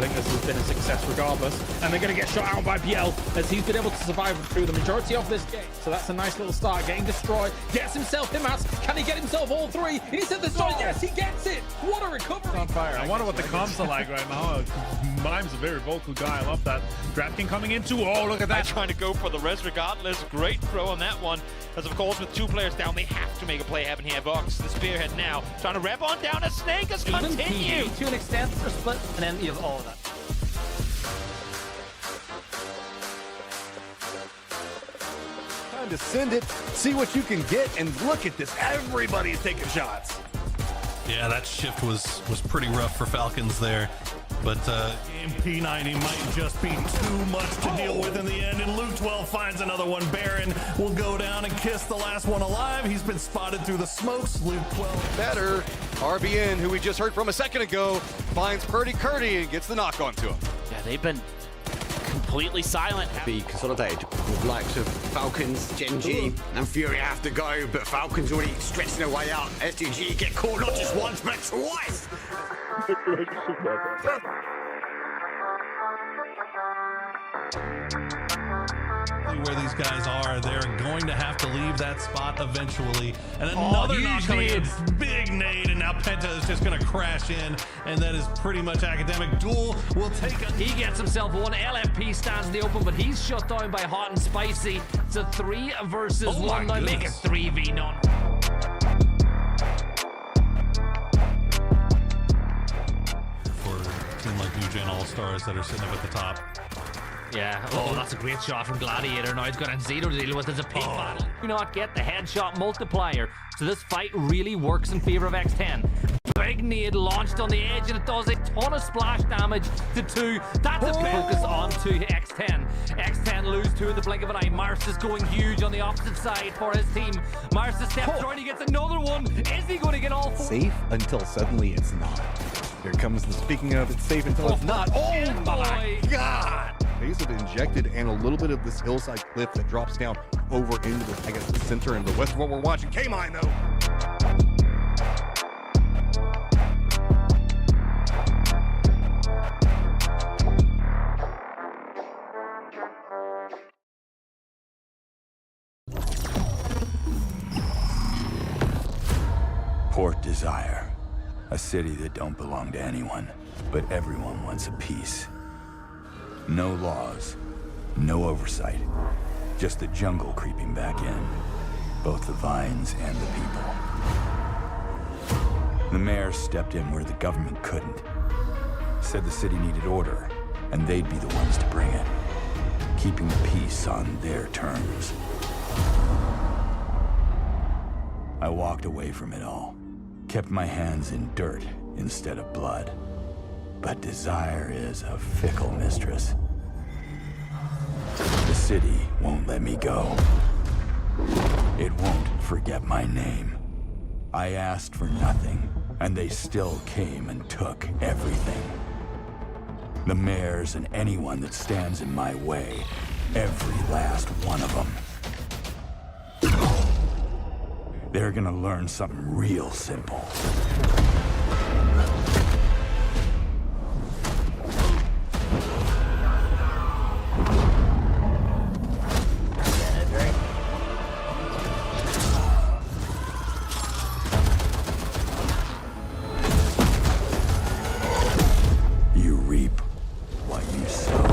I think this has been a success regardless. And they're going to get shot out by Biel as he's been able to survive through the majority of this game. So that's a nice little start. Getting destroyed. Gets himself Himas. Can he get himself all three? He said the shot. Yes, he gets it. What a recovery. On fire. I wonder what the comms are like right now. Mime's a very vocal guy. I love that. DraftKings coming in too. Oh, look at that. Trying to go for the res regardless. Great throw on that one. As of course, with 2 players down, they have to make a play happen here. Vox, the spearhead now, trying to rev on down as Snake has continued. To an extent, they're split, and then you have all of that. Time to send it, see what you can get, and look at this. Everybody's taking shots. Yeah, that shift was pretty rough for Falcons there. But Game P90 might just be too much to deal with in the end, and Luke 12 finds another one. Baron will go down and kiss the last one alive. He's been spotted through the smokes. Luke 12 Better. RBN, who we just heard from a second ago, finds Purdy Curdy and gets the knock onto him. Yeah, they've been completely silent. Be consolidated with likes of Falcons, Gen G, and Fury have to go, but Falcons already stretching their way out. SDG get caught not just once, but twice. where these guys are, they're going to have to leave that spot eventually. And another knock coming in. Big nade, and now Penta is just going to crash in, and that is pretty much academic. Duel will take a... He gets himself one. LFP stands in the open, but he's shut down by Hot and Spicy. It's a 3 versus 1. Now make it 3v none. For a team like New Gen All-Stars that are sitting up at the top. Yeah, oh, that's a great shot from Gladiator. Now he's got a Zero to deal with. It's a pig battle. Do not get the headshot multiplier. So this fight really works in favor of X10. Big nade launched on the edge, and it does a ton of splash damage to 2. That's a focus on to X10. X10 lose 2 in the blink of an eye. Mars is going huge on the opposite side for his team. Mars steps right, he gets another one. Is he going to get all 4? Safe until suddenly it's not. Here comes the speaking of it's safe until it's not. Oh my God! Phase of injected and a little bit of this hillside cliff that drops down over into the, I guess, the center and the west of what we're watching. K-Mine though. Port Desire, a city that don't belong to anyone, but everyone wants a piece. No laws, no oversight, just the jungle creeping back in, both the vines and the people. The mayor stepped in where the government couldn't, said the city needed order, and they'd be the ones to bring it, keeping the peace on their terms. I walked away from it all, kept my hands in dirt instead of blood. But desire is a fickle mistress. The city won't let me go. It won't forget my name. I asked for nothing, and they still came and took everything. The mayors and anyone that stands in my way, every last one of them. They're gonna learn something real simple. You reap what you sow.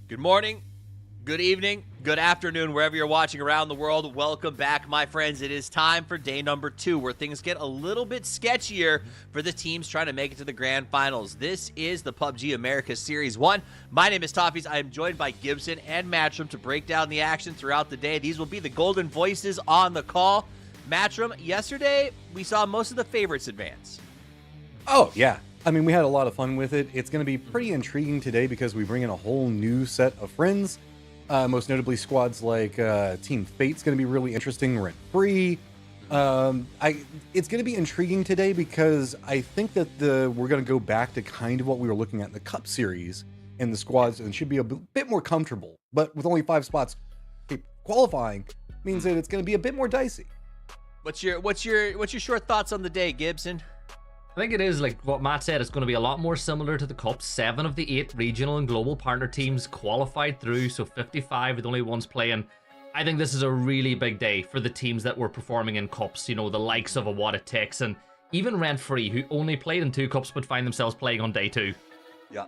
Good morning, good evening, good afternoon, wherever you're watching around the world. Welcome back, my friends. It is time for day number 2, where things get a little bit sketchier for the teams trying to make it to the grand finals. This is the PUBG Americas Series 1. My name is Toffees. I am joined by Gibson and Matchroom to break down the action throughout the day. These will be the golden voices on the call. Matchroom, yesterday we saw most of the favorites advance. Oh, yeah. I mean, we had a lot of fun with it. It's going to be pretty intriguing today because we bring in a whole new set of friends. Most notably, squads like Team Fate's going to be really interesting. Rent-free. It's going to be intriguing today because I think that we're going to go back to kind of what we were looking at in the Cup series, and the squads and should be a bit more comfortable. But with only 5 spots qualifying, means that it's going to be a bit more dicey. What's your short thoughts on the day, Gibson? I think it is like what Matt said. It's going to be a lot more similar to the Cup. 7 of the 8 regional and global partner teams qualified through, so 55 with only ones playing. I think this is a really big day for the teams that were performing in Cups, you know, the likes of a What It Takes, and even Rent-free, who only played in 2 Cups but find themselves playing on day 2. Yeah.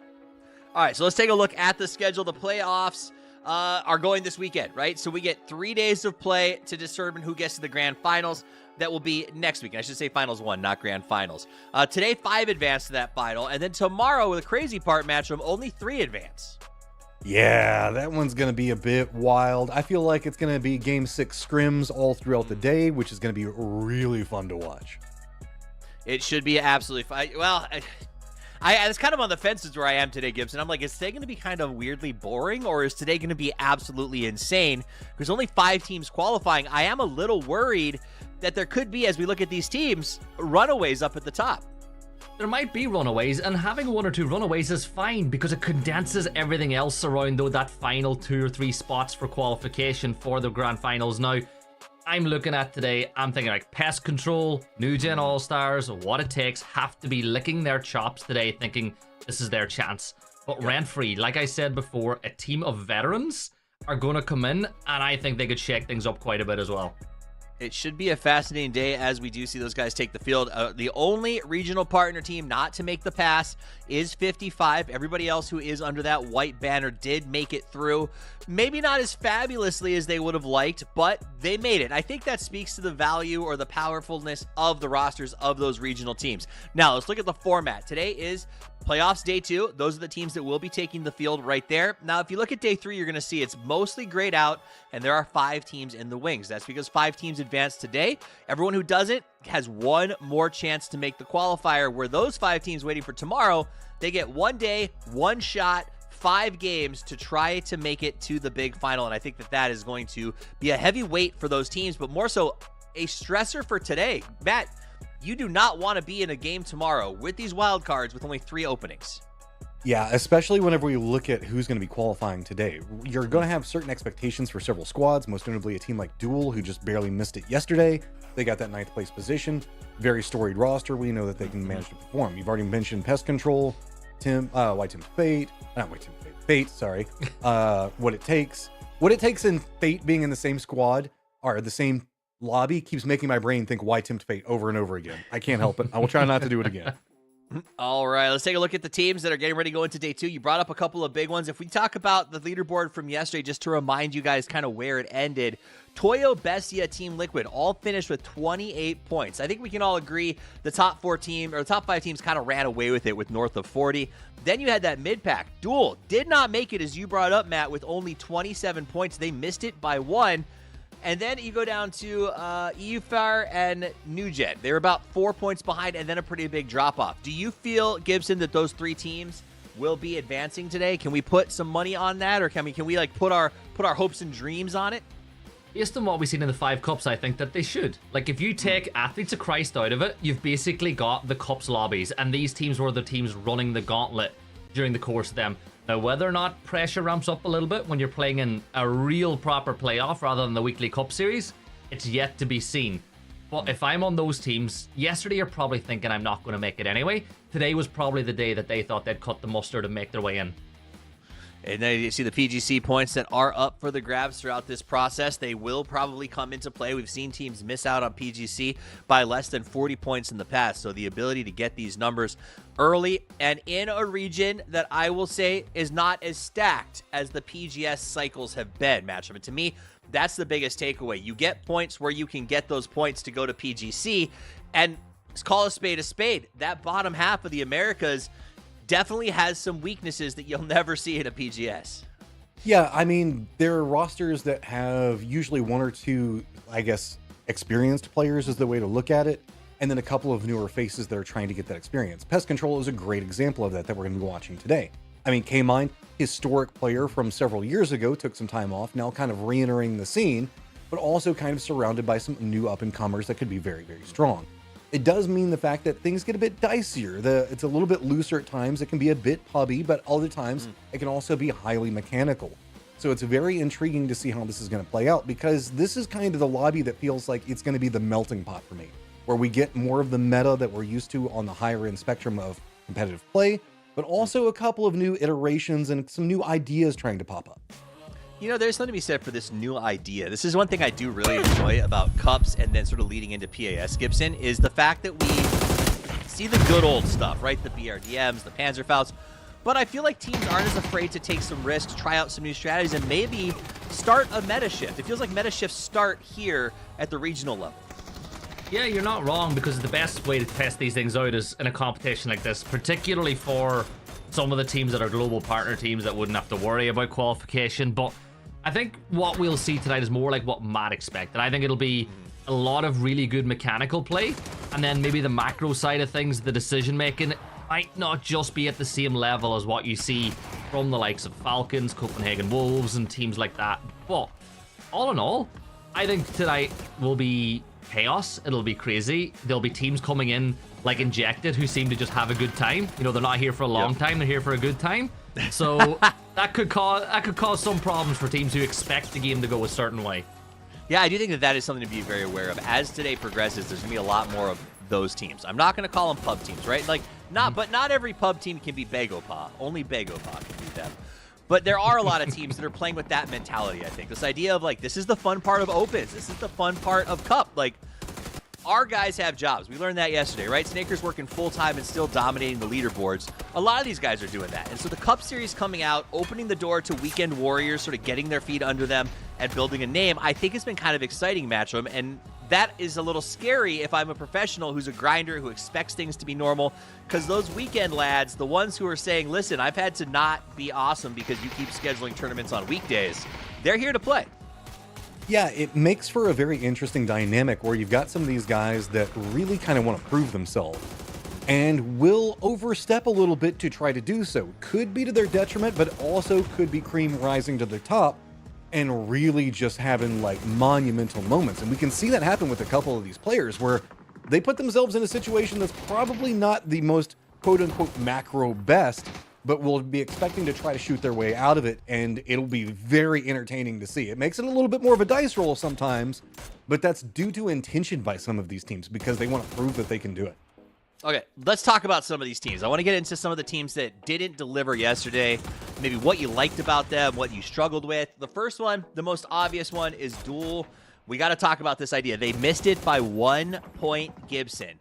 All right, so let's take a look at the schedule. The playoffs are going this weekend, right? So we get 3 days of play to determine who gets to the grand finals. That will be next week. I should say finals 1, not grand finals. Today, 5 advance to that final. And then tomorrow, the crazy part, Matchroom, only 3 advance. Yeah, that one's going to be a bit wild. I feel like it's going to be Game 6 scrims all throughout the day, which is going to be really fun to watch. It should be absolutely fun. Well, I was kind of on the fences where I am today, Gibson. I'm like, is today going to be kind of weirdly boring, or is today going to be absolutely insane? There's only 5 teams qualifying. I am a little worried that there could be, as we look at these teams, runaways up at the top. There might be runaways, and having 1 or 2 runaways is fine because it condenses everything else around that final 2 or 3 spots for qualification for the grand finals. Now, I'm looking at today, I'm thinking like Pest Control, New Gen All-Stars, What It Takes have to be licking their chops today thinking this is their chance. But Rent-free, like I said before, a team of veterans are going to come in, and I think they could shake things up quite a bit as well. It should be a fascinating day as we do see those guys take the field. The only regional partner team not to make the pass is 55. Everybody else who is under that white banner did make it through. Maybe not as fabulously as they would have liked, but they made it. I think that speaks to the value or the powerfulness of the rosters of those regional teams. Now, let's look at the format. Today is playoffs day 2. Those are the teams that will be taking the field right there. Now, if you look at day 3, you're going to see it's mostly grayed out, and there are 5 teams in the wings. That's because 5 teams advance today. Everyone who doesn't has 1 more chance to make the qualifier, where those 5 teams waiting for tomorrow, they get 1 day, 1 shot, 5 games to try to make it to the big final. And I think that is going to be a heavy weight for those teams, but more so a stressor for today. Matt, you do not want to be in a game tomorrow with these wild cards with only 3 openings. Yeah, especially whenever we look at who's going to be qualifying today. You're going to have certain expectations for several squads, most notably a team like Duel, who just barely missed it yesterday. They got that 9th place position. Very storied roster. We know that they can manage to perform. You've already mentioned Pest Control, Fate, sorry. What It Takes. What It Takes and Fate being in the same squad, or the same lobby, keeps making my brain think Why Tempt Fate over and over again. I can't help it. I will try not to do it again. All right, let's take a look at the teams that are getting ready to go into day 2. You brought up a couple of big ones. If we talk about the leaderboard from yesterday, just to remind you guys kind of where it ended, Toyo, Bestia, Team Liquid all finished with 28 points. I think we can all agree the top 5 teams kind of ran away with it with north of 40. Then you had that mid-pack. Duel did not make it, as you brought up, Matt, with only 27 points. They missed it by 1. And then you go down to EUFAR and New Gen. They were about 4 points behind, and then a pretty big drop-off. Do you feel, Gibson, that those 3 teams will be advancing today? Can we put some money on that, or can we like put our hopes and dreams on it? Based on what we've seen in the 5 Cups, I think that they should. Like, if you take Athletes of Christ out of it, you've basically got the Cups lobbies, and these teams were the teams running the gauntlet during the course of them. Now, whether or not pressure ramps up a little bit when you're playing in a real proper playoff rather than the weekly Cup series, it's yet to be seen. But if I'm on those teams, yesterday you're probably thinking I'm not going to make it anyway. Today was probably the day that they thought they'd cut the mustard and make their way in. And then you see the PGC points that are up for the grabs throughout this process. They will probably come into play. We've seen teams miss out on PGC by less than 40 points in the past. So the ability to get these numbers early and in a region that I will say is not as stacked as the PGS cycles have been, Matchup. And to me, that's the biggest takeaway. You get points where you can get those points to go to PGC. And let's call a spade. That bottom half of the Americas definitely has some weaknesses that you'll never see in a PGS. Yeah, I mean, there are rosters that have usually one or two, I guess, experienced players is the way to look at it, and then a couple of newer faces that are trying to get that experience. Pest Control is a great example of that we're going to be watching today. I mean, K-Mine, historic player from several years ago, took some time off, now kind of re-entering the scene, but also kind of surrounded by some new up-and-comers that could be very, very strong. It does mean the fact that things get a bit dicier. It's a little bit looser at times. It can be a bit pubby, but other times it can also be highly mechanical. So it's very intriguing to see how this is going to play out, because this is kind of the lobby that feels like it's going to be the melting pot for me, where we get more of the meta that we're used to on the higher end spectrum of competitive play, but also a couple of new iterations and some new ideas trying to pop up. You know, there's something to be said for this new idea. This is one thing I do really enjoy about Cups and then sort of leading into PAS, Gibson, is the fact that we see the good old stuff, right? The BRDMs, the Panzerfausts. But I feel like teams aren't as afraid to take some risks, try out some new strategies, and maybe start a meta shift. It feels like meta shifts start here at the regional level. Yeah, you're not wrong, because the best way to test these things out is in a competition like this, particularly for some of the teams that are global partner teams that wouldn't have to worry about qualification. But I think what we'll see tonight is more like what Matt expected. I think it'll be a lot of really good mechanical play, and then maybe the macro side of things, the decision making, might not just be at the same level as what you see from the likes of Falcons, Copenhagen Wolves, and teams like that. But all in all, I think tonight will be chaos. It'll be crazy. There'll be teams coming in like Injected who seem to just have a good time. You know, they're not here for a long time, they're here for a good time. So that could cause some problems for teams who expect the game to go a certain way. Yeah, I do think that is something to be very aware of. As today progresses, there's going to be a lot more of those teams. I'm not going to call them pub teams, right? Like, but not every pub team can be Begopa. Only Begopa can beat them. But there are a lot of teams that are playing with that mentality, I think. This idea of, like, this is the fun part of Opens. This is the fun part of Cup. Like, our guys have jobs. We learned that yesterday, right? Snaker's working full-time and still dominating the leaderboards. A lot of these guys are doing that. And so the Cup Series coming out, opening the door to weekend warriors, sort of getting their feet under them and building a name, I think it's been kind of exciting, Matchroom. And that is a little scary if I'm a professional who's a grinder, who expects things to be normal. Because those weekend lads, the ones who are saying, listen, I've had to not be awesome because you keep scheduling tournaments on weekdays, they're here to play. Yeah, it makes for a very interesting dynamic where you've got some of these guys that really kind of want to prove themselves and will overstep a little bit to try to do so. Could be to their detriment, but also could be cream rising to the top and really just having like monumental moments. And we can see that happen with a couple of these players where they put themselves in a situation that's probably not the most quote-unquote macro best, but will be expecting to try to shoot their way out of it, and it'll be very entertaining to see. It makes it a little bit more of a dice roll sometimes, but that's due to intention by some of these teams because they want to prove that they can do it. Okay, let's talk about some of these teams. I want to get into some of the teams that didn't deliver yesterday, maybe what you liked about them, what you struggled with. The first one, the most obvious one, is Duel. We got to talk about this idea. They missed it by 1 point, Gibson.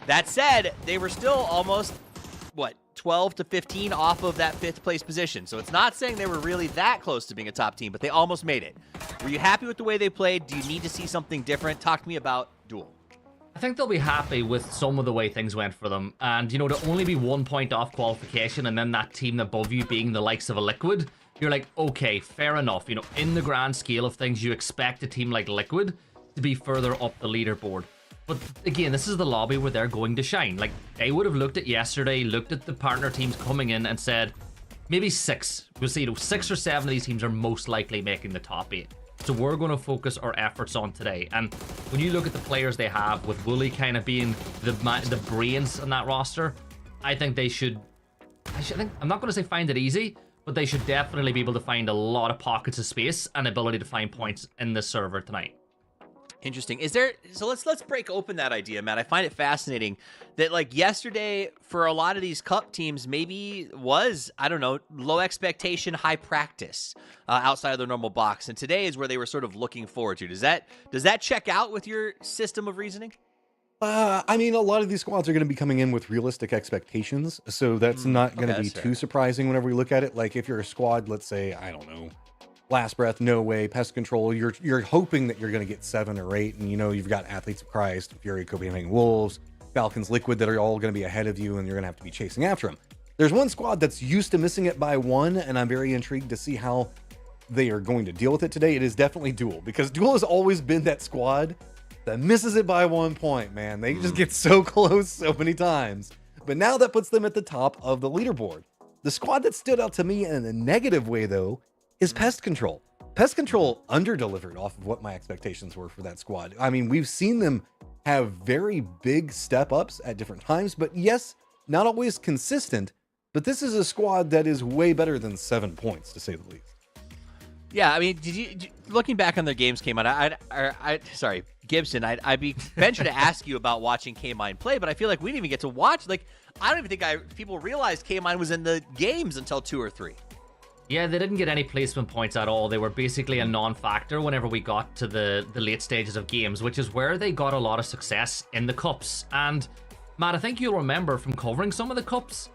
That said, they were still almost, 12 to 15 off of that 5th place position. So it's not saying they were really that close to being a top team, but they almost made it. Were you happy with the way they played? Do you need to see something different? Talk to me about Duel. I think they'll be happy with some of the way things went for them. And, you know, to only be 1 point off qualification and then that team above you being the likes of a Liquid, you're like, okay, fair enough. You know, in the grand scale of things, you expect a team like Liquid to be further up the leaderboard. But again, this is the lobby where they're going to shine. Like, they would have looked at yesterday, looked at the partner teams coming in and said, maybe 6. We'll see, 6 or 7 of these teams are most likely making the top 8. So we're going to focus our efforts on today. And when you look at the players they have, with Wooly kind of being the brains on that roster, I think they should, I'm not going to say find it easy, but they should definitely be able to find a lot of pockets of space and ability to find points in this server tonight. Interesting. Is there, so let's break open that idea, Matt. I find it fascinating that like yesterday for a lot of these cup teams maybe was, I don't know, low expectation, high practice outside of their normal box. And today is where they were sort of looking forward to. Does that check out with your system of reasoning? I mean, a lot of these squads are going to be coming in with realistic expectations, so that's not going to be too surprising whenever we look at it. Like if you're a squad, let's say, I don't know, Last Breath, No Way, Pest Control, you're hoping that you're going to get 7 or 8, and you know you've got Athletes of Christ, Fury, Copenhagen Wolves, Falcons, Liquid that are all going to be ahead of you, and you're going to have to be chasing after them. There's one squad that's used to missing it by 1, and I'm very intrigued to see how they are going to deal with it today. It is definitely Duel, because Duel has always been that squad that misses it by 1 point, man. They just get so close so many times. But now that puts them at the top of the leaderboard. The squad that stood out to me in a negative way, though, is Pest Control. Pest Control under-delivered off of what my expectations were for that squad. I mean, we've seen them have very big step-ups at different times, but yes, not always consistent, but this is a squad that is way better than 7 points, to say the least. Yeah, I mean, looking back on their games, sorry, Gibson, I'd be venture to ask you about watching K-Mine play, but I feel like we didn't even get to watch. Like, I don't even think people realized K-Mine was in the games until 2 or 3. Yeah, they didn't get any placement points at all. They were basically a non-factor whenever we got to the late stages of games, which is where they got a lot of success in the cups. And Matt, I think you'll remember from covering some of the cups,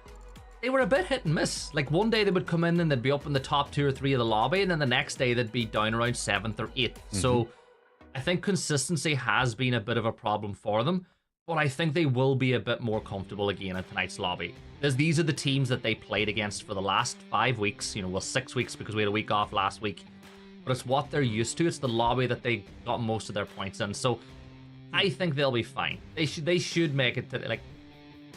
they were a bit hit and miss. Like one day they would come in and they'd be up in the top 2 or 3 of the lobby, and then the next day they'd be down around 7th or 8th. So I think consistency has been a bit of a problem for them, but I think they will be a bit more comfortable again in tonight's lobby. These are the teams that they played against for the last 5 weeks, 6 weeks because we had a week off last week. But it's what they're used to. It's the lobby that they got most of their points in. So I think they'll be fine. They should make it to, like,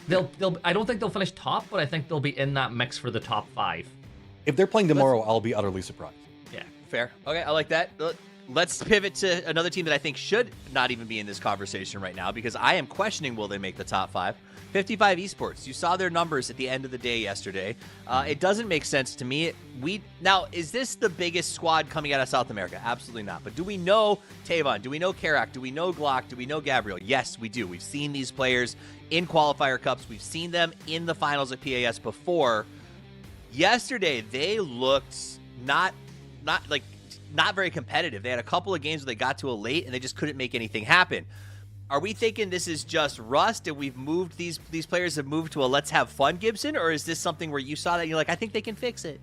I don't think they'll finish top, but I think they'll be in that mix for the top 5. If they're playing tomorrow, I'll be utterly surprised. Yeah, fair. Okay, I like that. Let's pivot to another team that I think should not even be in this conversation right now, because I am questioning will they make the top 5. 55 Esports. You saw their numbers at the end of the day yesterday. It doesn't make sense to me. Now, is this the biggest squad coming out of South America? Absolutely not. But do we know Tavon? Do we know Karak? Do we know Glock? Do we know Gabriel? Yes, we do. We've seen these players in qualifier cups. We've seen them in the finals at PAS before. Yesterday, they looked not very competitive. They had a couple of games where they got to a late and they just couldn't make anything happen. Are we thinking this is just rust and we've moved these players have moved to a let's have fun Gibson, or is this something where you saw that and you're like, I think they can fix it?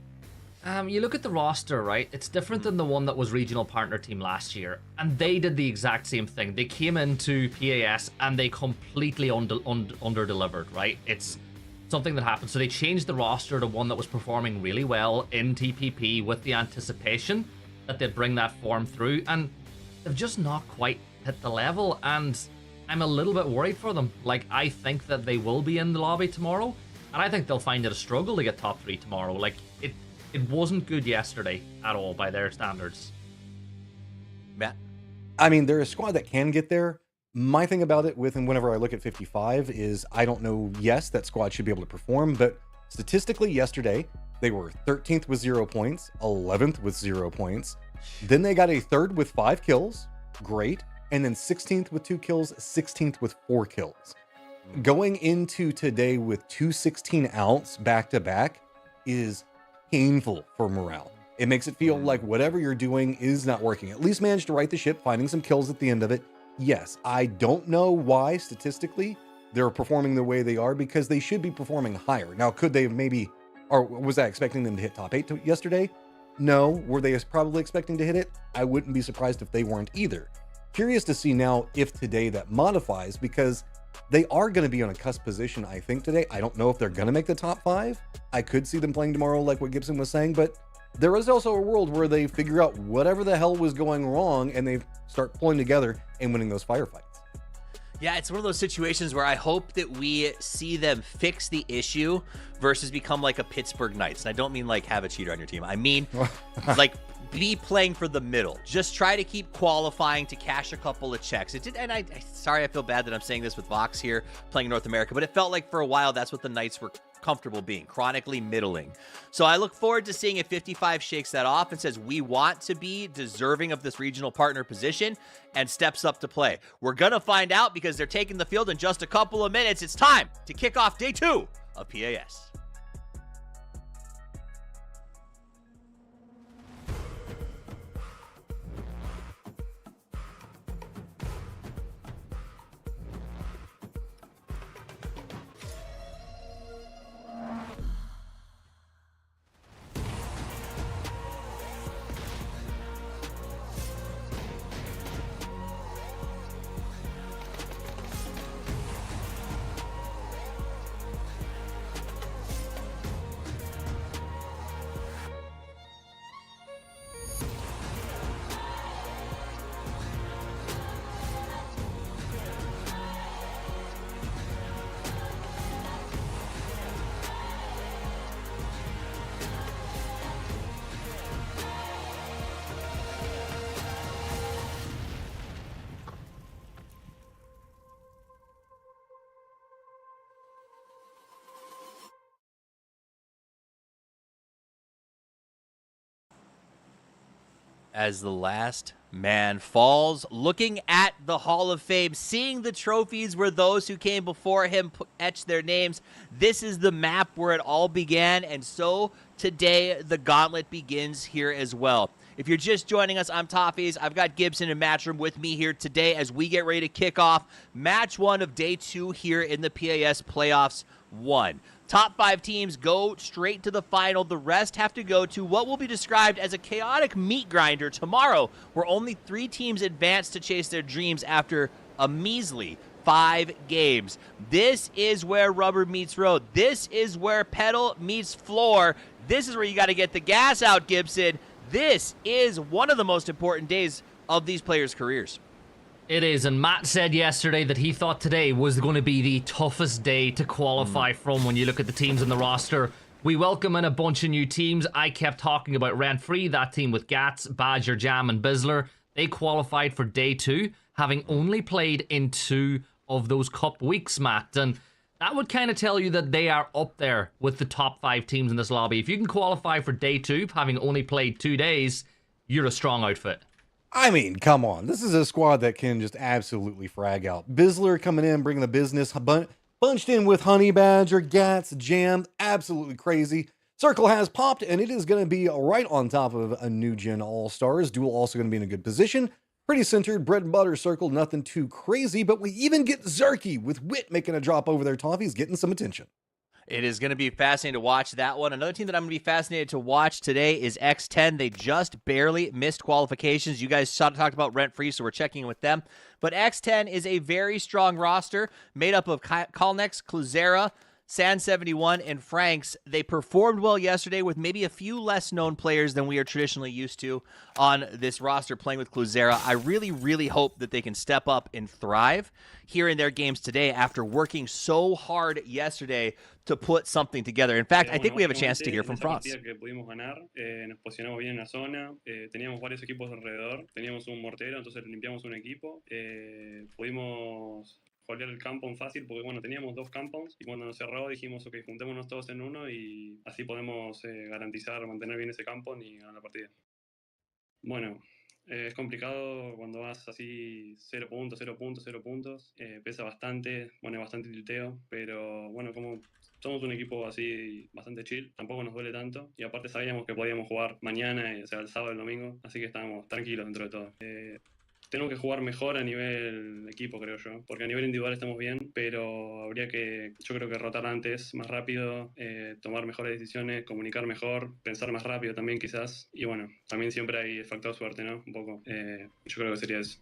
You look at the roster, right? It's different than the one that was regional partner team last year, and they did the exact same thing. They came into PAS and they completely under-delivered, right? It's something that happened. So they changed the roster to one that was performing really well in TPP with the anticipation that they'd bring that form through, and they've just not quite hit the level, and I'm a little bit worried for them. Like, I think that they will be in the lobby tomorrow, and I think they'll find it a struggle to get top 3 tomorrow. Like, it wasn't good yesterday at all by their standards. Matt? I mean, they're a squad that can get there. My thing about it with, and whenever I look at 55, is I don't know, yes, that squad should be able to perform, but statistically yesterday, they were 13th with 0 points, 11th with 0 points. Then they got a 3rd with 5 kills. Great. And then 16th with 2 kills, 16th with 4 kills. Going into today with 2 16 outs back-to-back is painful for morale. It makes it feel like whatever you're doing is not working. At least managed to right the ship, finding some kills at the end of it. Yes, I don't know why statistically they're performing the way they are, because they should be performing higher. Now, could they maybe, or was I expecting them to hit top 8 yesterday? No. Were they probably expecting to hit it? I wouldn't be surprised if they weren't either. Curious to see now if today that modifies, because they are going to be on a cusp position, I think, today. I don't know if they're going to make the top 5. I could see them playing tomorrow like what Gibson was saying, but there is also a world where they figure out whatever the hell was going wrong and they start pulling together and winning those firefights. Yeah, it's one of those situations where I hope that we see them fix the issue versus become like a Pittsburgh Knights. And I don't mean like have a cheater on your team. I mean like be playing for the middle. Just try to keep qualifying to cash a couple of checks. It did, and sorry, I feel bad that I'm saying this with Vox here playing North America, but it felt like for a while that's what the Knights were comfortable being, chronically middling. So I look forward to seeing if 55 shakes that off and says we want to be deserving of this regional partner position and steps up to play. We're going to find out because they're taking the field in just a couple of minutes. It's time to kick off day 2 of PAS. As the last man falls, looking at the Hall of Fame, seeing the trophies where those who came before him etched their names. This is the map where it all began, and so today the gauntlet begins here as well. If you're just joining us, I'm Toffees. I've got Gibson and Matchroom with me here today as we get ready to kick off match 1 of day 2 here in the PAS Playoffs 1. Top 5 teams go straight to the final. The rest have to go to what will be described as a chaotic meat grinder tomorrow, where only 3 teams advance to chase their dreams after a measly 5 games. This is where rubber meets road. This is where pedal meets floor. This is where you got to get the gas out, Gibson. This is one of the most important days of these players' careers. It is, and Matt said yesterday that he thought today was going to be the toughest day to qualify from when you look at the teams on the roster. We welcome in a bunch of new teams. I kept talking about Rent Free, that team with Gats, Badger, Jam, and Bizzler. They qualified for day 2, having only played in 2 of those cup weeks, Matt. And that would kind of tell you that they are up there with the top 5 teams in this lobby. If you can qualify for day 2, having only played 2 days, you're a strong outfit. I mean, come on. This is a squad that can just absolutely frag out. Bizzler coming in, bringing the business, bunched in with Honey Badger, Gats, Jam, absolutely crazy. Circle has popped, and it is going to be right on top of a new gen All-Stars. Duel also going to be in a good position. Pretty centered, bread and butter Circle, nothing too crazy, but we even get Zerky with Wit making a drop over there. Toffee's getting some attention. It is going to be fascinating to watch that one. Another team that I'm going to be fascinated to watch today is X10. They just barely missed qualifications. You guys talked about Rent Free, so we're checking in with them. But X10 is a very strong roster made up of Kalnex, Kluzera, San71, and Franks. They performed well yesterday with maybe a few less known players than we are traditionally used to on this roster playing with Kluzera. I really, really hope that they can step up and thrive here in their games today after working so hard yesterday to put something together. In fact, I think we have a chance to hear from Franz. Pudimos ganar, nos posicionamos bien en la zona, teníamos varios equipos alrededor, teníamos un mortero, entonces limpiamos un equipo, pudimos holdear el compound fácil porque bueno, teníamos 2 compounds y cuando nos cerró dijimos ok, juntémonos todos en uno y así podemos garantizar mantener bien ese compound y ganar la partida. Bueno, es complicado cuando vas así 0 puntos, 0 puntos, 0 puntos, pesa bastante, bueno, bastante tilteo, pero bueno, como somos un equipo así bastante chill, tampoco nos duele tanto y aparte sabíamos que podíamos jugar mañana, o sea, el sábado y el domingo, así que estábamos tranquilos dentro de todo. Tenemos que jugar mejor a nivel equipo, creo yo, porque a nivel individual estamos bien, pero habría que, yo creo que rotar antes, más rápido, tomar mejores decisiones, comunicar mejor, pensar más rápido también quizás, y bueno, también siempre hay el factor suerte, ¿no? Un poco, yo creo que sería eso.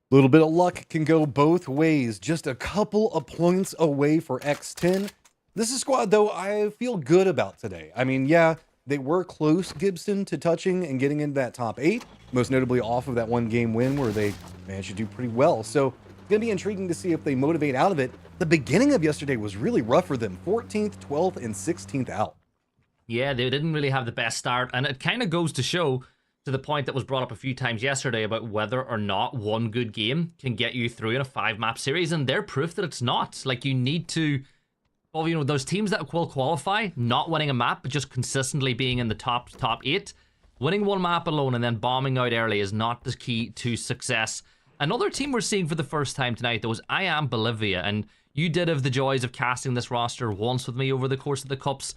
A little bit of luck can go both ways. Just a couple of points away for X10. This is a squad, though, I feel good about today. I mean, yeah, they were close, Gibson, to touching and getting into that top 8, most notably off of that 1-game win where they managed to do pretty well. So it's going to be intriguing to see if they motivate out of it. The beginning of yesterday was really rough for them. 14th, 12th, and 16th out. Yeah, they didn't really have the best start, and it kind of goes to show to the point that was brought up a few times yesterday about whether or not one good game can get you through in a 5-map series, and they're proof that it's not. Like, you need to, well, you know, those teams that will qualify, not winning a map, but just consistently being in the top 8, winning one map alone and then bombing out early is not the key to success. Another team we're seeing for the first time tonight, though, is I Am Bolivia, and you did have the joys of casting this roster once with me over the course of the Cups.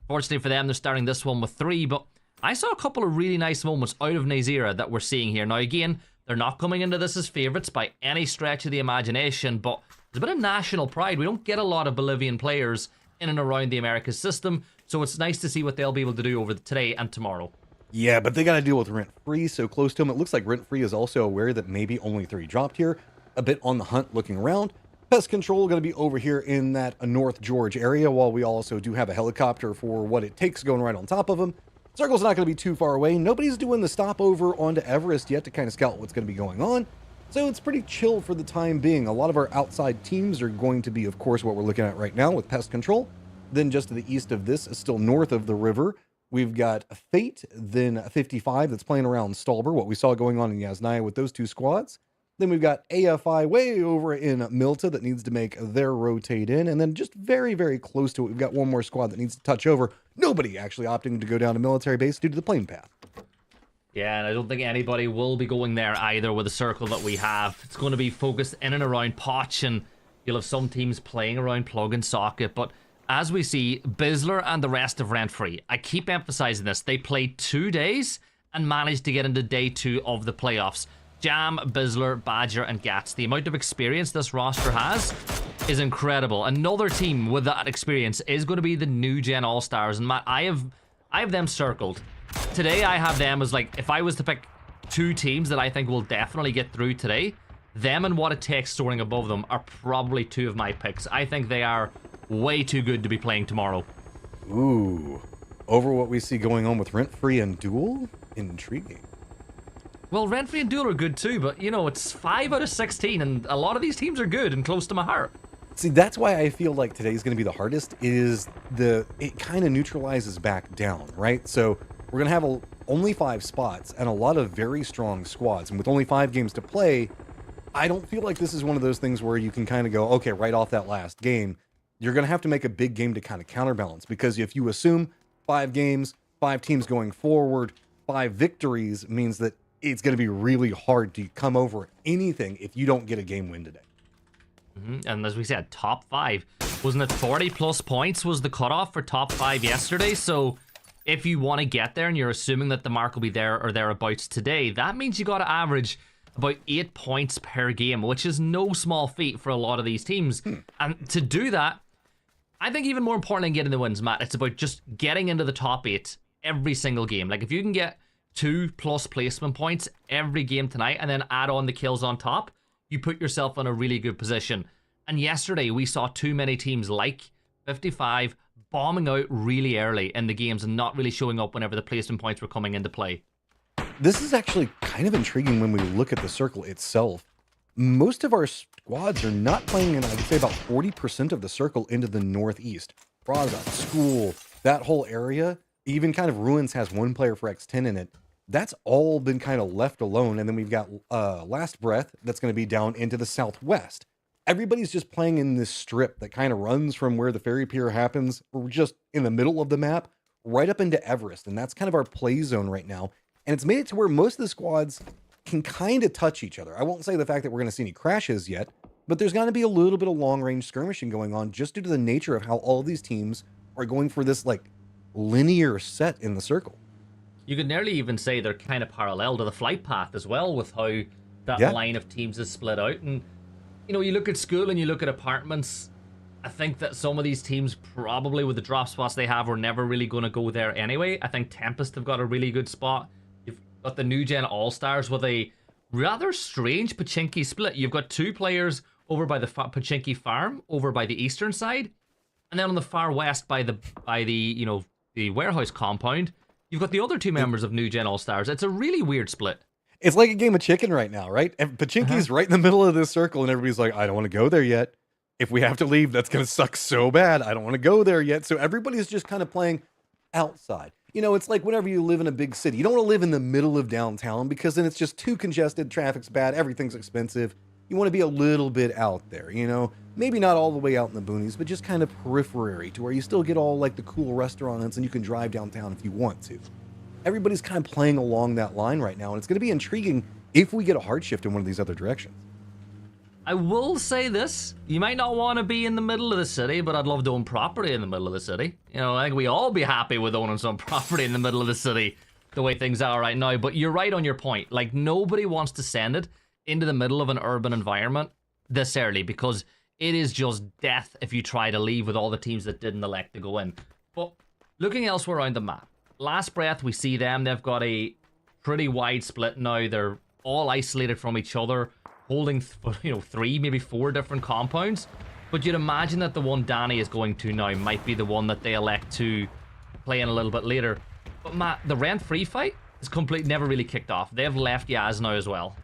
Fortunately for them, they're starting this one with 3, but I saw a couple of really nice moments out of Nazira that we're seeing here. Now, again, they're not coming into this as favourites by any stretch of the imagination, but there's a bit of national pride. We don't get a lot of Bolivian players in and around the Americas system, so it's nice to see what they'll be able to do over today and tomorrow. Yeah, but they got to deal with Rent-Free so close to him. It looks like Rent-Free is also aware that maybe only 3 dropped here. A bit on the hunt, looking around. Pest Control going to be over here in that North George area, while we also do have a helicopter for what it takes going right on top of them. Circle's not going to be too far away. Nobody's doing the stopover onto Everest yet to kind of scout what's going to be going on. So it's pretty chill for the time being. A lot of our outside teams are going to be, of course, what we're looking at right now with Pest Control. Then just to the east of this, still north of the river, we've got Fate, then 55 that's playing around Stalber, what we saw going on in Yasnaya with those 2 squads. Then we've got AFI way over in Milta that needs to make their rotate in. And then just very, very close to it, we've got one more squad that needs to touch over. Nobody actually opting to go down to military base due to the plane path. Yeah, and I don't think anybody will be going there either with the circle that we have. It's going to be focused in and around Potch, and you'll have some teams playing around Plug and Socket. But as we see, Bizzler and the rest of Rent-Free, I keep emphasizing this, they played 2 days and managed to get into day 2 of the playoffs. Jam, Bizzler, Badger, and Gats. The amount of experience this roster has is incredible. Another team with that experience is going to be the New Gen All-Stars. And Matt, I have them circled. Today, I have them as, like, if I was to pick 2 teams that I think will definitely get through today, them and What It Takes soaring above them are probably 2 of my picks. I think they are way too good to be playing tomorrow. Ooh. Over what we see going on with Rent-Free and Duel? Intriguing. Well, Rent-Free and Duel are good too, but, you know, it's 5 out of 16, and a lot of these teams are good and close to my heart. See, that's why I feel like today's going to be the hardest, is it kind of neutralizes back down, right? So we're going to have only 5 spots and a lot of very strong squads. And with only 5 games to play, I don't feel like this is one of those things where you can kind of go, okay, right off that last game, you're going to have to make a big game to kind of counterbalance. Because if you assume 5 games, 5 teams going forward, 5 victories means that it's going to be really hard to come over anything if you don't get a game win today. And as we said, top 5. Wasn't it 40 plus points was the cutoff for top 5 yesterday? So if you want to get there and you're assuming that the mark will be there or thereabouts today, that means you got to average about 8 points per game, which is no small feat for a lot of these teams. And to do that, I think even more important than getting the wins, Matt, it's about just getting into the top 8 every single game. Like, if you can get 2+ placement points every game tonight and then add on the kills on top, you put yourself in a really good position. And yesterday we saw too many teams like 55 bombing out really early in the games and not really showing up whenever the placement points were coming into play. This is actually kind of intriguing when we look at the circle itself. Most of our squads are not playing in, I would say, about 40% of the circle into the northeast. Braza, School, that whole area, even kind of Ruins has 1 player for X10 in it. That's all been kind of left alone. And then we've got Last Breath that's going to be down into the southwest. Everybody's just playing in this strip that kind of runs from where the ferry pier happens, or just in the middle of the map, right up into Everest. And that's kind of our play zone right now. And it's made it to where most of the squads can kind of touch each other. I won't say the fact that we're going to see any crashes yet, but there's going to be a little bit of long-range skirmishing going on just due to the nature of how all of these teams are going for this, like, linear set in the circle. You could nearly even say they're kind of parallel to the flight path as well, with how that line of teams is split out. And, you know, you look at School and you look at Apartments, I think that some of these teams probably with the drop spots they have are never really going to go there anyway. I think Tempest have got a really good spot. You've got the New Gen All-Stars with a rather strange Pachinki split. You've got 2 players over by the Pachinki farm, over by the eastern side, and then on the far west by the you know, the warehouse compound, you've got the other 2 members of New Gen All-Stars. It's a really weird split. It's like a game of chicken right now, right? And Pachinki's right in the middle of this circle, and everybody's like, I don't want to go there yet. If we have to leave, that's going to suck so bad. I don't want to go there yet. So everybody's just kind of playing outside. You know, it's like whenever you live in a big city, you don't want to live in the middle of downtown because then it's just too congested, traffic's bad, everything's expensive. You want to be a little bit out there, you know? Maybe not all the way out in the boonies, but just kind of periphery to where you still get all like the cool restaurants and you can drive downtown if you want to. Everybody's kind of playing along that line right now, and it's going to be intriguing if we get a hard shift in one of these other directions. I will say this, you might not want to be in the middle of the city, but I'd love to own property in the middle of the city. You know, I think we all be happy with owning some property in the middle of the city, the way things are right now. But you're right on your point. Like, nobody wants to send it into the middle of an urban environment this early, because it is just death if you try to leave with all the teams that didn't elect to go in. But looking elsewhere around the map, Last Breath, we see them. They've got a pretty wide split now. They're all isolated from each other, holding, 3, maybe 4 different compounds. But you'd imagine that the one Danny is going to now might be the one that they elect to play in a little bit later. But Matt, the rent-free fight is never really kicked off. They've left Yaz now as well.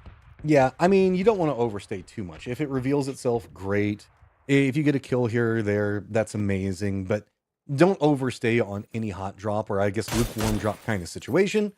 Yeah, I mean, you don't want to overstay too much. If it reveals itself, great. If you get a kill here or there, that's amazing. But don't overstay on any hot drop, or I guess lukewarm drop kind of situation.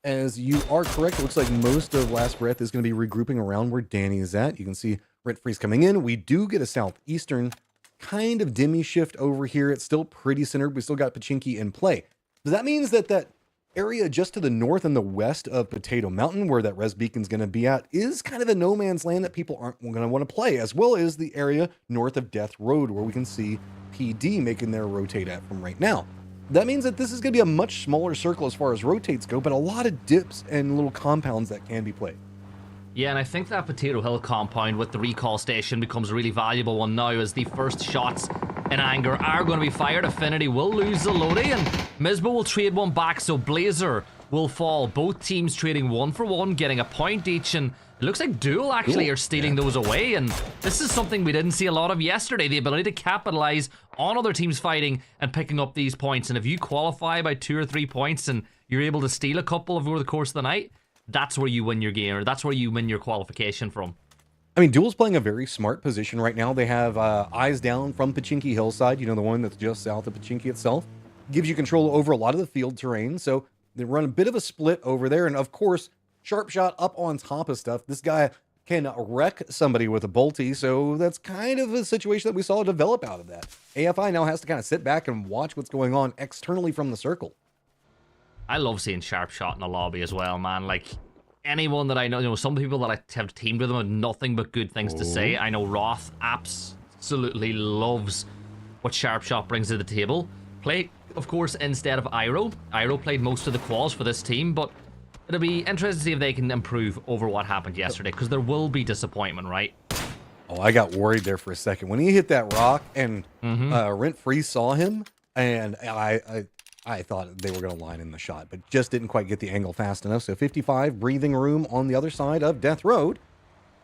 As you are correct, it looks like most of Last Breath is going to be regrouping around where Danny is at. You can see Rent Free's coming in. We do get a southeastern kind of demi shift over here. It's still pretty centered. We still got Pachinki in play. So that means that that area just to the north and the west of Potato Mountain, where that res beacon's going to be at, is kind of a no man's land that people aren't going to want to play, as well as the area north of Death Road, where we can see PD making their rotate at from right now. That means that this is going to be a much smaller circle as far as rotates go, but a lot of dips and little compounds that can be played. Yeah, and I think that Potato Hill compound with the recall station becomes a really valuable one now, as the first shots in anger are going to be fired. Affinity will lose the Lodi, and Mizbo will trade one back, so Blazer will fall. Both teams trading 1 for 1, getting a point each, and it looks like Duel actually are stealing those away, and this is something we didn't see a lot of yesterday, the ability to capitalize on other teams fighting and picking up these points. And if you qualify by 2 or 3 points and you're able to steal a couple over the course of the night, that's where you win your game, or that's where you win your qualification from. I mean, Duel's playing a very smart position right now. They have eyes down from Pachinki Hillside, the one that's just south of Pachinki itself. Gives you control over a lot of the field terrain, so they run a bit of a split over there. And of course, Sharp Shot up on top of stuff. This guy can wreck somebody with a bolty, so that's kind of a situation that we saw develop out of that. AFI now has to kind of sit back and watch what's going on externally from the circle. I love seeing Sharp Shot in the lobby as well, man. Like, anyone that I know, some people that I have teamed with them have nothing but good things to say. I know Roth absolutely loves what Sharp Shot brings to the table. Play, of course, instead of Iro. Iro played most of the quals for this team, but it'll be interesting to see if they can improve over what happened yesterday, because there will be disappointment, right? Oh, I got worried there for a second. When he hit that rock and Rent Free saw him, and I thought they were going to line in the shot, but just didn't quite get the angle fast enough. So 55 breathing room on the other side of Death Road.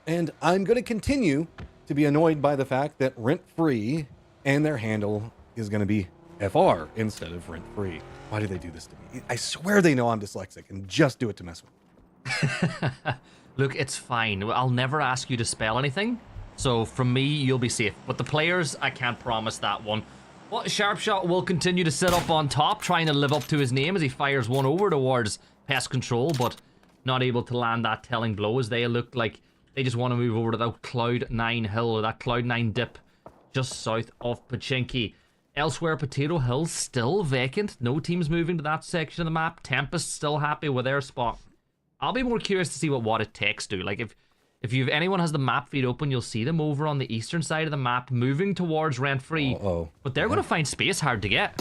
And I'm going to continue to be annoyed by the fact that Rent Free and their handle is going to be FR instead of Rent Free. Why do they do this to me? I swear they know I'm dyslexic and just do it to mess with me. Look, it's fine. I'll never ask you to spell anything. So from me, you'll be safe. But the players, I can't promise that one. Well, Sharp Shot will continue to sit up on top, trying to live up to his name as he fires one over towards Pest Control, but not able to land that telling blow, as they look like they just want to move over to that Cloud9 hill, or that Cloud9 dip just south of Pachinki. Elsewhere, Potato Hill still vacant. No teams moving to that section of the map. Tempest still happy with their spot. I'll be more curious to see what It Takes do. Like, if anyone has the map feed open, you'll see them over on the eastern side of the map, moving towards Rent Free. But they're going to find space hard to get.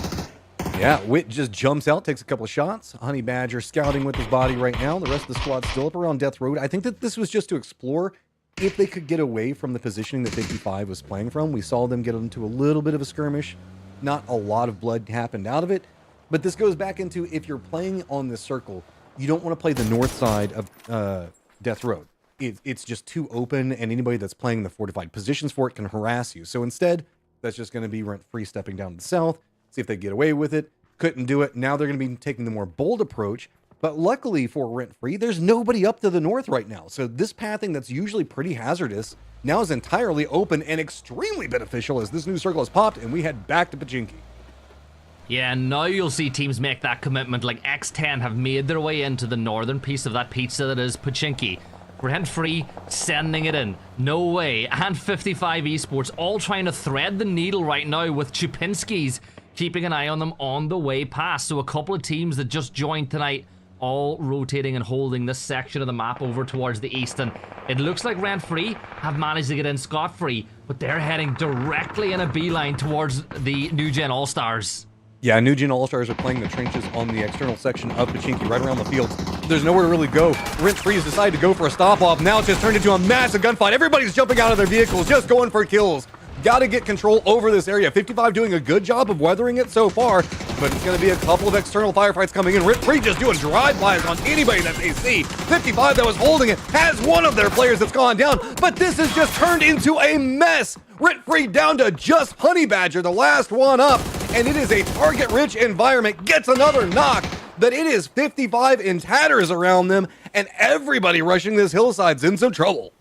Yeah, Wit just jumps out, takes a couple of shots. Honey Badger scouting with his body right now. The rest of the squad's still up around Death Road. I think that this was just to explore if they could get away from the positioning that 55 was playing from. We saw them get into a little bit of a skirmish. Not a lot of blood happened out of it. But this goes back into, if you're playing on this circle, you don't want to play the north side of Death Road. It's just too open, and anybody that's playing the fortified positions for it can harass you. So instead, that's just going to be Rent Free stepping down to the south, see if they get away with it. Couldn't do it. Now they're going to be taking the more bold approach. But luckily for Rent Free, there's nobody up to the north right now. So this pathing that's usually pretty hazardous now is entirely open and extremely beneficial as this new circle has popped, and we head back to Pachinki. Yeah, now you'll see teams make that commitment. Like X10 have made their way into the northern piece of that pizza that is Pachinki. Rent-free, sending it in. No way. And 55 Esports all trying to thread the needle right now with Chupinski's keeping an eye on them on the way past. So a couple of teams that just joined tonight all rotating and holding this section of the map over towards the east. And it looks like Rent-free have managed to get in scot-free, but they're heading directly in a beeline towards the New Gen All-Stars. Yeah, New Gen All-Stars are playing the trenches on the external section of Pachinki, right around the field. There's nowhere to really go. Rent-free has decided to go for a stop-off. Now it's just turned into a massive gunfight. Everybody's jumping out of their vehicles, just going for kills. Got to get control over this area. 55 doing a good job of weathering it so far, but it's going to be a couple of external firefights coming in. Rent-free just doing drive-bys on anybody that's AC. 55 that was holding it has one of their players that's gone down, but this has just turned into a mess. Rent-free down to just Honey Badger, the last one up, and it is a target-rich environment. Gets another knock, but it is 55 in tatters around them, and everybody rushing this hillside's in some trouble.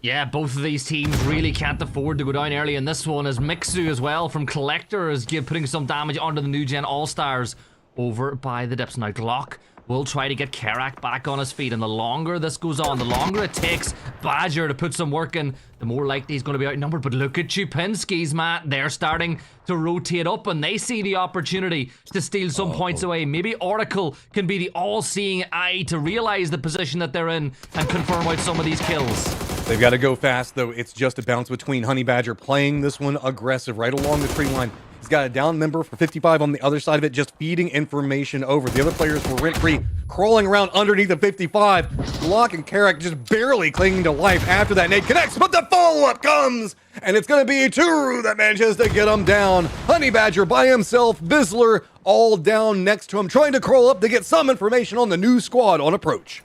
Yeah, both of these teams really can't afford to go down early in this one, as Mixu as well from Collector is putting some damage onto the New Gen All-Stars over by the Dips. Now Glock will try to get Karak back on his feet, and the longer this goes on, the longer it takes Badger to put some work in, the more likely he's going to be outnumbered. But look at Chupinski's, Matt. They're starting to rotate up, and they see the opportunity to steal some points away. Maybe Oracle can be the all-seeing eye to realize the position that they're in and confirm out some of these kills. They've got to go fast, though. It's just a bounce between Honey Badger playing this one aggressive right along the tree line. He's got a down member for 55 on the other side of it, just feeding information over. The other players were Rent-free, crawling around underneath the 55. Locke and Karak just barely clinging to life after that nade connects, but the follow-up comes, and it's going to be Turu that manages to get him down. Honey Badger by himself, Bizzler all down next to him, trying to crawl up to get some information on the new squad on approach.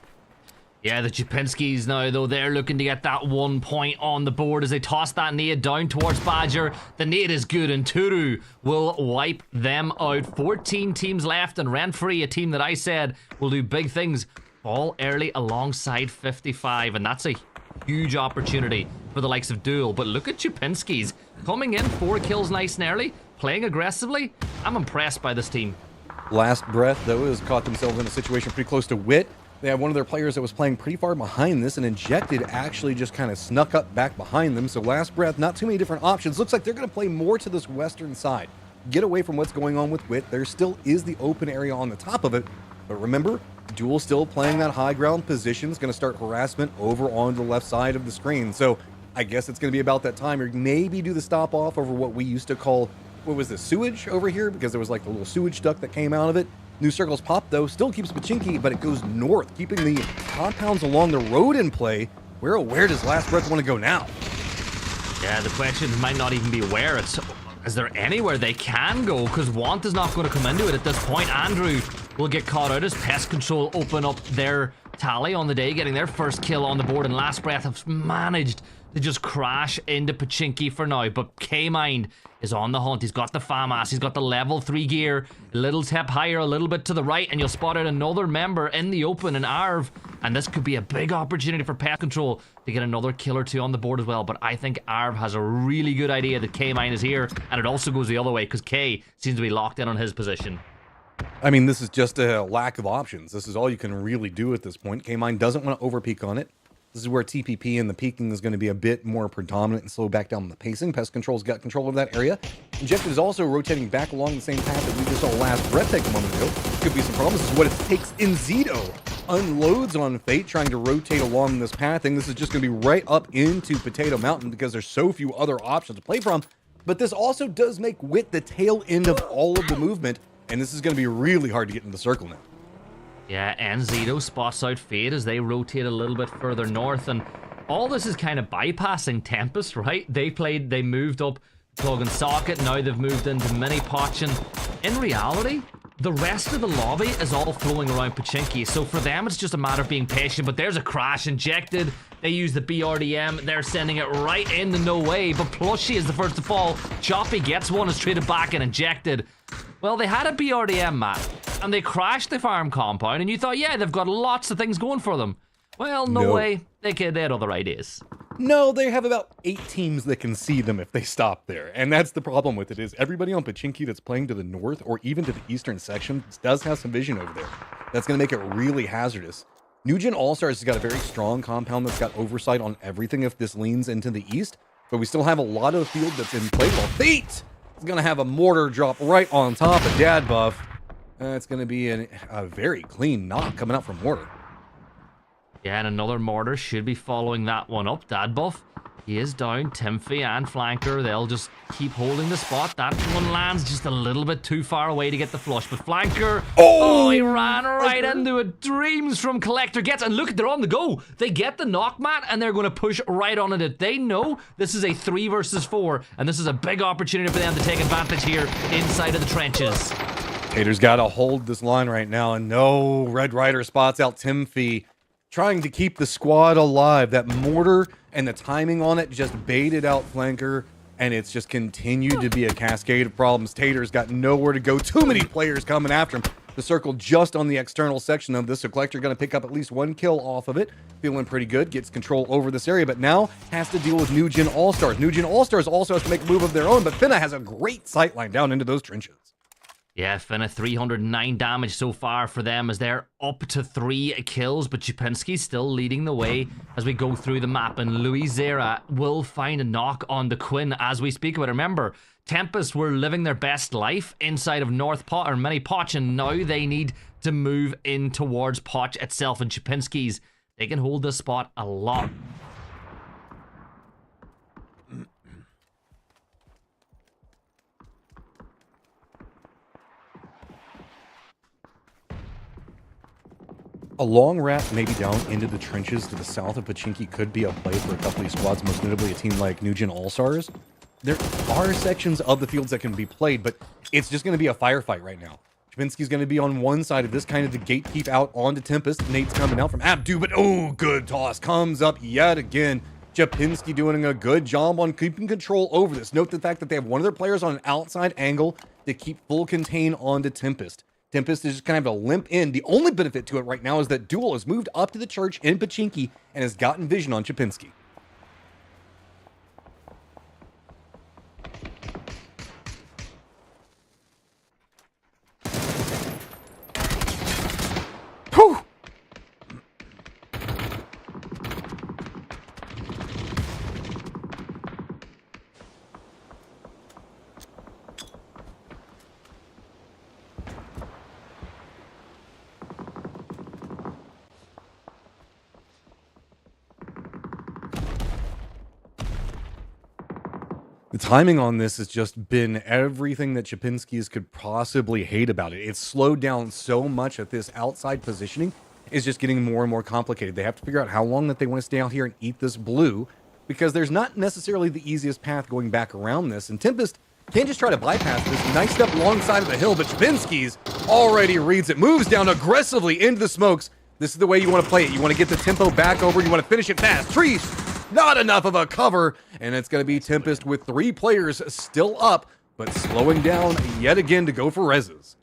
Yeah, the Chupinskis now, though, they're looking to get that 1 point on the board as they toss that nade down towards Badger. The nade is good, and Turu will wipe them out. 14 teams left, and Rent-free, a team that I said will do big things, fall early alongside 55, and that's a huge opportunity for the likes of Duel. But look at Chupinskis coming in, 4 kills nice and early, playing aggressively. I'm impressed by this team. Last Breath, though, has caught themselves in a situation pretty close to Wit. They had one of their players that was playing pretty far behind this, and Injected actually just kind of snuck up back behind them. So Last Breath, not too many different options. Looks like they're going to play more to this western side. Get away from what's going on with Wit. There still is the open area on the top of it. But remember, Duel still playing that high ground position. Is going to start harassment over on the left side of the screen. So I guess it's going to be about that time, or maybe do the stop off over what we used to call, what was this, sewage over here? Because there was like the little sewage duct that came out of it. New Circles Pop, though, still keeps Pachinki, but it goes north, keeping the compounds along the road in play. Where does Last Breath want to go now? Yeah, the question might not even be where. It's, is there anywhere they can go? Because Want is not going to come into it at this point. Andrew will get caught out as Pest Control open up their tally on the day, getting their first kill on the board, and Last Breath have managed to just crash into Pachinki for now. But K-Mind is on the hunt. He's got the FAMAS. He's got the level 3 gear. A little step higher, a little bit to the right, and you'll spot out another member in the open, in Arv. And this could be a big opportunity for Pest Control to get another kill or two on the board as well. But I think Arv has a really good idea that K-Mine is here, and it also goes the other way because K seems to be locked in on his position. I mean, this is just a lack of options. This is all you can really do at this point. K-Mine doesn't want to over-peek on it. This is where TPP and the peeking is going to be a bit more predominant and slow back down the pacing. Pest Control's got control of that area. Injected is also rotating back along the same path that we just saw Last Breath take a moment ago. Could be some problems. This is what it takes. Inzito unloads on Fate, trying to rotate along this path, and this is just going to be right up into Potato Mountain because there's so few other options to play from. But this also does make Wit the tail end of all of the movement, and this is going to be really hard to get into the circle now. Yeah, and Zito spots out Fate as they rotate a little bit further north, and all this is kind of bypassing Tempest, right? They moved up Plug and Socket, now they've moved into Mini Potch, and in reality, the rest of the lobby is all flowing around Pachinki, so for them it's just a matter of being patient. But there's a crash. Injected, they use the BRDM, they're sending it right into No Way, but Plushy is the first to fall. Choppy gets one, is traded back and Injected. Well, they had a BRDM, Matt, and they crashed the farm compound, and you thought, yeah, they've got lots of things going for them. Well, no way. They had other ideas. No, they have about 8 teams that can see them if they stop there. And that's the problem with it, is everybody on Pachinki that's playing to the north or even to the eastern section does have some vision over there. That's going to make it really hazardous. New Gen All-Stars has got a very strong compound that's got oversight on everything if this leans into the east, but we still have a lot of the field that's in play. Well, Fate is going to have a mortar drop right on top of Dad Buff. It's going to be a very clean knock coming out from mortar. Yeah, and another mortar should be following that one up. Dad Buff, he is down. Timothy and Flanker, they'll just keep holding the spot. That one lands just a little bit too far away to get the flush. But Flanker, oh he ran right into it. Dreams from Collector gets, and look, they're on the go. They get the knock, Matt, and they're going to push right on it. They know this is a 3 versus 4, and this is a big opportunity for them to take advantage here inside of the trenches. Tater's got to hold this line right now, and no, Red Rider spots out Timothy, trying to keep the squad alive. That mortar and the timing on it just baited out Flanker, and it's just continued to be a cascade of problems. Tater's got nowhere to go. Too many players coming after him. The circle just on the external section of this, so Collector going to pick up at least 1 kill off of it. Feeling pretty good, gets control over this area, but now has to deal with New Gen All-Stars. New Gen All-Stars also has to make a move of their own, but Finna has a great sightline down into those trenches. Yeah, Finna, 309 damage so far for them as they're up to 3 kills, but Chupinski's still leading the way as we go through the map, and Louis Zera will find a knock on the Quinn as we speak about it. Remember, Tempest were living their best life inside of North Pot, or Mini Poch, and now they need to move in towards Poch itself, and Chupinski's, they can hold this spot a lot. A long wrap maybe down into the trenches to the south of Pachinki could be a play for a couple of these squads, most notably a team like New Gen All-Stars. There are sections of the fields that can be played, but it's just going to be a firefight right now. Chupinski's going to be on one side of this, kind of the gatekeep out onto Tempest. Nate's coming out from Abdu, but oh, good toss. Comes up yet again. Chupinski doing a good job on keeping control over this. Note the fact that they have one of their players on an outside angle to keep full contain onto Tempest. Tempest is just kind of a limp in. The only benefit to it right now is that Duel has moved up to the church in Pachinki and has gotten vision on Chupinski. Whew! The timing on this has just been everything that Chupinski's could possibly hate about it. It's slowed down so much that this outside positioning is just getting more and more complicated. They have to figure out how long that they want to stay out here and eat this blue, because there's not necessarily the easiest path going back around this. And Tempest can't just try to bypass this nice step alongside of the hill, but Chupinski's already reads it, moves down aggressively into the smokes. This is the way you want to play it. You want to get the tempo back over, you want to finish it fast. Trees! Not enough of a cover, and it's going to be Tempest with 3 players still up, but slowing down yet again to go for reses.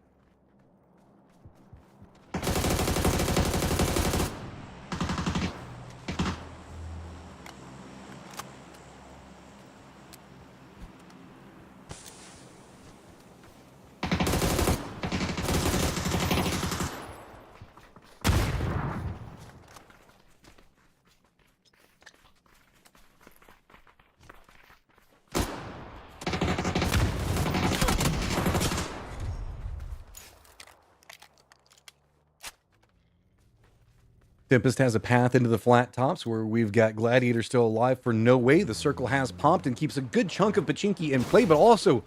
Tempest has a path into the flat tops where we've got Gladiator still alive for no way. The circle has popped and keeps a good chunk of Pachinki in play, but also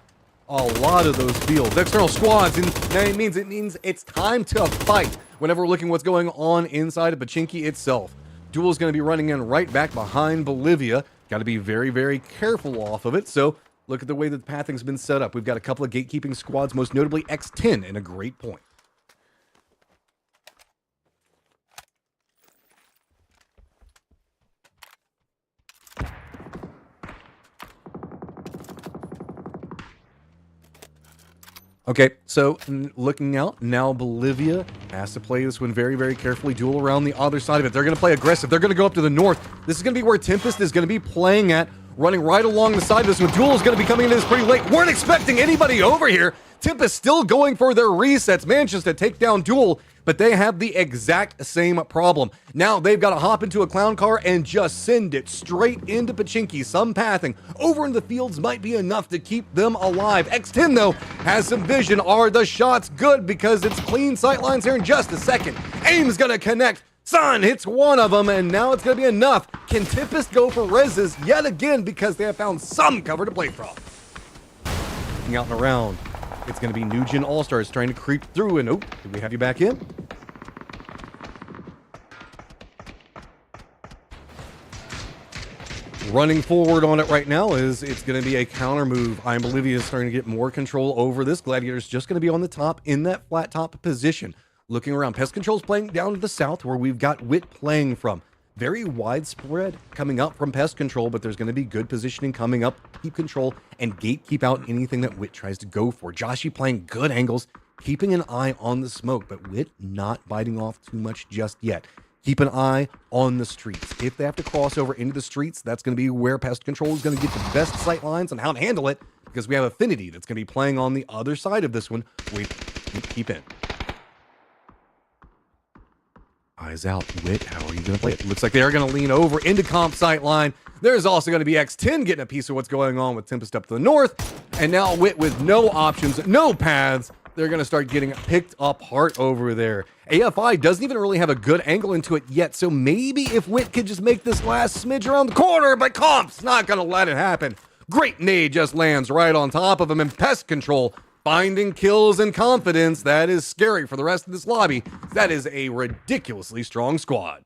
a lot of those fields. External squads, and it means it's time to fight whenever we're looking what's going on inside of Pachinki itself. Duel's going to be running in right back behind Bolivia. Got to be very, very careful off of it. So look at the way that the pathing's been set up. We've got a couple of gatekeeping squads, most notably X10 in a great point. Okay, so looking out, now Bolivia has to play this one very, very carefully. Duel around the other side of it. They're going to play aggressive. They're going to go up to the north. This is going to be where Tempest is going to be playing at, running right along the side of this one. Duel is going to be coming into this pretty late. Weren't expecting anybody over here. Tempest still going for their resets. Manages to take down Duel, but they have the exact same problem. Now they've got to hop into a clown car and just send it straight into Pachinki. Some pathing over in the fields might be enough to keep them alive. X10, though, has some vision. Are the shots good? Because it's clean sight lines here in just a second. Aim's going to connect. Sun hits one of them, and now it's going to be enough. Can Tempest go for reses yet again because they have found some cover to play from? Looking out and around. It's going to be New Gen All-Stars trying to creep through, and oh, did we have you back in? Running forward on it right now is it's going to be a counter move. I'm Bolivia is starting to get more control over this. Gladiator's just going to be on the top in that flat top position. Looking around, Pest Control's playing down to the south where we've got Wit playing from. Very widespread coming up from Pest Control, but there's going to be good positioning coming up. Keep control and gatekeep out anything that Wit tries to go for. Joshi playing good angles, keeping an eye on the smoke, but Wit not biting off too much just yet. Keep an eye on the streets. If they have to cross over into the streets, that's going to be where Pest Control is going to get the best sight lines on how to handle it, because we have Affinity that's going to be playing on the other side of this one. We keep in. Eyes out. Wit, how are you going to play it? Looks like they are going to lean over into comp sight line. There's also going to be X10 getting a piece of what's going on with Tempest up to the north. And now Wit with no options, no paths. They're going to start getting picked apart over there. AFI doesn't even really have a good angle into it yet. So maybe if Wit could just make this last smidge around the corner, but Comp's not going to let it happen. Great nade just lands right on top of him, and Pest Control finding kills and confidence. That is scary for the rest of this lobby. That is a ridiculously strong squad.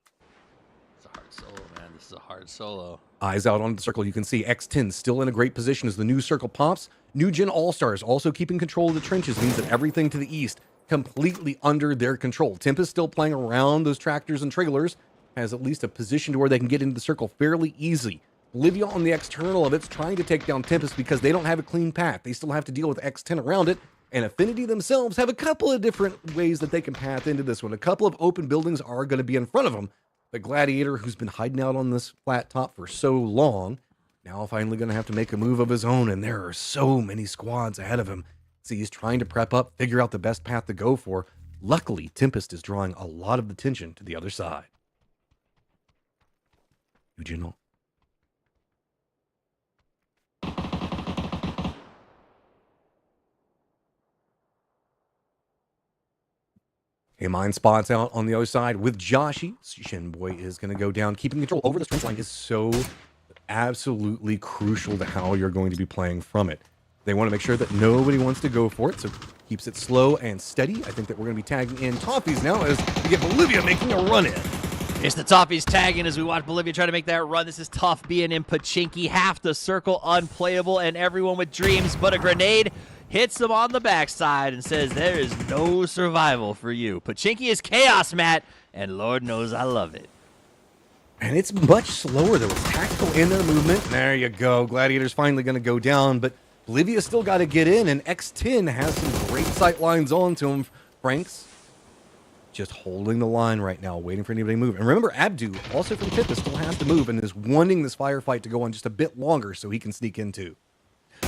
It's a hard solo, man. This is a hard solo. Eyes out on the circle. You can see X10 still in a great position as the new circle pops. New Gen All-Stars also keeping control of the trenches means that everything to the east completely under their control. Tempest still playing around those tractors and trailers, has at least a position to where they can get into the circle fairly easy. Bolivia on the external of it's trying to take down Tempest because they don't have a clean path. They still have to deal with X10 around it, and Affinity themselves have a couple of different ways that they can path into this one. A couple of open buildings are going to be in front of them. The Gladiator, who's been hiding out on this flat top for so long, now finally going to have to make a move of his own, and there are so many squads ahead of him. So he's trying to prep up, figure out the best path to go for. Luckily, Tempest is drawing a lot of the tension to the other side. Eugenio. A mine spots out on the other side with Joshi. Shinboy is going to go down. Keeping control over the trench line is so absolutely crucial to how you're going to be playing from it. They want to make sure that nobody wants to go for it, so keeps it slow and steady. I think that we're going to be tagging in Toffees now as we get Bolivia making a run in. It's the Toffees tagging as we watch Bolivia try to make that run. This is tough being in Pachinki. Half the circle unplayable and everyone with dreams, but a grenade hits them on the backside and says there is no survival for you. Pachinki is chaos, Matt, and Lord knows I love it. And it's much slower, though. It's tactical in their movement. There you go. Gladiator's finally going to go down, but Bolivia's still got to get in, and X10 has some great sight lines on to him. Franks just holding the line right now, waiting for anybody to move. And remember, Abdu, also from Tempest, still has to move and is wanting this firefight to go on just a bit longer so he can sneak in too.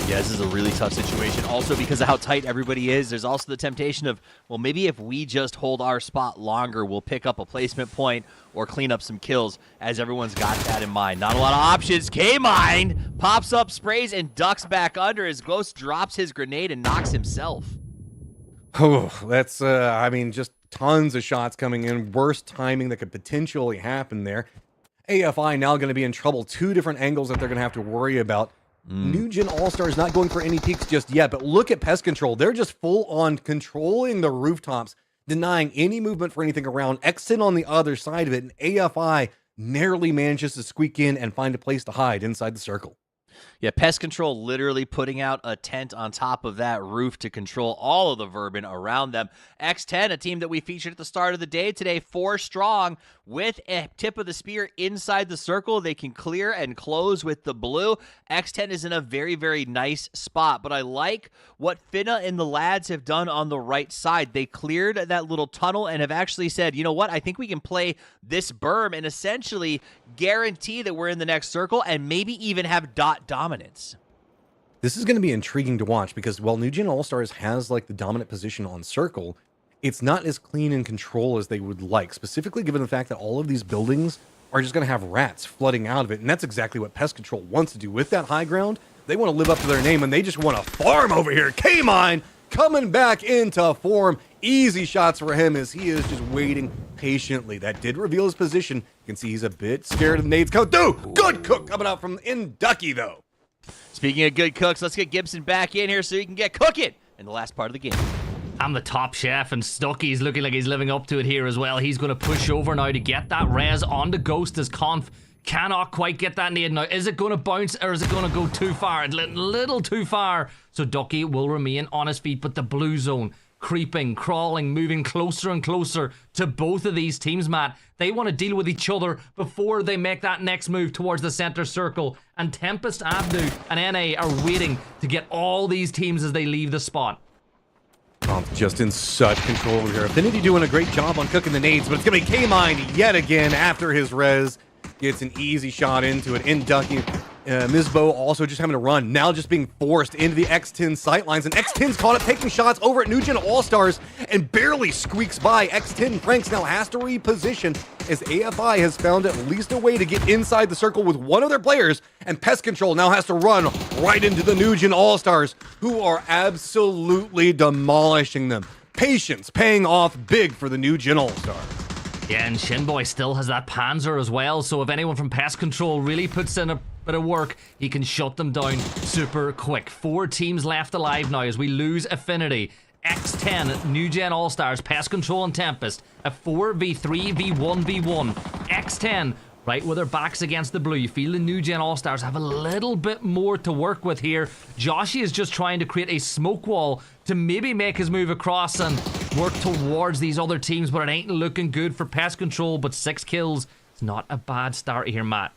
Yeah, this is a really tough situation. Also, because of how tight everybody is, there's also the temptation of, well, maybe if we just hold our spot longer, we'll pick up a placement point or clean up some kills, as everyone's got that in mind. Not a lot of options. K-Mine pops up, sprays, and ducks back under as Ghost drops his grenade and knocks himself. Oh, that's, I mean, just tons of shots coming in. Worst timing that could potentially happen there. AFI now going to be in trouble. Two different angles that they're going to have to worry about. New Gen All-Stars not going for any peaks just yet, but look at Pest Control. They're just full on controlling the rooftops, denying any movement for anything around. Exit on the other side of it, and AFI narrowly manages to squeak in and find a place to hide inside the circle. Yeah, Pest Control literally putting out a tent on top of that roof to control all of the vermin around them. X10, a team that we featured at the start of the day today, 4 strong with a tip of the spear inside the circle. They can clear and close with the blue. X10 is in a very, very nice spot, but I like what Finna and the lads have done on the right side. They cleared that little tunnel and have actually said, you know what, I think we can play this berm and essentially guarantee that we're in the next circle and maybe even have dot dominance. This is going to be intriguing to watch because while New Gen All-Stars has like the dominant position on circle, it's not as clean in control as they would like, specifically given the fact that all of these buildings are just going to have rats flooding out of it. And that's exactly what Pest Control wants to do with that high ground. They want to live up to their name and they just want to farm over here. K-Mine coming back into form. Easy shots for him as he is just waiting patiently. That did reveal his position. You can see he's a bit scared of the nades coming through. Good cook coming out from Inducky though. Speaking of good cooks, let's get Gibson back in here so he can get cooking in the last part of the game. I'm the top chef, and Stucky's looking like he's living up to it here as well. He's going to push over now to get that res on the Ghost as Conf cannot quite get that nade now. Is it going to bounce or is it going to go too far? A little too far. So Ducky will remain on his feet, but the blue zone creeping, crawling, moving closer and closer to both of these teams, Matt. They want to deal with each other before they make that next move towards the center circle. And Tempest, Abdu, and NA are waiting to get all these teams as they leave the spot. Just in such control over here. Affinity doing a great job on cooking the nades, but it's going to be K-Mine yet again after his res. Gets an easy shot into it. Inducky. Mizbo also just having to run. Now just being forced into the X10 sightlines. And X10's caught up taking shots over at New Gen All-Stars and barely squeaks by. X10 Franks now has to reposition as AFI has found at least a way to get inside the circle with one of their players. And Pest Control now has to run right into the New Gen All-Stars, who are absolutely demolishing them. Patience paying off big for the New Gen All-Stars. Yeah, and Shinboy still has that Panzer as well, so if anyone from Pest Control really puts in a bit of work, he can shut them down super quick. 4 teams left alive now as we lose Affinity. X10, New Gen All-Stars, Pest Control and Tempest. A 4v3, v1, v1. X10, right with their backs against the blue. You feel the New Gen All-Stars have a little bit more to work with here. Joshy is just trying to create a smoke wall to maybe make his move across and work towards these other teams, but it ain't looking good for Pest Control. But 6 kills, it's not a bad start here, Matt.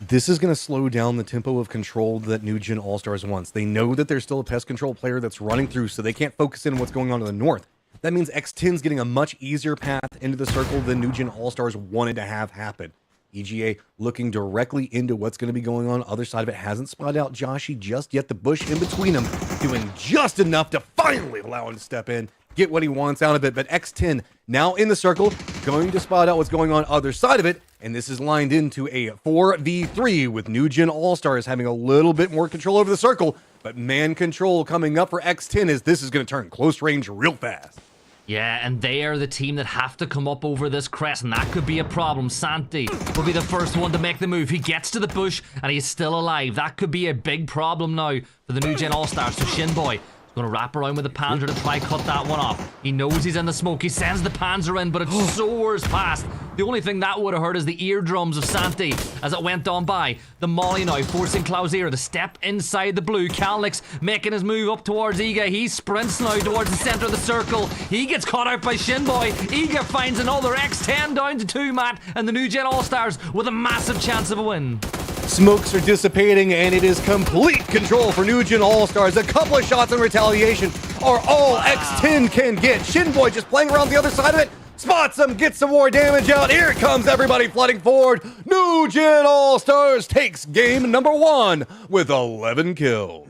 This is going to slow down the tempo of control that New Gen All-Stars wants. They know that there's still a Pest Control player that's running through, so they can't focus in on what's going on to the north. That means X10's getting a much easier path into the circle than New Gen All-Stars wanted to have happen. EGA looking directly into what's going to be going on. Other side of it hasn't spotted out Joshy just yet. The bush in between them doing just enough to finally allow him to step in, get what he wants out of it. But X10 now in the circle, going to spot out what's going on other side of it. And this is lined into a 4v3 with New Gen All-Stars having a little bit more control over the circle. But man control coming up for X10 as this is going to turn close range real fast. Yeah, and they are the team that have to come up over this crest, and that could be a problem. Santi will be the first one to make the move. He gets to the bush, and he's still alive. That could be a big problem now for the New Gen All-Stars. So Shinboy going to wrap around with the Panzer to try cut that one off. He knows he's in the smoke. He sends the Panzer in, but it soars past. The only thing that would have hurt is the eardrums of Santi as it went on by. The Molly now forcing Klausier to step inside the blue. Kalnix making his move up towards Iga. He sprints now towards the center of the circle. He gets caught out by Shinboy. Iga finds another. X10 down to 2, Matt, and the New Gen All-Stars with a massive chance of a win. Smokes are dissipating, and it is complete control for New Gen All-Stars. A couple of shots in retaliation are all X10 can get. Shinboy just playing around the other side of it. Spots him, gets some more damage out. Here comes everybody flooding forward. New Gen All-Stars takes game number 1 with 11 kills.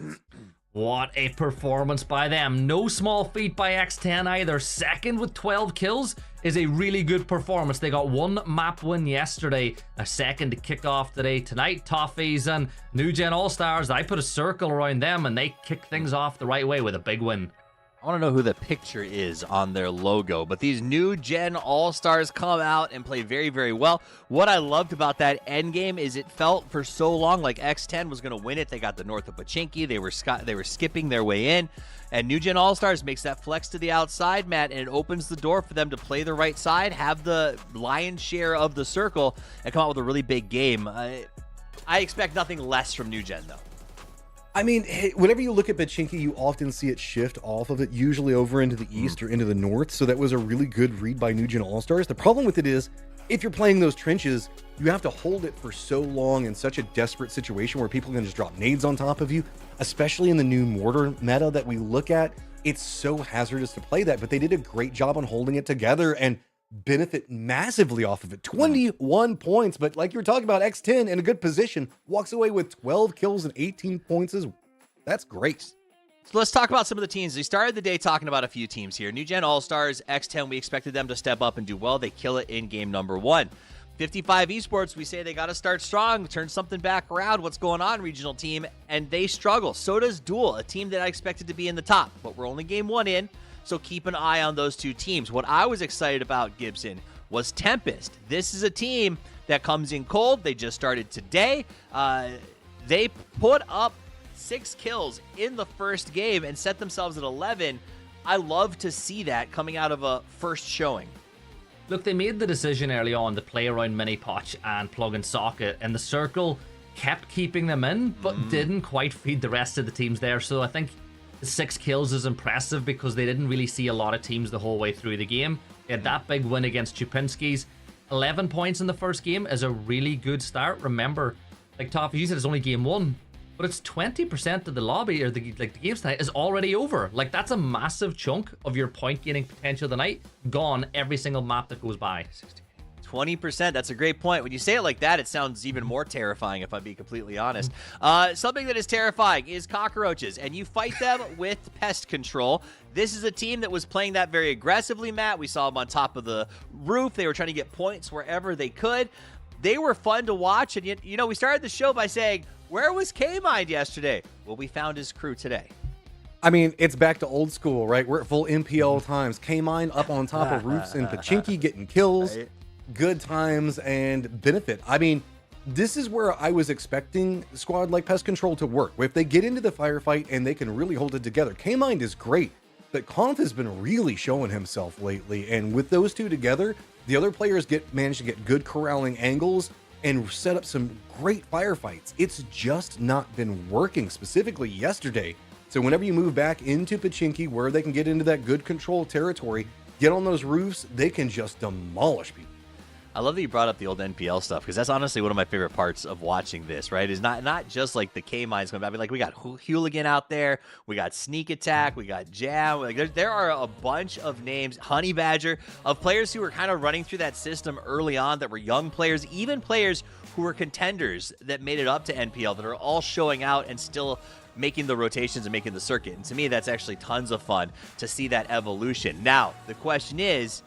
What a performance by them. No small feat by X10 either. Second with 12 kills is a really good performance. They got 1 map win yesterday, a second to kick off today. Tonight, Toffees and New Gen All-Stars, I put a circle around them and they kick things off the right way with a big win. I want to know who the picture is on their logo, but these New Gen All-Stars come out and play very, very well. What I loved about that Endgame is it felt for so long like X10 was going to win it. They got the north of Pachinki. They were skipping their way in, and New Gen All-Stars makes that flex to the outside, Matt, and it opens the door for them to play the right side, have the lion's share of the circle, and come out with a really big game. I expect nothing less from New Gen, though. I mean, whenever you look at Pachinki, you often see it shift off of it, usually over into the east or into the north. So that was a really good read by New Gen All-Stars. The problem with it is, if you're playing those trenches, you have to hold it for so long in such a desperate situation where people can just drop nades on top of you, especially in the new mortar meta that we look at. It's so hazardous to play that, but they did a great job on holding it together and benefit massively off of it. 21 points, but like you were talking about, X10 in a good position, walks away with 12 kills and 18 points. That's great. So let's talk about some of the teams. We started the day talking about a few teams here. New Gen All-Stars, X10, we expected them to step up and do well. They kill it in game number 1. 55 Esports, we say they got to start strong, turn something back around. What's going on, regional team? And they struggle. So does Duel, a team that I expected to be in the top, but we're only game 1 in. So keep an eye on those two teams. What I was excited about, Gibson, was Tempest. This is a team that comes in cold. They just started today. They put up 6 kills in the first game and set themselves at 11. I love to see that coming out of a first showing. Look, they made the decision early on to play around mini potch and plug and socket, and the circle kept keeping them in, but didn't quite feed the rest of the teams there. So I think 6 kills is impressive because they didn't really see a lot of teams the whole way through the game. They had that big win against Chupinski's. 11 points in the first game is a really good start. Remember, like Top, you said it's only game 1, but it's 20% of the lobby, or the game tonight is already over. Like, that's a massive chunk of your point gaining potential tonight gone every single map that goes by. 20%, that's a great point. When you say it like that, it sounds even more terrifying, if I'm being completely honest. Something that is terrifying is cockroaches, and you fight them with pest control. This is a team that was playing that very aggressively, Matt. We saw them on top of the roof. They were trying to get points wherever they could. They were fun to watch, and you know, we started the show by saying, where was K-Mind yesterday? Well, we found his crew today. I mean, it's back to old school, right? We're at full MPL times. K-Mine up on top of roofs in Pachinki getting kills. Right. Good times and benefit. I mean, this is where I was expecting a squad like Pest Control to work. If they get into the firefight and they can really hold it together. K-Mind is great, but Conf has been really showing himself lately. And with those two together, the other players manage to get good corralling angles and set up some great firefights. It's just not been working, specifically yesterday. So whenever you move back into Pachinki, where they can get into that good control territory, get on those roofs, they can just demolish people. I love that you brought up the old NPL stuff, because that's honestly one of my favorite parts of watching this, right? Is not just like the K-Mines coming back, but like we got Hooligan out there, we got Sneak Attack, we got Jam. Like there are a bunch of names, Honey Badger, of players who were kind of running through that system early on that were young players, even players who were contenders that made it up to NPL that are all showing out and still making the rotations and making the circuit. And to me, that's actually tons of fun to see that evolution. Now, the question is,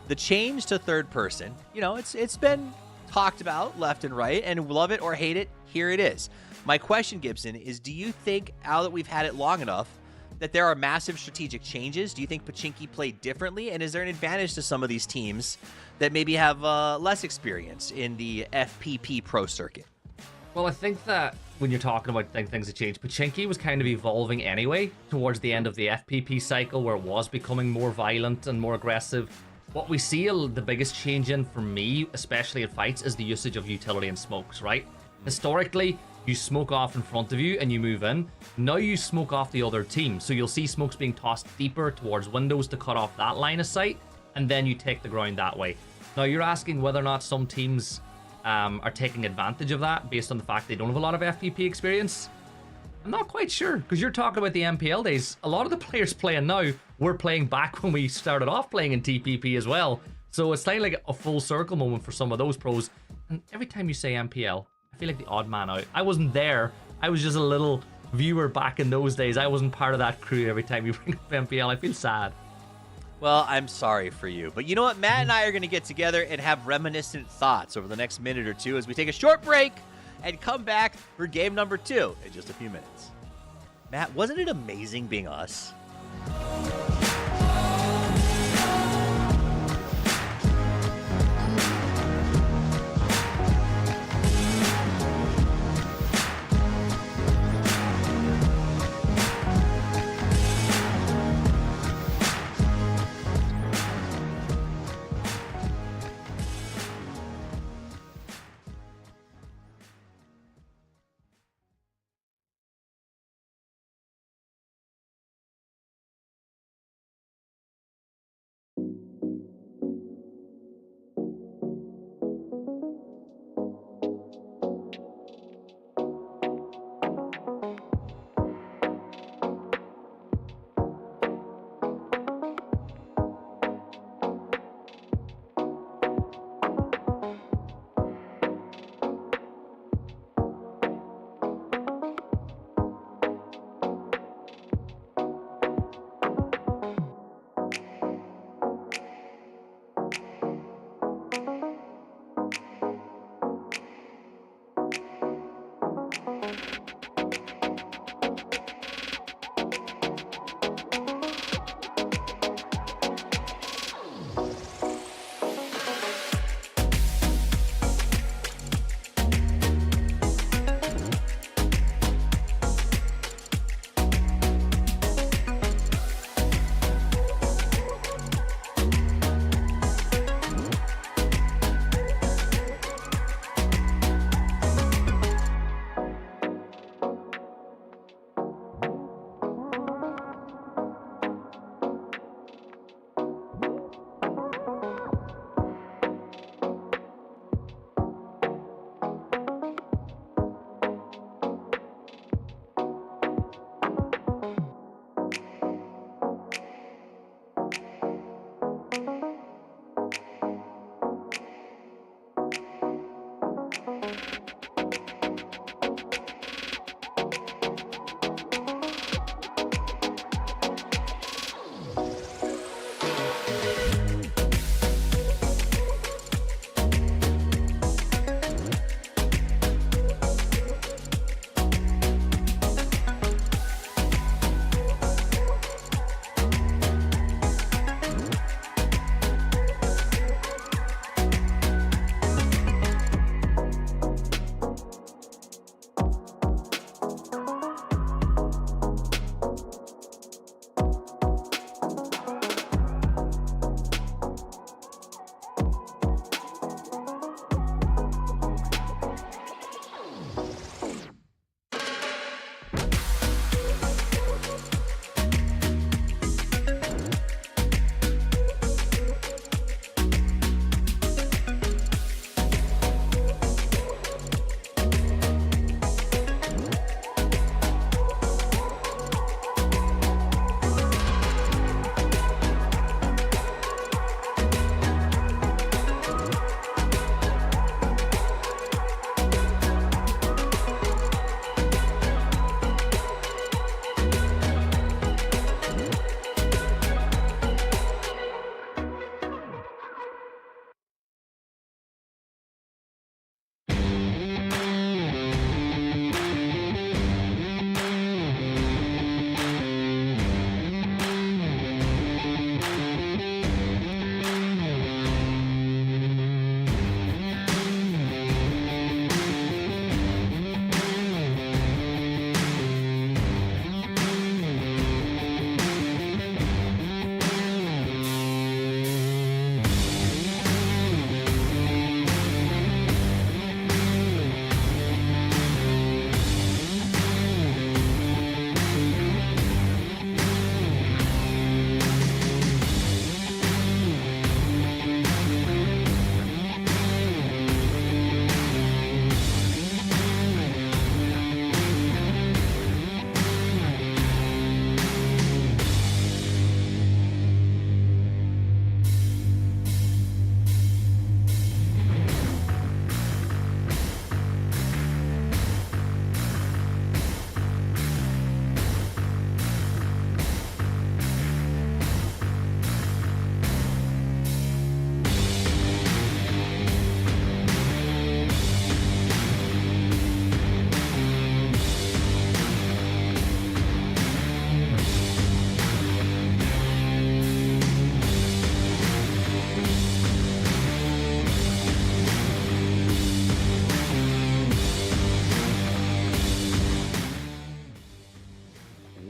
the change to third person, you know, it's been talked about left and right, and love it or hate it, here it is. My question, Gibson, is do you think, now that we've had it long enough, that there are massive strategic changes? Do you think Pachinki played differently? And is there an advantage to some of these teams that maybe have less experience in the FPP Pro circuit? Well, I think that when you're talking about things that change, Pachinki was kind of evolving anyway towards the end of the FPP cycle, where it was becoming more violent and more aggressive. What we see the biggest change in, for me, especially in fights, is the usage of utility and smokes, right? Historically, you smoke off in front of you and you move in. Now you smoke off the other team. So you'll see smokes being tossed deeper towards windows to cut off that line of sight, and then you take the ground that way. Now you're asking whether or not some teams are taking advantage of that based on the fact they don't have a lot of FPP experience. I'm not quite sure, because you're talking about the MPL days. A lot of the players playing now were playing back when we started off playing in TPP as well. So it's kind of like a full circle moment for some of those pros. And every time you say MPL, I feel like the odd man out. I wasn't there. I was just a little viewer back in those days. I wasn't part of that crew every time you bring up MPL. I feel sad. Well, I'm sorry for you. But you know what? Matt and I are going to get together and have reminiscent thoughts over the next minute or two as we take a short break and come back for game number 2 in just a few minutes. Matt, wasn't it amazing being us?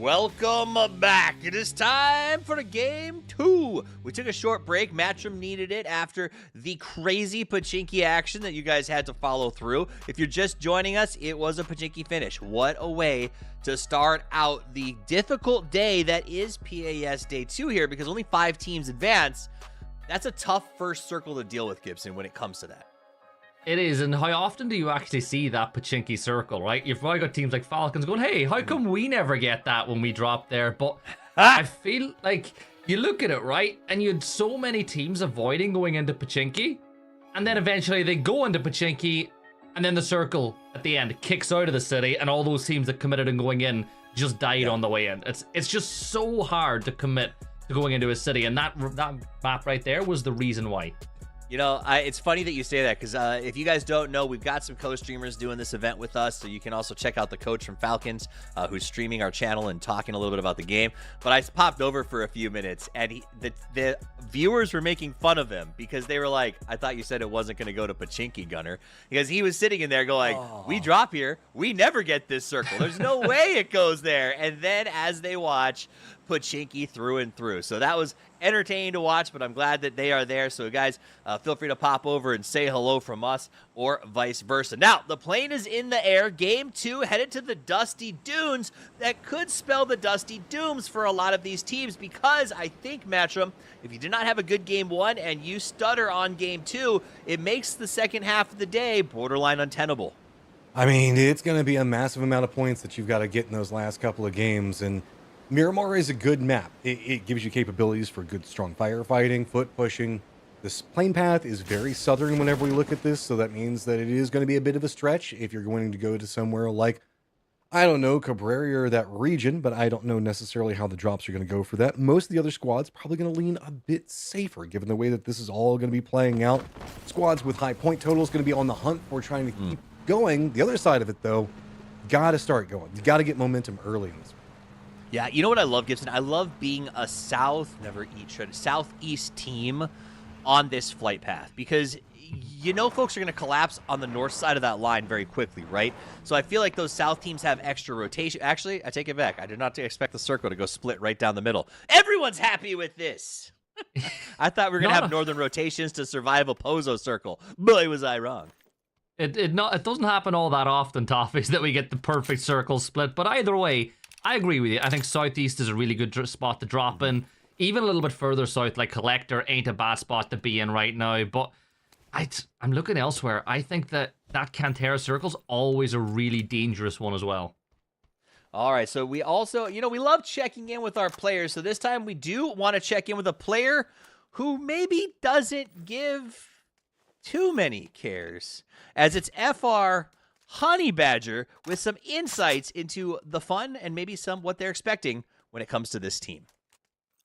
Welcome back. It is time for game 2. We took a short break. Matchroom needed it after the crazy Pachinki action that you guys had to follow through. If you're just joining us, it was a Pachinki finish. What a way to start out the difficult day that is PAS Day 2 here, because only 5 teams advance. That's a tough first circle to deal with, Gibson, when it comes to that. It is, and how often do you actually see that Pachinki circle, right? You've probably got teams like Falcons going, hey, how come we never get that when we drop there? But I feel like you look at it, right? And you had so many teams avoiding going into Pachinki, and then eventually they go into Pachinki, and then the circle at the end kicks out of the city, and all those teams that committed and going in just died on the way in. It's just so hard to commit to going into a city, and that map right there was the reason why. You know, it's funny that you say that, because if you guys don't know, we've got some co-streamers doing this event with us, so you can also check out the coach from Falcons, who's streaming our channel and talking a little bit about the game. But I popped over for a few minutes, and the viewers were making fun of him, because they were like, I thought you said it wasn't going to go to Pachinki, Gunner, because he was sitting in there going, we drop here, we never get this circle. There's no way it goes there. And then as they watch, Pachinki through and through. So that was entertaining to watch, but I'm glad that they are there. So guys, feel free to pop over and say hello from us, or vice versa. Now, the plane is in the air. Game 2 headed to the Dusty Dunes. That could spell the Dusty Dooms for a lot of these teams, because I think, Matchroom, if you did not have a good game 1 and you stutter on game 2, it makes the second half of the day borderline untenable. I mean, it's going to be a massive amount of points that you've got to get in those last couple of games, and Miramar is a good map. It gives you capabilities for good, strong firefighting, foot pushing. This plane path is very southern whenever we look at this, so that means that it is going to be a bit of a stretch if you're going to go to somewhere like, I don't know, Cabrera or that region, but I don't know necessarily how the drops are going to go for that. Most of the other squads probably going to lean a bit safer, given the way that this is all going to be playing out. Squads with high point totals going to be on the hunt for trying to keep going. The other side of it, though, got to start going. You got to get momentum early in this. Yeah, you know what I love, Gibson? I love being a southeast team on this flight path, because you know folks are going to collapse on the north side of that line very quickly, right? So I feel like those south teams have extra rotation. Actually, I take it back. I did not expect the circle to go split right down the middle. Everyone's happy with this. I thought we were going to have northern rotations to survive a Pozo circle. Boy, was I wrong. It doesn't happen all that often, Toffees, that we get the perfect circle split, but either way, I agree with you. I think Southeast is a really good spot to drop in. Even a little bit further south, like Collector, ain't a bad spot to be in right now. But I'm looking elsewhere. I think that Cantera Circle's always a really dangerous one as well. All right, so we also, we love checking in with our players. So this time we do want to check in with a player who maybe doesn't give too many cares, as it's FR Honey Badger with some insights into the fun and maybe some what they're expecting when it comes to this team.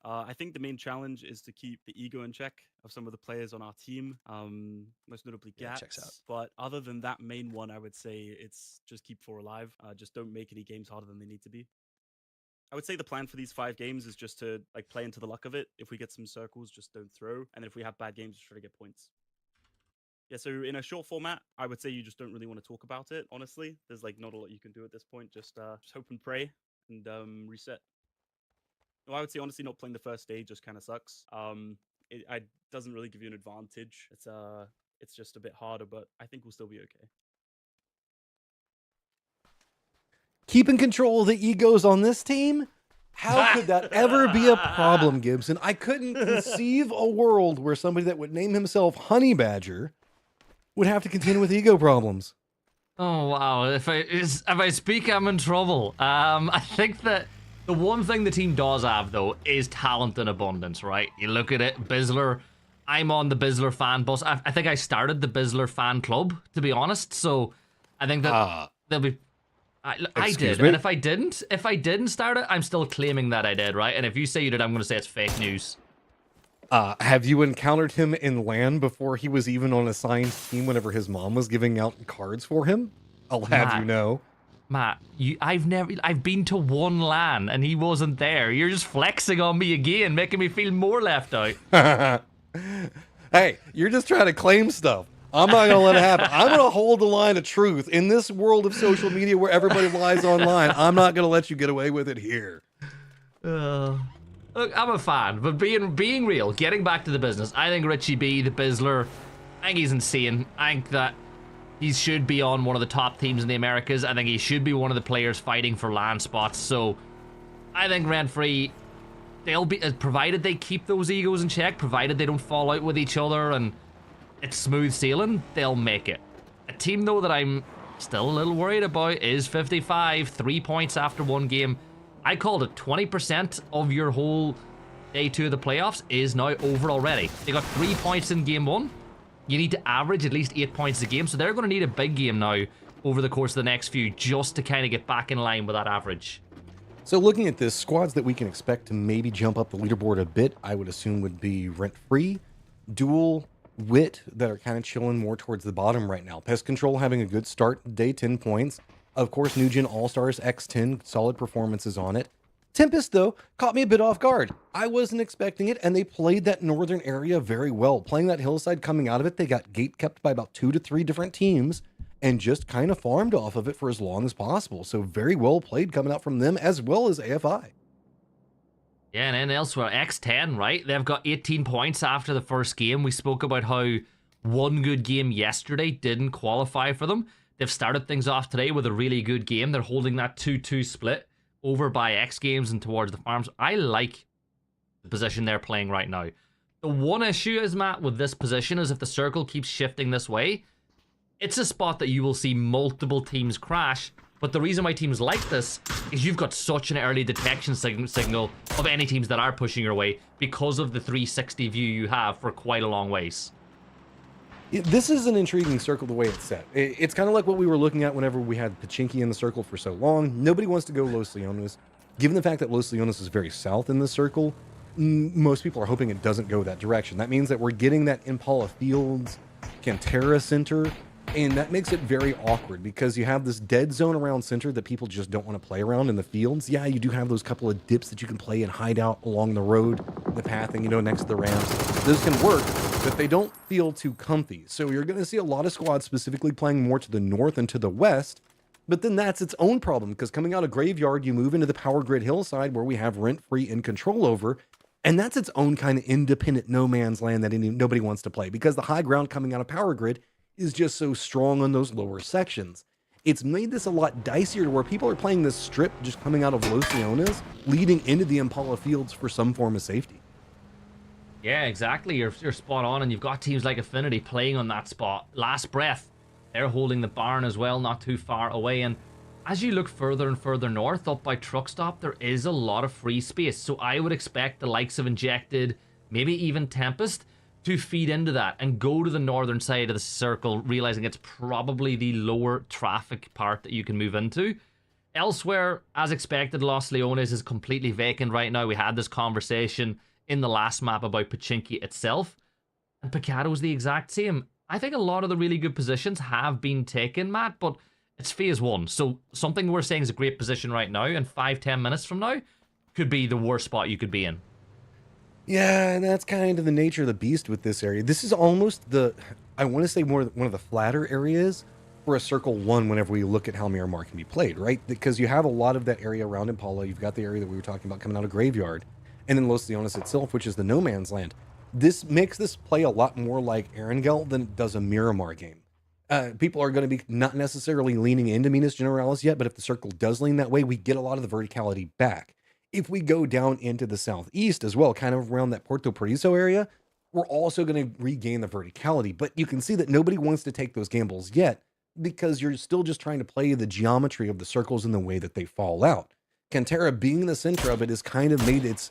I think the main challenge is to keep the ego in check of some of the players on our team, most notably Gats. Checks out. But other than that main one, I would say it's just keep 4 alive. Just don't make any games harder than they need to be. I would say the plan for these 5 games is just to play into the luck of it. If we get some circles, just don't throw. And if we have bad games, just try to get points. Yeah, so in a short format, I would say you just don't really want to talk about it, honestly. There's not a lot you can do at this point. Just hope and pray and reset. No, I would say honestly not playing the first stage just kind of sucks. It doesn't really give you an advantage. It's just a bit harder, but I think we'll still be okay. Keeping control of the egos on this team? How could that ever be a problem, Gibson? I couldn't conceive a world where somebody that would name himself Honey Badger would have to contend with ego problems. Oh, wow. If I speak, I'm in trouble. I think that the one thing the team does have, though, is talent in abundance, right? You look at it, Bizzler. I'm on the Bizzler fan bus. I think I started the Bizzler fan club, to be honest. So I think that there'll be... I did, and if I didn't start it, I'm still claiming that I did, right? And if you say you did, I'm going to say it's fake news. Have you encountered him in LAN before he was even on a signed team whenever his mom was giving out cards for him? I'll have you know. Matt, I've been to one LAN and he wasn't there. You're just flexing on me again, making me feel more left out. Hey, you're just trying to claim stuff. I'm not going to let it happen. I'm going to hold the line of truth. In this world of social media where everybody lies online, I'm not going to let you get away with it here. Look, I'm a fan, but being real, getting back to the business, I think Richie B, the Bizzler, I think he's insane. I think that he should be on one of the top teams in the Americas. I think he should be one of the players fighting for land spots. So I think rent-free, they'll be, provided they keep those egos in check, provided they don't fall out with each other and it's smooth sailing, they'll make it. A team, though, that I'm still a little worried about is 55, 3 points after one game. I called it 20% of your whole day 2 of the playoffs is now over already. They got 3 points in game 1. You need to average at least 8 points a game, so they're going to need a big game now over the course of the next few just to kind of get back in line with that average. So looking at this, squads that we can expect to maybe jump up the leaderboard a bit, I would assume would be Rent-Free, Duel, Wit, that are kind of chilling more towards the bottom right now. Pest Control having a good start, day 10 points. Of course, New Gen All-Stars X10, solid performances on it. Tempest, though, caught me a bit off guard. I wasn't expecting it, and they played that northern area very well. Playing that hillside coming out of it, they got gate kept by about 2 to 3 different teams and just kind of farmed off of it for as long as possible. So very well played coming out from them as well as AFI. Yeah, and then elsewhere, X10, right? They've got 18 points after the first game. We spoke about how one good game yesterday didn't qualify for them. They've started things off today with a really good game. They're holding that 2-2 split over by X Games and towards the farms. I like the position they're playing right now. The one issue is, Matt, with this position is if the circle keeps shifting this way, it's a spot that you will see multiple teams crash. But the reason why teams like this is you've got such an early detection signal of any teams that are pushing your way because of the 360 view you have for quite a long ways. This is an intriguing circle the way it's set. It's kind of like what we were looking at whenever we had Pachinki in the circle for so long. Nobody wants to go Los Leones. Given the fact that Los Leones is very south in this circle, most people are hoping it doesn't go that direction. That means that we're getting that Impala Fields, Cantera Center, and that makes it very awkward because you have this dead zone around center that people just don't want to play around in the fields. Yeah, you do have those couple of dips that you can play and hide out along the road, the pathing, you know, next to the ramps. Those can work, but they don't feel too comfy. So you're going to see a lot of squads specifically playing more to the north and to the west. But then that's its own problem because coming out of Graveyard, you move into the Power Grid hillside where we have Rent-Free and control over. And that's its own kind of independent no man's land that nobody wants to play because the high ground coming out of Power Grid is just so strong on those lower sections. It's made this a lot dicier to where people are playing this strip just coming out of Los Leones, leading into the Impala Fields for some form of safety. Yeah, exactly. You're spot on, and you've got teams like Affinity playing on that spot. Last Breath, they're holding the barn as well, not too far away. And as you look further and further north, up by Truck Stop, there is a lot of free space. So I would expect the likes of Injected, maybe even Tempest, to feed into that and go to the northern side of the circle, realizing it's probably the lower traffic part that you can move into. Elsewhere, as expected, Los Leones is completely vacant right now. We had this conversation in the last map about Pachinki itself, and Picado's the exact same. I think a lot of the really good positions have been taken, Matt, but it's phase 1. So something we're saying is a great position right now, and 5-10 minutes from now could be the worst spot you could be in. Yeah, and that's kind of the nature of the beast with this area. This is almost the, I want to say more one of the flatter areas for a Circle 1 whenever we look at how Miramar can be played, right? Because you have a lot of that area around Impala. You've got the area that we were talking about coming out of Graveyard, and then Los Leones itself, which is the no man's land. This makes this play a lot more like Erangel than it does a Miramar game. People are going to be not necessarily leaning into Minas Generalis yet, but if the circle does lean that way, we get a lot of the verticality back. If we go down into the southeast as well, kind of around that Puerto Paraiso area, we're also going to regain the verticality. But you can see that nobody wants to take those gambles yet because you're still just trying to play the geometry of the circles in the way that they fall out. Cantera, being in the center of it, has kind of made its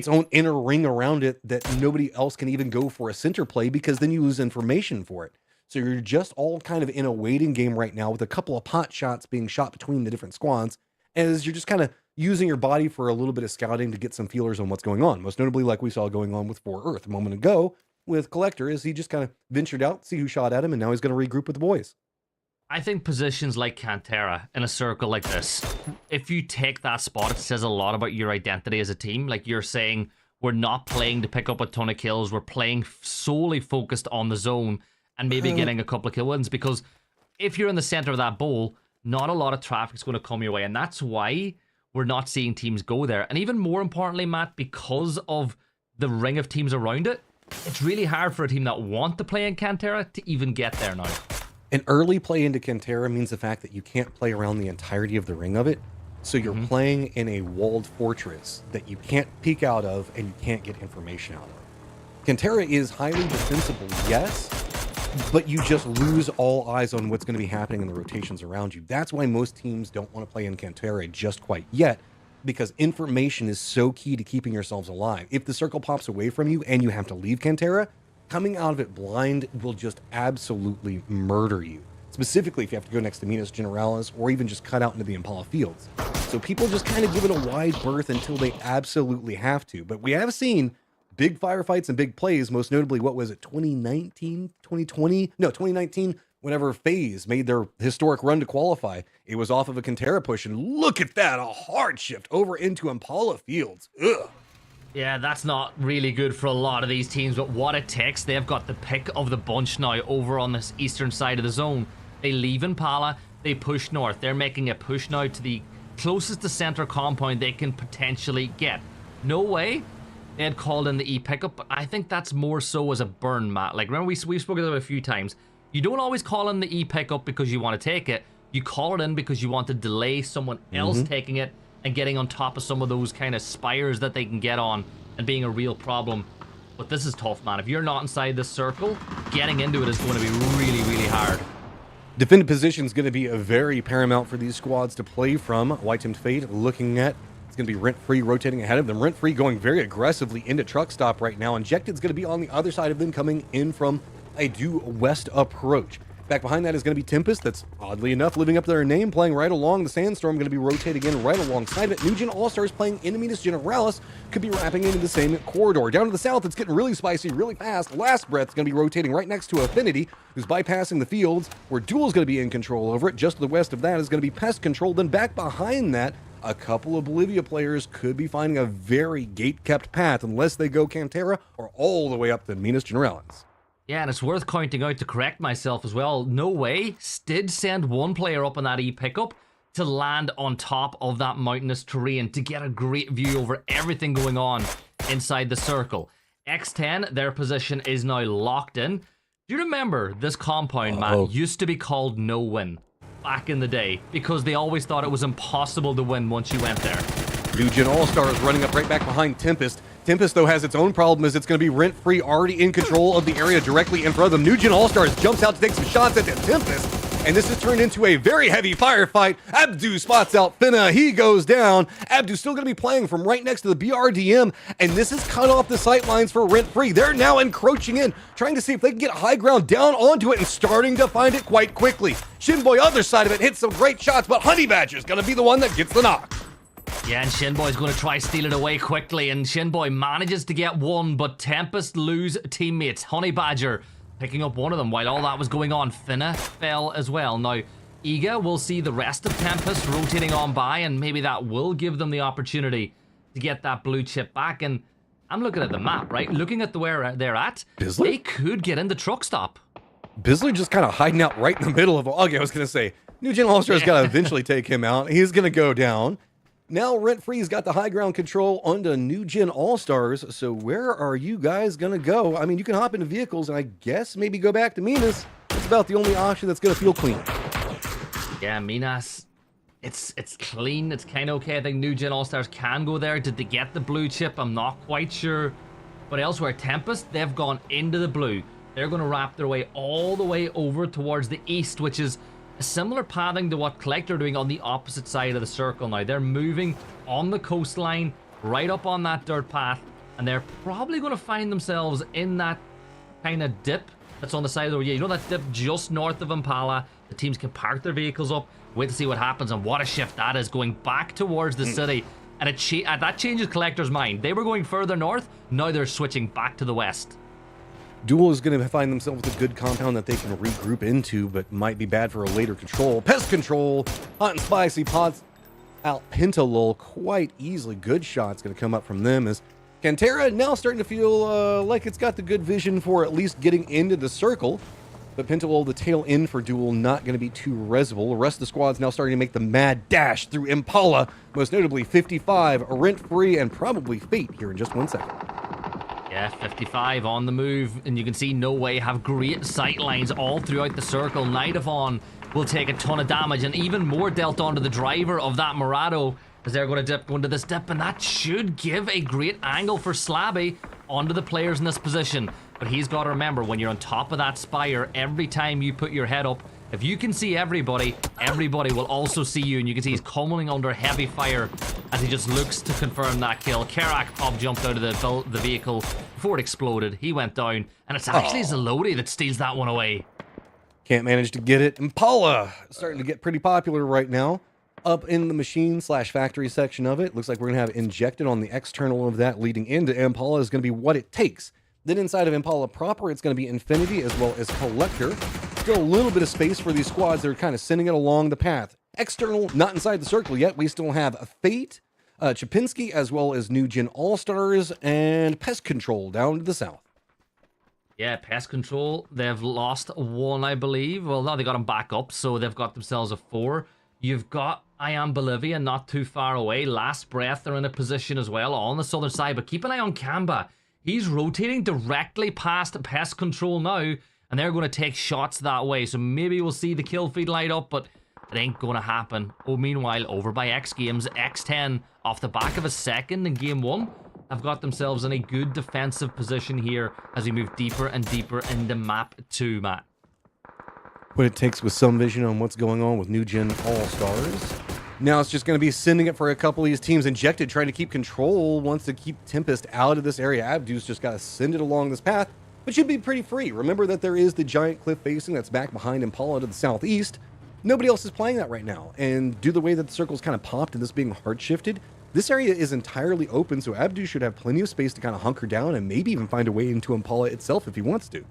own inner ring around it that nobody else can even go for a center play because then you lose information for it. So you're just all kind of in a waiting game right now with a couple of pot shots being shot between the different squads as you're just kind of using your body for a little bit of scouting to get some feelers on what's going on. Most notably, like we saw going on with 4 Earth a moment ago with Collector, as he just kind of ventured out, see who shot at him, and now he's going to regroup with the boys. I think positions like Cantera in a circle like this, if you take that spot, it says a lot about your identity as a team. Like you're saying, we're not playing to pick up a ton of kills. We're playing solely focused on the zone and maybe getting a couple of kill wins, because if you're in the center of that bowl, not a lot of traffic's going to come your way. And that's why we're not seeing teams go there. And even more importantly, Matt, because of the ring of teams around it, it's really hard for a team that want to play in Cantera to even get there now. An early play into Cantera means the fact that you can't play around the entirety of the ring of it. So you're playing in a walled fortress that you can't peek out of and you can't get information out of. Cantera is highly defensible, yes, but you just lose all eyes on what's going to be happening in the rotations around you. That's why most teams don't want to play in Cantera just quite yet, because information is so key to keeping yourselves alive. If the circle pops away from you and you have to leave Cantera, coming out of it blind will just absolutely murder you. Specifically, if you have to go next to Minas Generalis or even just cut out into the Impala fields. So people just kind of give it a wide berth until they absolutely have to. But we have seen big firefights and big plays, most notably, what was it, 2019, 2020? No, 2019, whenever FaZe made their historic run to qualify. It was off of a Cantera push, and look at that, a hard shift over into Impala fields. Ugh. Yeah, that's not really good for a lot of these teams, but what it takes, they've got the pick of the bunch now over on this eastern side of the zone. They leave Impala, they push north. They're making a push now to the closest to center compound they can potentially get. No way they had called in the E-pickup, but I think that's more so as a burn, Matt. Like, remember, we've spoken about it a few times. You don't always call in the E-pickup because you want to take it. You call it in because you want to delay someone else taking it and getting on top of some of those kind of spires that they can get on and being a real problem. But this is tough, man. If you're not inside this circle, getting into it is going to be really, really hard. Defended position is going to be a very paramount for these squads to play from. White-Timed Fate looking at, it's going to be Rent-Free rotating ahead of them. Rent-Free going very aggressively into truck stop right now. Injected's going to be on the other side of them, coming in from a due west approach. Back behind that is going to be Tempest, that's oddly enough living up to their name, playing right along the Sandstorm, going to be rotating in right alongside it. New Gen All-Stars playing into Minas Generalis, could be wrapping into the same corridor. Down to the south, it's getting really spicy, really fast. Last Breath's going to be rotating right next to Affinity, who's bypassing the fields, where Duel's going to be in control over it. Just to the west of that is going to be Pest Control. Then back behind that, a couple of Bolivia players could be finding a very gate-kept path, unless they go Cantera or all the way up to Minas Generalis. Yeah, and it's worth pointing out to correct myself as well. No Way did send one player up on that E-pickup to land on top of that mountainous terrain to get a great view over everything going on inside the circle. X10, their position is now locked in. Do you remember this compound, Matt, used to be called No Win back in the day because they always thought it was impossible to win once you went there? New Gen All-Stars running up right back behind Tempest. Tempest, though, has its own problem as it's going to be Rent-Free already in control of the area directly in front of them. New Gen All-Stars jumps out to take some shots at the Tempest, and this has turned into a very heavy firefight. Abdu spots out Finna. He goes down. Abdu's still going to be playing from right next to the BRDM, and this has cut off the sight lines for Rent-Free. They're now encroaching in, trying to see if they can get high ground down onto it and starting to find it quite quickly. Shinboy, other side of it, hits some great shots, but Honey Badger's going to be the one that gets the knock. Yeah, and Shinboy's going to try steal it away quickly, and Shinboy manages to get one, but Tempest lose teammates. Honey Badger picking up one of them while all that was going on. Finna fell as well. Now, Iga will see the rest of Tempest rotating on by, and maybe that will give them the opportunity to get that blue chip back. And I'm looking at the map, right? Looking at where they're at, Bizzler? They could get into truck stop. Bizzler just kind of hiding out right in the middle of... Okay, I was going to say, New Gen All-Stars got to eventually take him out. He's going to go down. Now Rent-Free's got the high ground control onto New Gen All-Stars, so where are you guys going to go? I mean, you can hop into vehicles and I guess maybe go back to Minas. It's about the only option that's going to feel clean. Yeah, Minas, it's clean. It's kind of okay. I think New Gen All-Stars can go there. Did they get the blue chip? I'm not quite sure. But elsewhere, Tempest, they've gone into the blue. They're going to wrap their way all the way over towards the east, which is a similar pathing to what Collector are doing on the opposite side of the circle now. They're moving on the coastline, right up on that dirt path, and they're probably going to find themselves in that kind of dip that's on the side of the road. Yeah, you know that dip just north of Impala? The teams can park their vehicles up, wait to see what happens, and what a shift that is, going back towards the city. And that changes Collector's mind. They were going further north, now they're switching back to the west. Duel is going to find themselves with a good compound that they can regroup into, but might be bad for a later control. Pest Control, hot and spicy, pots out Pentalol quite easily. Good shots going to come up from them as Cantera now starting to feel like it's got the good vision for at least getting into the circle. But Penta will the tail end for Duel, not going to be too resible. The rest of the squad's now starting to make the mad dash through Impala, most notably 55, Rent-Free, and probably Fate here in just 1 second. Yeah, 55 on the move, and you can see No Way have great sight lines all throughout the circle. Nidavon will take a ton of damage, and even more dealt onto the driver of that Murado, as they're going to go into this dip, and that should give a great angle for Slabby onto the players in this position. But he's got to remember, when you're on top of that spire, every time you put your head up, if you can see everybody, everybody will also see you, and you can see he's coming under heavy fire as he just looks to confirm that kill. Karak pop jumped out of the vehicle before it exploded. He went down, and it's actually Zalodi that steals that one away. Can't manage to get it. Impala starting to get pretty popular right now. Up in the machine/factory section of it. Looks like we're going to have injected on the external of that leading into Impala is going to be what it takes. Then inside of Impala proper, it's going to be Infinity as well as Collector. Still a little bit of space for these squads that are kind of sending it along the path. External, not inside the circle yet. We still have Fate, Chapinski, as well as New Gen All-Stars, and Pest Control down to the south. Yeah, Pest Control, they've lost one, I believe. Well, now they got them back up, so they've got themselves a 4. You've got I Am Bolivia not too far away. Last Breath, they're in a position as well on the southern side, but keep an eye on Kamba. He's rotating directly past Pest Control now, and they're going to take shots that way. So maybe we'll see the kill feed light up, but it ain't going to happen. Oh, meanwhile, over by X Games, X10 off the back of a second in Game 1 have got themselves in a good defensive position here as we move deeper and deeper into Map 2, Matt. What it takes with some vision on what's going on with New Gen All-Stars. Now it's just going to be sending it for a couple of these teams. Injected, trying to keep control, wants to keep Tempest out of this area. Abdu's just got to send it along this path, but should be pretty free. Remember that there is the giant cliff facing that's back behind Impala to the southeast. Nobody else is playing that right now. And due to the way that the circle's kind of popped and this being hard shifted, this area is entirely open, so Abdu should have plenty of space to kind of hunker down and maybe even find a way into Impala itself if he wants to.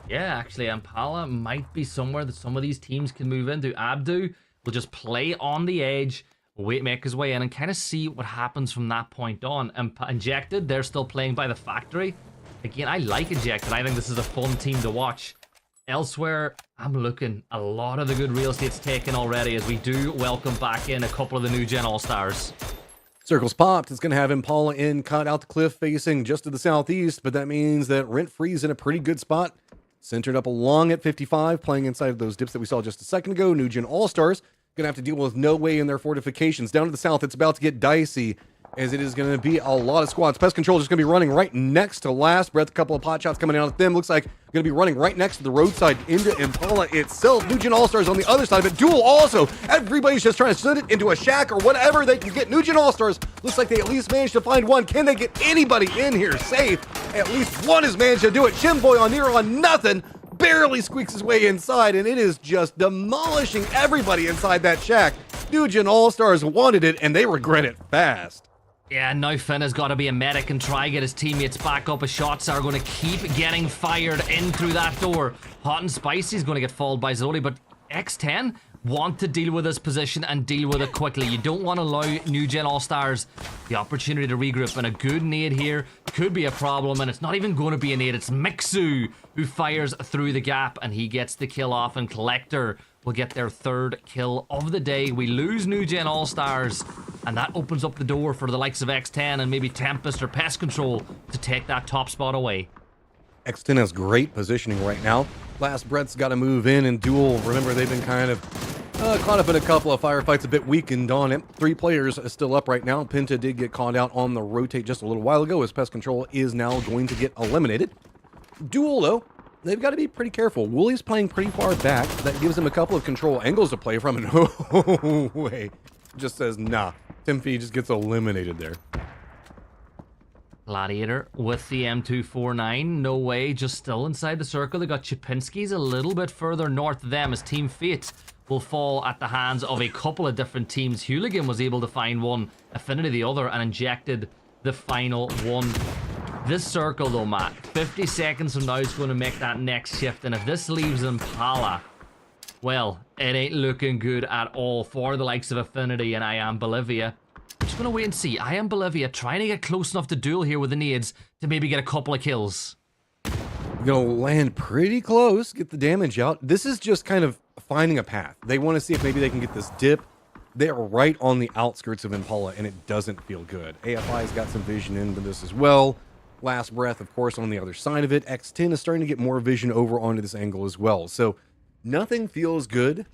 Yeah, actually, Impala might be somewhere that some of these teams can move into. Abdu will just play on the edge, wait, make his way in, and kind of see what happens from that point on. Injected, they're still playing by the factory. Again, I like Injected. I think this is a fun team to watch. Elsewhere, I'm looking a lot of the good real estate's taken already as we do welcome back in a couple of the New Gen All-Stars. Circle's popped. It's going to have Impala in, cut out the cliff facing just to the southeast, but that means that Rent-Free's in a pretty good spot. Centered up along at 55, playing inside of those dips that we saw just a second ago. New Gen All-Stars going to have to deal with No Way in their fortifications. Down to the south, it's about to get dicey, as it is going to be a lot of squads. Pest Control is just going to be running right next to Last Breath. A couple of pot shots coming out at them. Looks like going to be running right next to the roadside into Impala itself. New Gen All-Stars on the other side of it. Duel also. Everybody's just trying to send it into a shack or whatever they can get. New Gen All-Stars looks like they at least managed to find one. Can they get anybody in here safe? At least one has managed to do it. Shimboy on near on nothing. Barely squeaks his way inside, and it is just demolishing everybody inside that shack. New Gen All-Stars wanted it, and they regret it fast. Yeah, now Finn has got to be a medic and try get his teammates back up as shots are going to keep getting fired in through that door. Hot and Spicy is going to get followed by Zodi, but X10 want to deal with this position and deal with it quickly. You don't want to allow New Gen All-Stars the opportunity to regroup, and a good nade here could be a problem, and it's not even going to be a nade. It's Mixu who fires through the gap, and he gets the kill off, and Collector will get their 3rd kill of the day. We lose New Gen All-Stars, and that opens up the door for the likes of X10 and maybe Tempest or Pest Control to take that top spot away. X10 has great positioning right now. Last Breath's got to move in and Duel. Remember, they've been kind of caught up in a couple of firefights, a bit weakened on it. 3 players are still up right now. Penta did get caught out on the rotate just a little while ago as Pest Control is now going to get eliminated. Duel, though, they've got to be pretty careful. Woolie's playing pretty far back. That gives him a couple of control angles to play from, and no way. Just says, nah. Timothy just gets eliminated there. Gladiator with the M249. No Way just still inside the circle. They got Chapinski's a little bit further north of them as Team Fate will fall at the hands of a couple of different teams. Hooligan was able to find one, Affinity the other, and Injected the final one. This circle though, Matt, 50 seconds from now is going to make that next shift, and if this leaves Impala, well, it ain't looking good at all for the likes of Affinity and I Am Bolivia. I'm just going to wait and see. I Am Bolivia trying to get close enough to Duel here with the nades to maybe get a couple of kills. Gonna land pretty close, get the damage out. This is just kind of finding a path. They want to see if maybe they can get this dip. They're right on the outskirts of Impala, and it doesn't feel good. AFI's got some vision into this as well. Last Breath, of course, on the other side of it. X10 is starting to get more vision over onto this angle as well. So nothing feels good,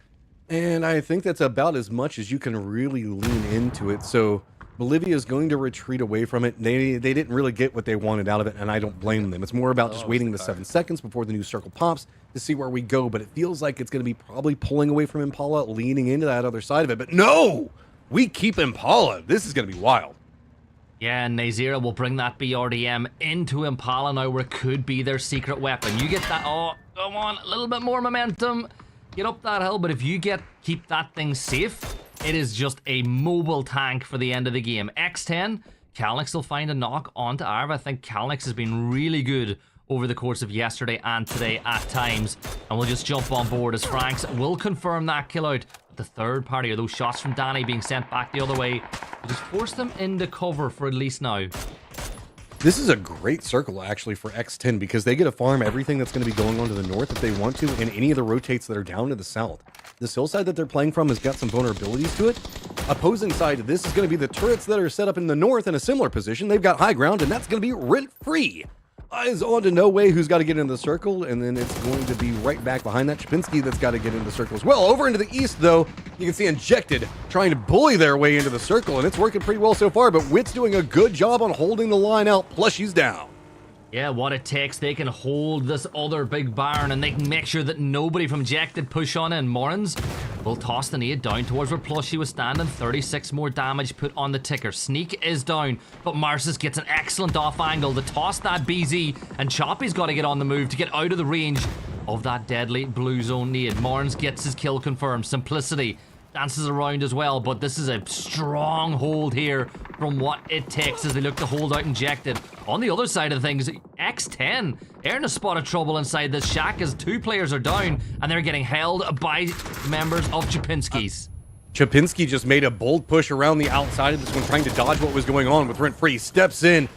and I think that's about as much as you can really lean into it. So Bolivia is going to retreat away from it. They didn't really get what they wanted out of it, and I don't blame them. It's more about just waiting the 7 seconds before the new circle pops to see where we go, but it feels like it's going to be probably pulling away from Impala, leaning into that other side of it. But no! We keep Impala. This is going to be wild. Yeah, and Nazira will bring that BRDM into Impala now, where it could be their secret weapon. You get that, oh, come on, a little bit more momentum. Get up that hill, but if you keep that thing safe, it is just a mobile tank for the end of the game. X10, Kalnix will find a knock onto Arv. I think Kalnix has been really good over the course of yesterday and today at times. And we'll just jump on board as Franks will confirm that kill out. The third party, or those shots from Danny being sent back the other way, will just force them into cover for at least now. This is a great circle, actually, for X10, because they get to farm everything that's going to be going on to the north if they want to, and any of the rotates that are down to the south. This hillside that they're playing from has got some vulnerabilities to it. Opposing side to this is going to be the turrets that are set up in the north in a similar position. They've got high ground, and that's going to be rent-free. Eyes on to No Way, who's got to get into the circle, and then it's going to be right back behind that Chapinski that's got to get into the circle as well. Over into the east, though, you can see Injected trying to bully their way into the circle, and it's working pretty well so far, but Wit's doing a good job on holding the line out. Plushy's down. Yeah, what it takes, they can hold this other big barn, and they can make sure that nobody from Injected push on in. Morans will toss the nade down towards where Plushy was standing. 36 more damage put on the ticker. Sneak is down, but Marcis gets an excellent off angle to toss that BZ, and Choppy's got to get on the move to get out of the range of that deadly blue zone nade. Morans gets his kill confirmed. Simplicity dances around as well, but this is a strong hold here from what it takes as they look to hold out Injected. On the other side of things, X10 are in a spot of trouble inside this shack as 2 players are down, and they're getting held by members of Chapinski's. Chapinski just made a bold push around the outside of this one, trying to dodge what was going on with Rent Free. Steps in,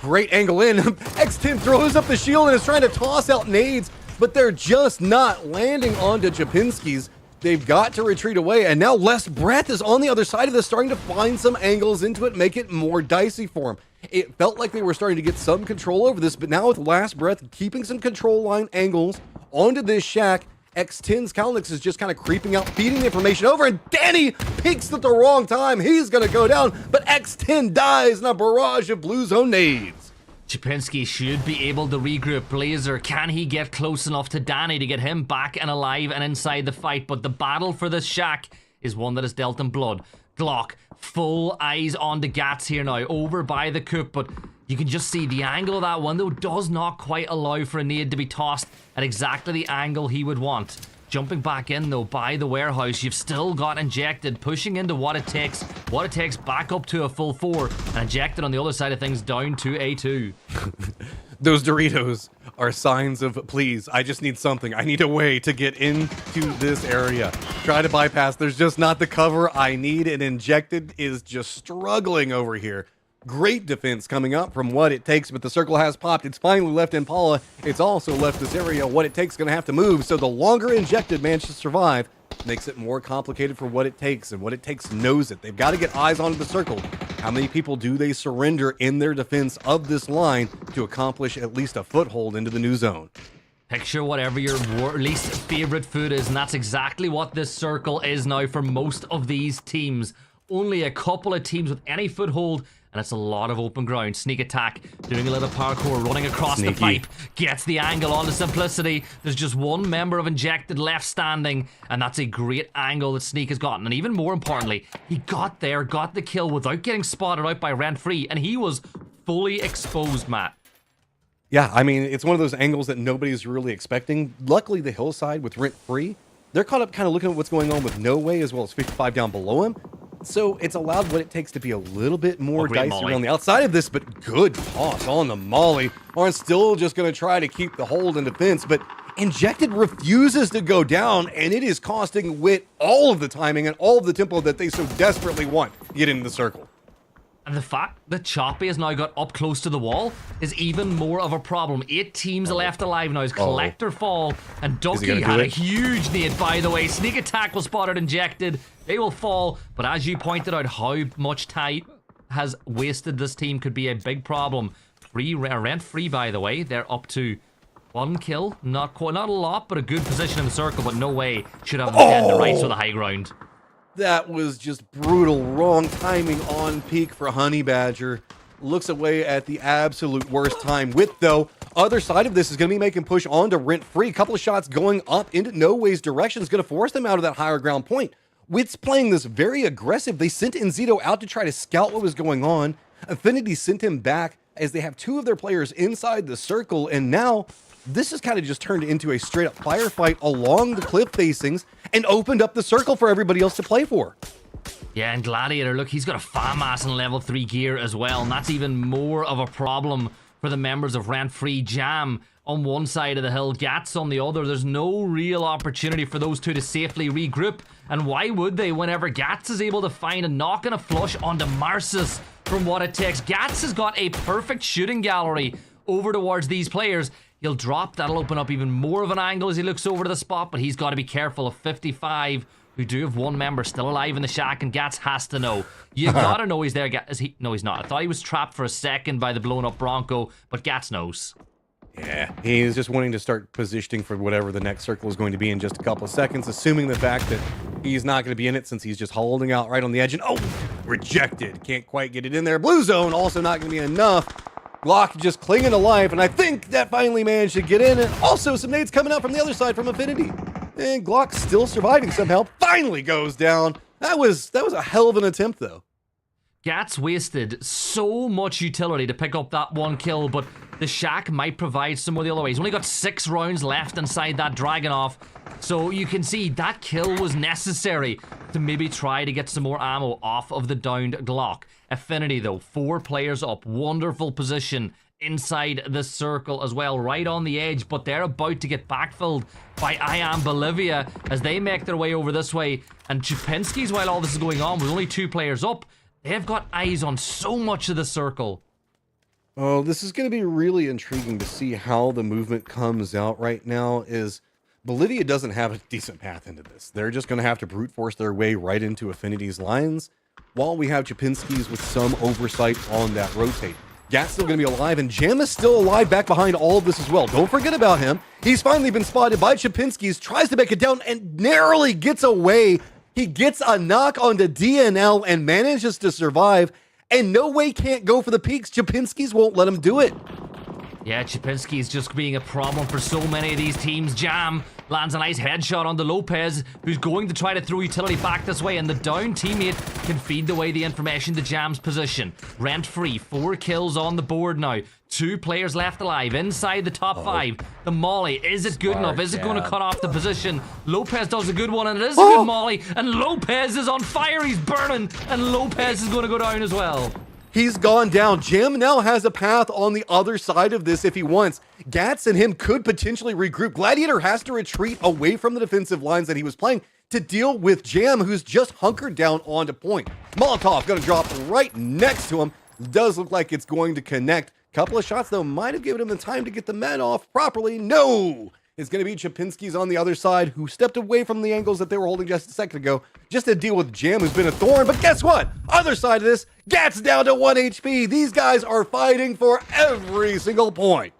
great angle in. X10 throws up the shield and is trying to toss out nades, but they're just not landing onto Chapinski's. They've got to retreat away, and now Less Breath is on the other side of this, starting to find some angles into it, make it more dicey for him. It felt like they were starting to get some control over this, but now with Last Breath keeping some control line angles onto this shack, X10's Kalnix is just kind of creeping out, feeding the information over, and Danny peeks at the wrong time. He's going to go down, but X10 dies in a barrage of blue zone nades. Chapinski should be able to regroup. Blazer, can he get close enough to Danny to get him back and alive and inside the fight? But the battle for this shack is one that is dealt in blood. Glock, full eyes on the Gats here now, over by the coop, but you can just see the angle of that window does not quite allow for a nade to be tossed at exactly the angle he would want. Jumping back in though by the warehouse, you've still got Injected pushing into what it takes back up to a full 4, and Injected on the other side of things down to a 2. Those Doritos are signs of, please, I just need something. I need a way to get into this area. Try to bypass. There's just not the cover I need, and Injected is just struggling over here. Great defense coming up from what it takes, but the circle has popped. It's finally left Impala. It's also left this area. What it takes is going to have to move, so the longer Injected manages to survive makes it more complicated for what it takes, and what it takes knows it. They've got to get eyes onto the circle. How many people do they surrender in their defense of this line to accomplish at least a foothold into the new zone? Picture whatever your least favorite food is, and that's exactly what this circle is now for most of these teams. Only a couple of teams with any foothold, and it's a lot of open ground. Sneak attack, doing a little parkour, running across the pipe, gets the angle onto Simplicity. There's just one member of Injected left standing, and that's a great angle that Sneak has gotten. And even more importantly, he got there, got the kill without getting spotted out by Rent Free, and he was fully exposed, Matt. Yeah, I mean, it's one of those angles that nobody's really expecting. Luckily, the hillside with Rent Free, they're caught up kind of looking at what's going on with No Way, as well as 55 down below him. So it's allowed what it takes to be a little bit more dicey around the outside of this, but good toss on the molly. Arn still just going to try to keep the hold in defense, but Injected refuses to go down, and it is costing Wit all of the timing and all of the tempo that they so desperately want to get into the circle. And the fact that Choppy has now got up close to the wall is even more of a problem. 8 teams left alive now as Collector fall, and Ducky had a huge nade, by the way. Sneak attack was spotted, injected. They will fall, but as you pointed out, how much time has wasted this team could be a big problem. Rent-free, by the way. They're up to 1 kill. Not a lot, but a good position in the circle, but no way should have the rights to the high ground. That was just brutal. Wrong timing on peak for Honey Badger. Looks away at the absolute worst time. With, though, other side of this is going to be making push on to Rent Free. Couple of shots going up into No Way's direction is going to force them out of that higher ground point. Wit's playing this very aggressive. They sent Enzito out to try to scout what was going on. Affinity sent him back as they have 2 of their players inside the circle, and now this has kind of just turned into a straight-up firefight along the cliff facings and opened up the circle for everybody else to play for. Yeah, and Gladiator, look, he's got a FAMAS and level 3 gear as well, and that's even more of a problem for the members of Rent Free. Jam on one side of the hill, Gats on the other. There's no real opportunity for those two to safely regroup, and why would they whenever Gats is able to find a knock and a flush onto Marsus from what it takes. Gats has got a perfect shooting gallery over towards these players. He'll drop. That'll open up even more of an angle as he looks over to the spot, but he's got to be careful of 55, who do have 1 member still alive in the shack, and Gats has to know. You gotta know he's there. No, he's not. I thought he was trapped for a second by the blown up Bronco, but Gats knows. Yeah, he's just wanting to start positioning for whatever the next circle is going to be in just a couple of seconds, assuming the fact that he's not going to be in it since he's just holding out right on the edge, and rejected. Can't quite get it in there. Blue zone also not going to be enough. Glock just clinging to life, and I think that finally managed to get in. And also some nades coming out from the other side from Affinity. And Glock still surviving somehow. Finally goes down. That was a hell of an attempt, though. Gats wasted so much utility to pick up that 1 kill, but the shack might provide some of the other ways. Only got 6 rounds left inside that Dragunov, so you can see that kill was necessary to maybe try to get some more ammo off of the downed Glock. Affinity, though, 4 players up. Wonderful position inside the circle as well, right on the edge, but they're about to get backfilled by I Am Bolivia as they make their way over this way. And Chupinski's, while all this is going on, with only 2 players up, they've got eyes on so much of the circle. Oh, this is going to be really intriguing to see how the movement comes out right now. Is Bolivia doesn't have a decent path into this. They're just going to have to brute force their way right into Affinity's lines, while we have Chupinski's with some oversight on that rotate. Gat's still going to be alive, and Jam is still alive back behind all of this as well. Don't forget about him. He's finally been spotted by Chupinski's, tries to make it down, and narrowly gets away. He gets a knock onto DNL and manages to survive, and No Way can't go for the peaks. Chupinski's won't let him do it. Yeah, Chupinski's just being a problem for so many of these teams. Jam lands a nice headshot onto Lopez, who's going to try to throw utility back this way, and the down teammate can feed the way the information to Jam's position. Rent Free, 4 kills on the board now. 2 players left alive inside the top 5. The molly, is it good enough? Is it going to cut off the position? Lopez does a good one, and it is a good molly, and Lopez is on fire. He's burning, and Lopez is going to go down as well. He's gone down. Jam now has a path on the other side of this if he wants. Gats and him could potentially regroup. Gladiator has to retreat away from the defensive lines that he was playing to deal with Jam, who's just hunkered down onto point. Molotov going to drop right next to him. Does look like it's going to connect. Couple of shots, though, might have given him the time to get the men off properly. No! It's going to be Chupinski's on the other side, who stepped away from the angles that they were holding just a second ago, just to deal with Jam, who's been a thorn. But guess what? Other side of this, Gats down to 1 HP. These guys are fighting for every single point.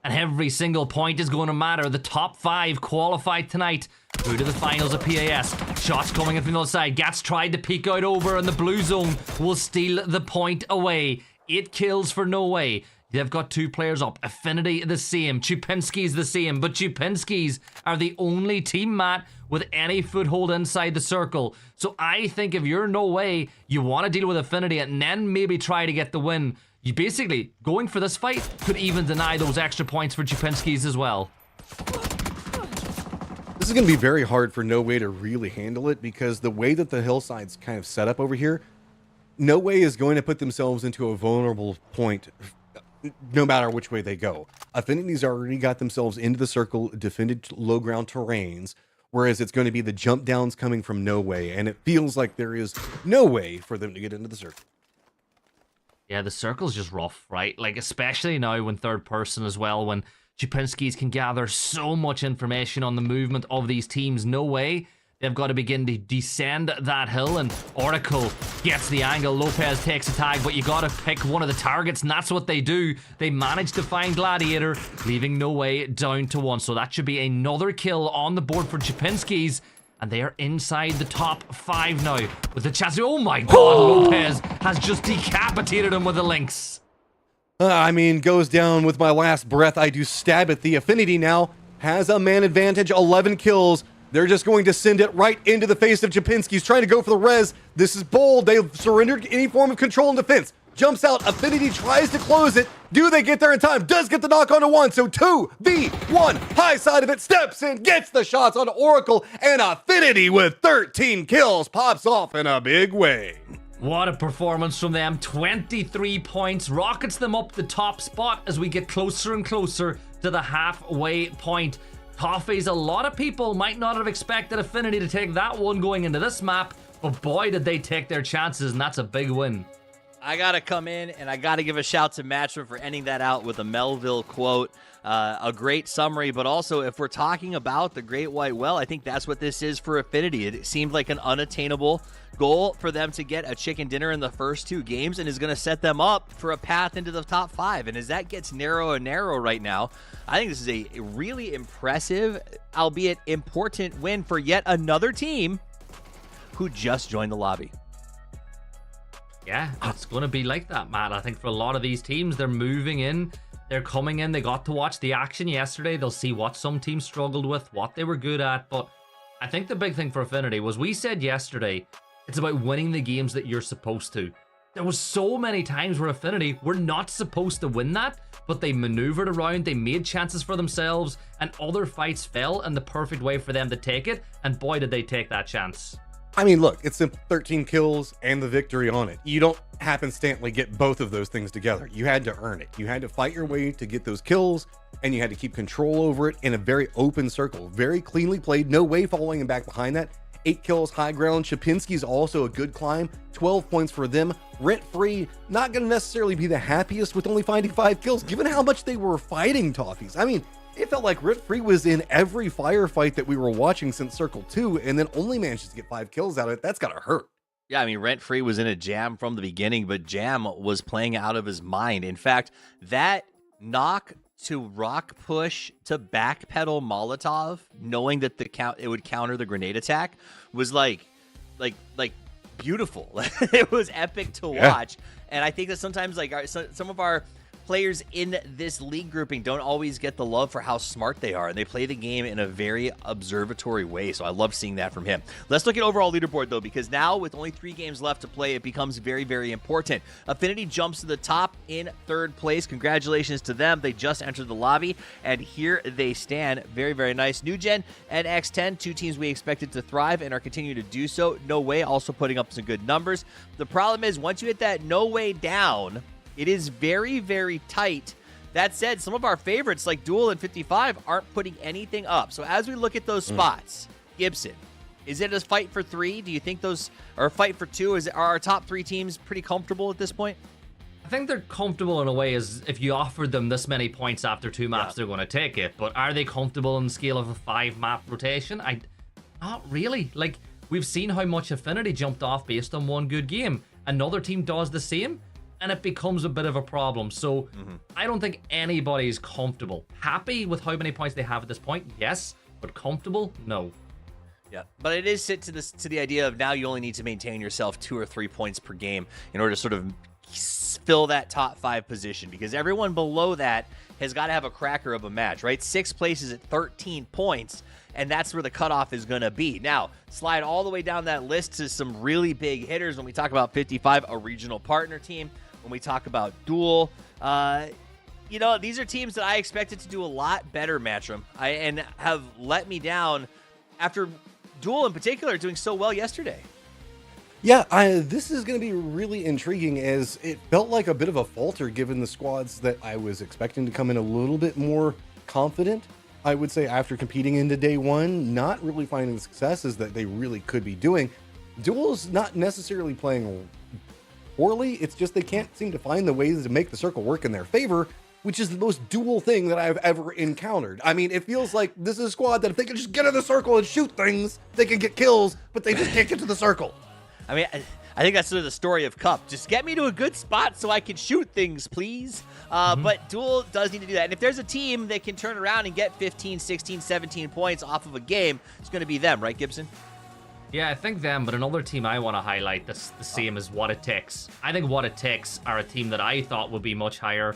And every single point is going to matter. The top 5 qualified tonight through to the finals of PAS. Shots coming in from the other side. Gats tried to peek out over, and the blue zone will steal the point away. 8 kills for No Way. They've got 2 players up. Affinity the same. Chupinski's the same. But Chupinski's are the only team, Matt, with any foothold inside the circle. So I think if you're No Way, you want to deal with Affinity and then maybe try to get the win. You basically, going for this fight, could even deny those extra points for Chupinski's as well. This is going to be very hard for No Way to really handle it, because the way that the hillside's kind of set up over here, No Way is going to put themselves into a vulnerable point no matter which way they go. Affinity's already got themselves into the circle, defended low ground terrains, whereas it's going to be the jump downs coming from No Way, and it feels like there is no way for them to get into the circle. Yeah, the circle's just rough, right? Like, especially now when third person as well, when Chupinskis can gather so much information on the movement of these teams. No way. They've got to begin to descend that hill, and Oracle gets the angle. Lopez takes a tag, but you got to pick one of the targets, and that's what they do. They manage to find Gladiator, leaving No Way down to 1. So that should be another kill on the board for Chupinskis. And they are inside the top 5 now with the chance. Oh my god, Lopez has just decapitated him with the Lynx. I mean, goes down with my last breath. I do stab at the Affinity now. Has a man advantage, 11 kills. They're just going to send it right into the face of Chupinski. He's trying to go for the res. This is bold. They've surrendered any form of control and defense. Jumps out. Affinity tries to close it. Do they get there in time? Does get the knock onto 1. So 2v1. High side of it. Steps in. Gets the shots on Oracle. And Affinity with 13 kills pops off in a big way. What a performance from them. 23 points. Rockets them up the top spot as we get closer and closer to the halfway point. Toffees, a lot of people might not have expected Affinity to take that one going into this map, but boy, did they take their chances, and that's a big win. I got to come in, and I got to give a shout to Matchroom for ending that out with a Melville quote. A great summary, but also if we're talking about the Great White Well, I think that's what this is for Affinity. It seemed like an unattainable goal for them to get a chicken dinner in the first 2 games, and is going to set them up for a path into the top 5. And as that gets narrow and narrow right now, I think this is a really impressive, albeit important win for yet another team who just joined the lobby. Yeah, it's going to be like that, Matt. I think for a lot of these teams, they're moving in. They're coming in. They got to watch the action yesterday. They'll see what some teams struggled with, what they were good at. But I think the big thing for Affinity was we said yesterday, it's about winning the games that you're supposed to. There was so many times where Affinity were not supposed to win that, but they maneuvered around, they made chances for themselves, and other fights fell in the perfect way for them to take it. And boy, did they take that chance. I mean, look, it's 13 kills and the victory on it. You don't happenstantly get both of those things together. You had to earn it. You had to fight your way to get those kills, and you had to keep control over it in a very open circle. Very cleanly played. No way falling back behind that. 8 kills, high ground. Chupinski's also a good climb. 12 points for them. Rent Free, not going to necessarily be the happiest with only finding 5 kills, given how much they were fighting Toffees. I mean, it felt like Rent Free was in every firefight that we were watching since Circle 2, and then only managed to get 5 kills out of it. That's got to hurt. Yeah, I mean, Rent Free was in a jam from the beginning, but Jam was playing out of his mind. In fact, that knock to rock push to backpedal Molotov, knowing that it would counter the grenade attack, was like beautiful. It was epic to watch. And I think that sometimes some of our players in this league grouping don't always get the love for how smart they are, and they play the game in a very observatory way. So I love seeing that from him. Let's look at overall leaderboard though, because now with only 3 games left to play, it becomes very, very important. Affinity jumps to the top in 3rd place. Congratulations to them. They just entered the lobby, and here they stand. Very, very nice. New Gen and X10, 2 teams we expected to thrive and are continuing to do so. No Way also putting up some good numbers. The problem is once you hit that No Way down, it is very, very tight. That said, some of our favorites like Duel and 55 aren't putting anything up. So as we look at those spots, Gibson, is it a fight for 3? Do you think those are a fight for 2? Are our top 3 teams pretty comfortable at this point? I think they're comfortable in a way as if you offered them this many points after 2 maps, they're going to take it. But are they comfortable in the scale of a 5-map rotation? Not really. Like, we've seen how much Affinity jumped off based on 1 good game. Another team does the same, and it becomes a bit of a problem. So I don't think anybody's comfortable. Happy with how many points they have at this point, yes, but comfortable, no. Yeah, but it is to the idea of now you only need to maintain yourself 2 or 3 points per game in order to sort of fill that top 5 position, because everyone below that has got to have a cracker of a match, right? 6th place is at 13 points, and that's where the cutoff is going to be. Now, slide all the way down that list to some really big hitters when we talk about 55, a regional partner team. When we talk about Duel, these are teams that I expected to do a lot better, Matchroom, and have let me down after Duel in particular doing so well yesterday. Yeah, this is going to be really intriguing, as it felt like a bit of a falter given the squads that I was expecting to come in a little bit more confident. I would say after competing into day 1, not really finding the successes that they really could be doing. Duel's not necessarily playing poorly. It's just they can't seem to find the ways to make the circle work in their favor, which is the most dual thing that I've ever encountered. I mean, it feels like this is a squad that if they can just get in the circle and shoot things, they can get kills, but they just can't get to the circle. I mean, I think that's sort of the story of Cup. Just get me to a good spot so I can shoot things, please. But Duel does need to do that. And if there's a team that can turn around and get 15, 16, 17 points off of a game, it's going to be them, right, Gibson? Yeah, I think them, but another team I want to highlight that's the same as What It Takes. I think What It Takes are a team that I thought would be much higher.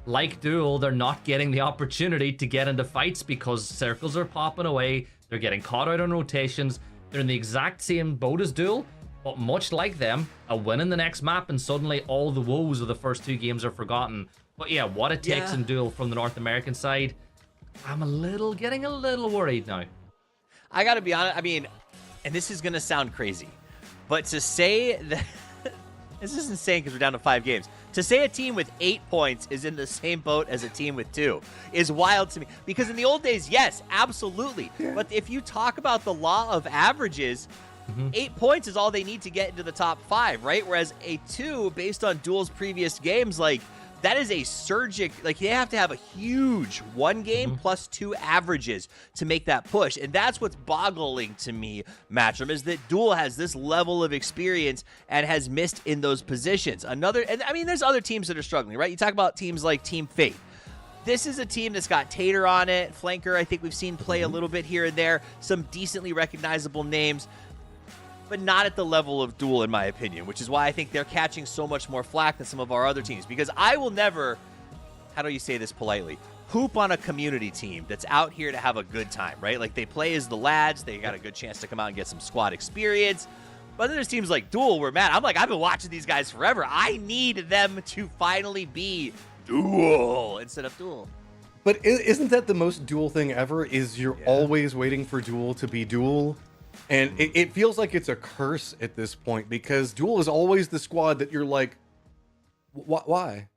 Like Duel, they're not getting the opportunity to get into fights because circles are popping away. They're getting caught out on rotations. They're in the exact same boat as Duel, but much like them, a win in the next map and suddenly all the woes of the first two games are forgotten. But yeah, What It Takes in Duel from the North American side, I'm getting a little worried now. I gotta be honest, I mean, and this is gonna sound crazy, but to say that, this is insane because we're down to 5 games. To say a team with 8 points is in the same boat as a team with 2 is wild to me. Because in the old days, yes, absolutely. But if you talk about the law of averages, 8 points is all they need to get into the top 5, right? Whereas a 2, based on Duel's previous games, like, that is a surgic, like, they have to have a huge 1 game plus 2 averages to make that push. And that's what's boggling to me, Matchroom, is that Duel has this level of experience and has missed in those positions. And I mean, there's other teams that are struggling, right? You talk about teams like Team Fate. This is a team that's got Tater on it. Flanker, I think we've seen play a little bit here and there. Some decently recognizable names, but not at the level of Duel, in my opinion, which is why I think they're catching so much more flack than some of our other teams. Because I will never, how do you say this politely, poop on a community team that's out here to have a good time, right? Like, they play as the lads. They got a good chance to come out and get some squad experience. But then there's teams like Duel where, man, I'm like, I've been watching these guys forever. I need them to finally be Duel instead of Duel. But isn't that the most Duel thing ever, is you're always waiting for Duel to be Duel? And it feels like it's a curse at this point, because Duel is always the squad that you're like, why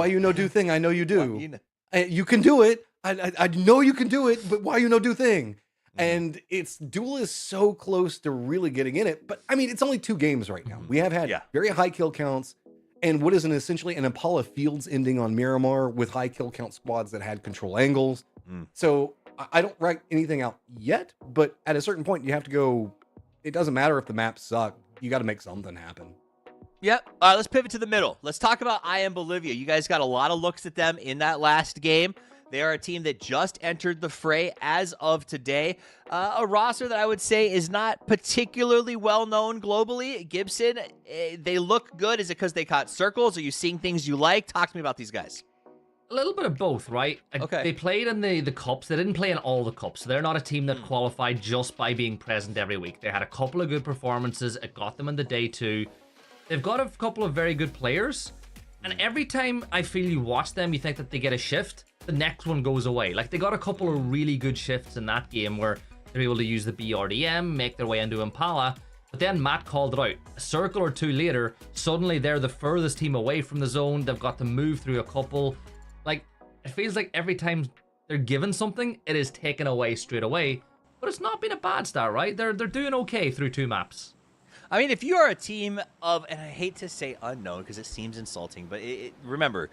you no do thing? I know you do. You can do it. I know you can do it, but why you no do thing? And Duel is so close to really getting in it. But I mean, it's only 2 games right now. We have had very high kill counts, and what is essentially an Impala Fields ending on Miramar with high kill count squads that had control angles. So I don't write anything out yet, but at a certain point, you have to go, it doesn't matter if the maps suck. You got to make something happen. Yep. All right, let's pivot to the middle. Let's talk about I Am Bolivia. You guys got a lot of looks at them in that last game. They are a team that just entered the fray as of today. A roster that I would say is not particularly well-known globally. Gibson, they look good. Is it because they caught circles? Are you seeing things you like? Talk to me about these guys. A little bit of both, right? Okay. They played in the cups. They didn't play in all the cups. They're not a team that qualified just by being present every week. They had a couple of good performances. It got them in the day 2. They've got a couple of very good players. And every time I feel you watch them, you think that they get a shift, the next one goes away. Like, they got a couple of really good shifts in that game where they're able to use the BRDM, make their way into Impala. But then Matt called it out. A circle or 2 later, suddenly they're the furthest team away from the zone. They've got to move through a couple. Like, it feels like every time they're given something, it is taken away straight away. But it's not been a bad start, right? They're doing okay through 2 maps. I mean, if you are a team of, and I hate to say unknown because it seems insulting, but remember,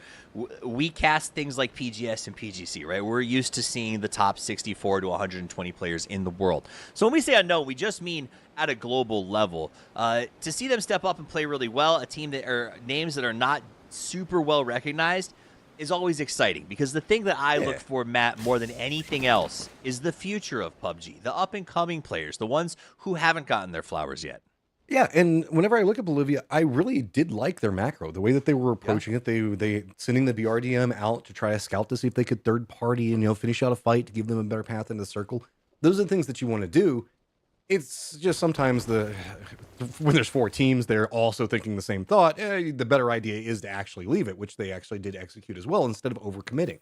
we cast things like PGS and PGC, right? We're used to seeing the top 64 to 120 players in the world. So when we say unknown, we just mean at a global level. To see them step up and play really well, a team that are names that are not super well recognized, is always exciting, because the thing that I look for, Matt, more than anything else is the future of PUBG, the up-and-coming players, the ones who haven't gotten their flowers yet. Yeah, and whenever I look at Bolivia, I really did like their macro, the way that they were approaching it. They sending the BRDM out to try to scout to see if they could third party and finish out a fight to give them a better path into the circle. Those are the things that you want to do. It's just sometimes when there's 4 teams, they're also thinking the same thought. The better idea is to actually leave it, which they actually did execute as well instead of overcommitting.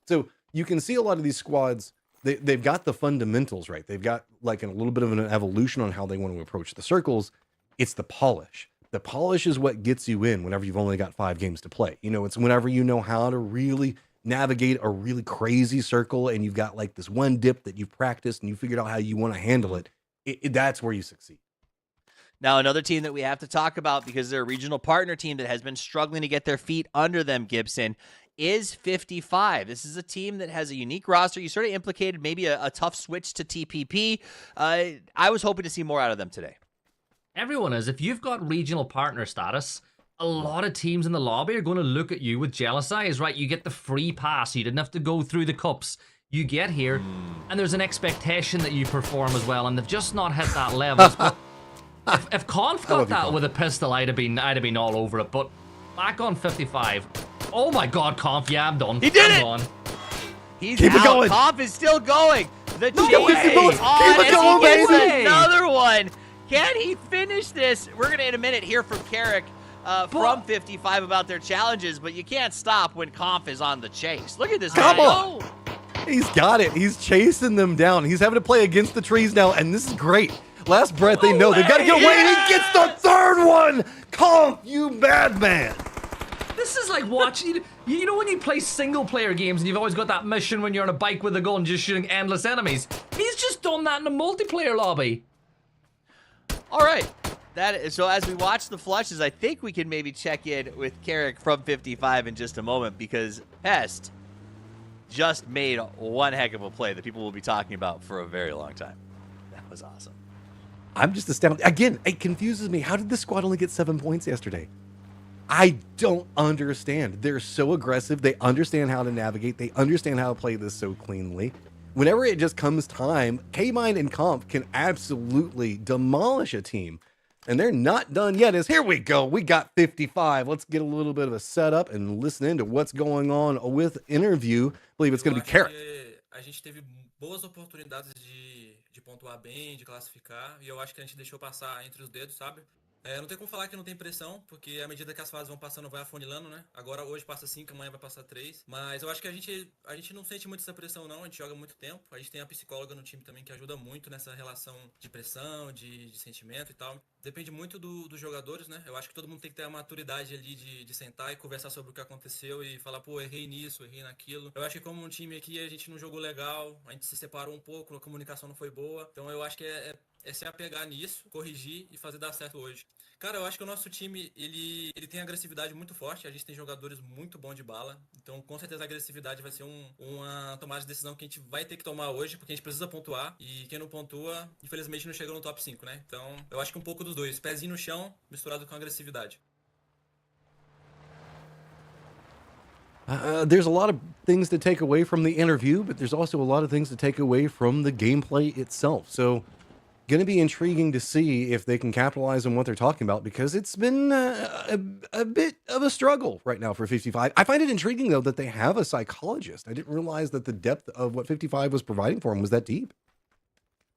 So you can see a lot of these squads, they've got the fundamentals right. They've got like a little bit of an evolution on how they want to approach the circles. It's the polish. The polish is what gets you in whenever you've only got 5 games to play. It's whenever you know how to really navigate a really crazy circle and you've got like this one dip that you've practiced and you figured out how you want to handle it. That's where you succeed. Now, another team that we have to talk about because they're a regional partner team that has been struggling to get their feet under them, Gibson, is 55. This is a team that has a unique roster. You sort of implicated maybe a tough switch to TPP. I was hoping to see more out of them today. Everyone is. If you've got regional partner status, a lot of teams in the lobby are going to look at you with jealous eyes, right? You get the free pass. You didn't have to go through the cups. You get here, and there's an expectation that you perform as well, and they've just not hit that level. If Conf got that with a pistol, I'd have been all over it. But back on 55. Oh my God, Conf! Yeah, I'm done. He did it. Gone. He's Keep it going. Conf is still going. The No chase way. is on Keep it as going, he gets baby. another one. Can he finish this? We're gonna in a minute hear from Carrick from 55 about their challenges, but you can't stop when Conf is on the chase. Look at this Come guy. on. He's got it. He's chasing them down. He's having to play against the trees now, and this is great. Last breath, they know they've got to get away, and he gets the third one. Conf, you madman. This is like watching, you know when you play single player games and you've always got that mission when you're on a bike with a gun just shooting endless enemies? He's just done that in a multiplayer lobby. All right. So as we watch the flushes, I think we can maybe check in with Carrick from 55 in just a moment because Pest just made one heck of a play that people will be talking about for a very long time. That was awesome. I'm just astounded. Again, it confuses me. How did this squad only get 7 points yesterday? I don't understand. They're so aggressive. They understand how to navigate. They understand how to play this so cleanly. Whenever it just comes time, K-Mine and Conf can absolutely demolish a team. And they're not done yet. Here we go. We got 55. Let's get a little bit of a setup and listen into what's going on with interview. I believe it's going to be Carrick. A gente teve boas oportunidades de pontuar bem, de classificar, e eu acho que a gente deixou passar entre os dedos, sabe? Não tem como falar que não tem pressão, porque à medida que as fases vão passando, vai afunilando, né? Agora hoje passa 5, amanhã vai passar 3. Mas eu acho que a gente não sente muito essa pressão, não. A gente joga muito tempo. A gente tem a psicóloga no time também que ajuda muito nessa relação de pressão, de sentimento e tal. Depende muito dos jogadores, né? Eu acho que todo mundo tem que ter a maturidade ali de sentar e conversar sobre o que aconteceu e falar, pô, errei nisso, errei naquilo. Eu acho que como um time aqui a gente não jogou legal, a gente se separou um pouco, a comunicação não foi boa. Então eu acho que é se apegar nisso, corrigir e fazer dar certo hoje. Cara, eu acho que o nosso time, ele tem agressividade muito forte, a gente tem jogadores muito bons de bala, então com certeza a agressividade vai ser uma tomada de decisão que a gente vai ter que tomar hoje, porque a gente precisa pontuar, e quem não pontua, infelizmente não chega no top 5, né? Então, eu acho que um pouco dos dois, pezinho no chão, misturado com agressividade. There's a lot of things to take away from the interview, but there's also a lot of things to take away from the gameplay itself. So, going to be intriguing to see if they can capitalize on what they're talking about because it's been a bit of a struggle right now for 55. I find it intriguing, though, that they have a psychologist. I didn't realize that the depth of what 55 was providing for him was that deep.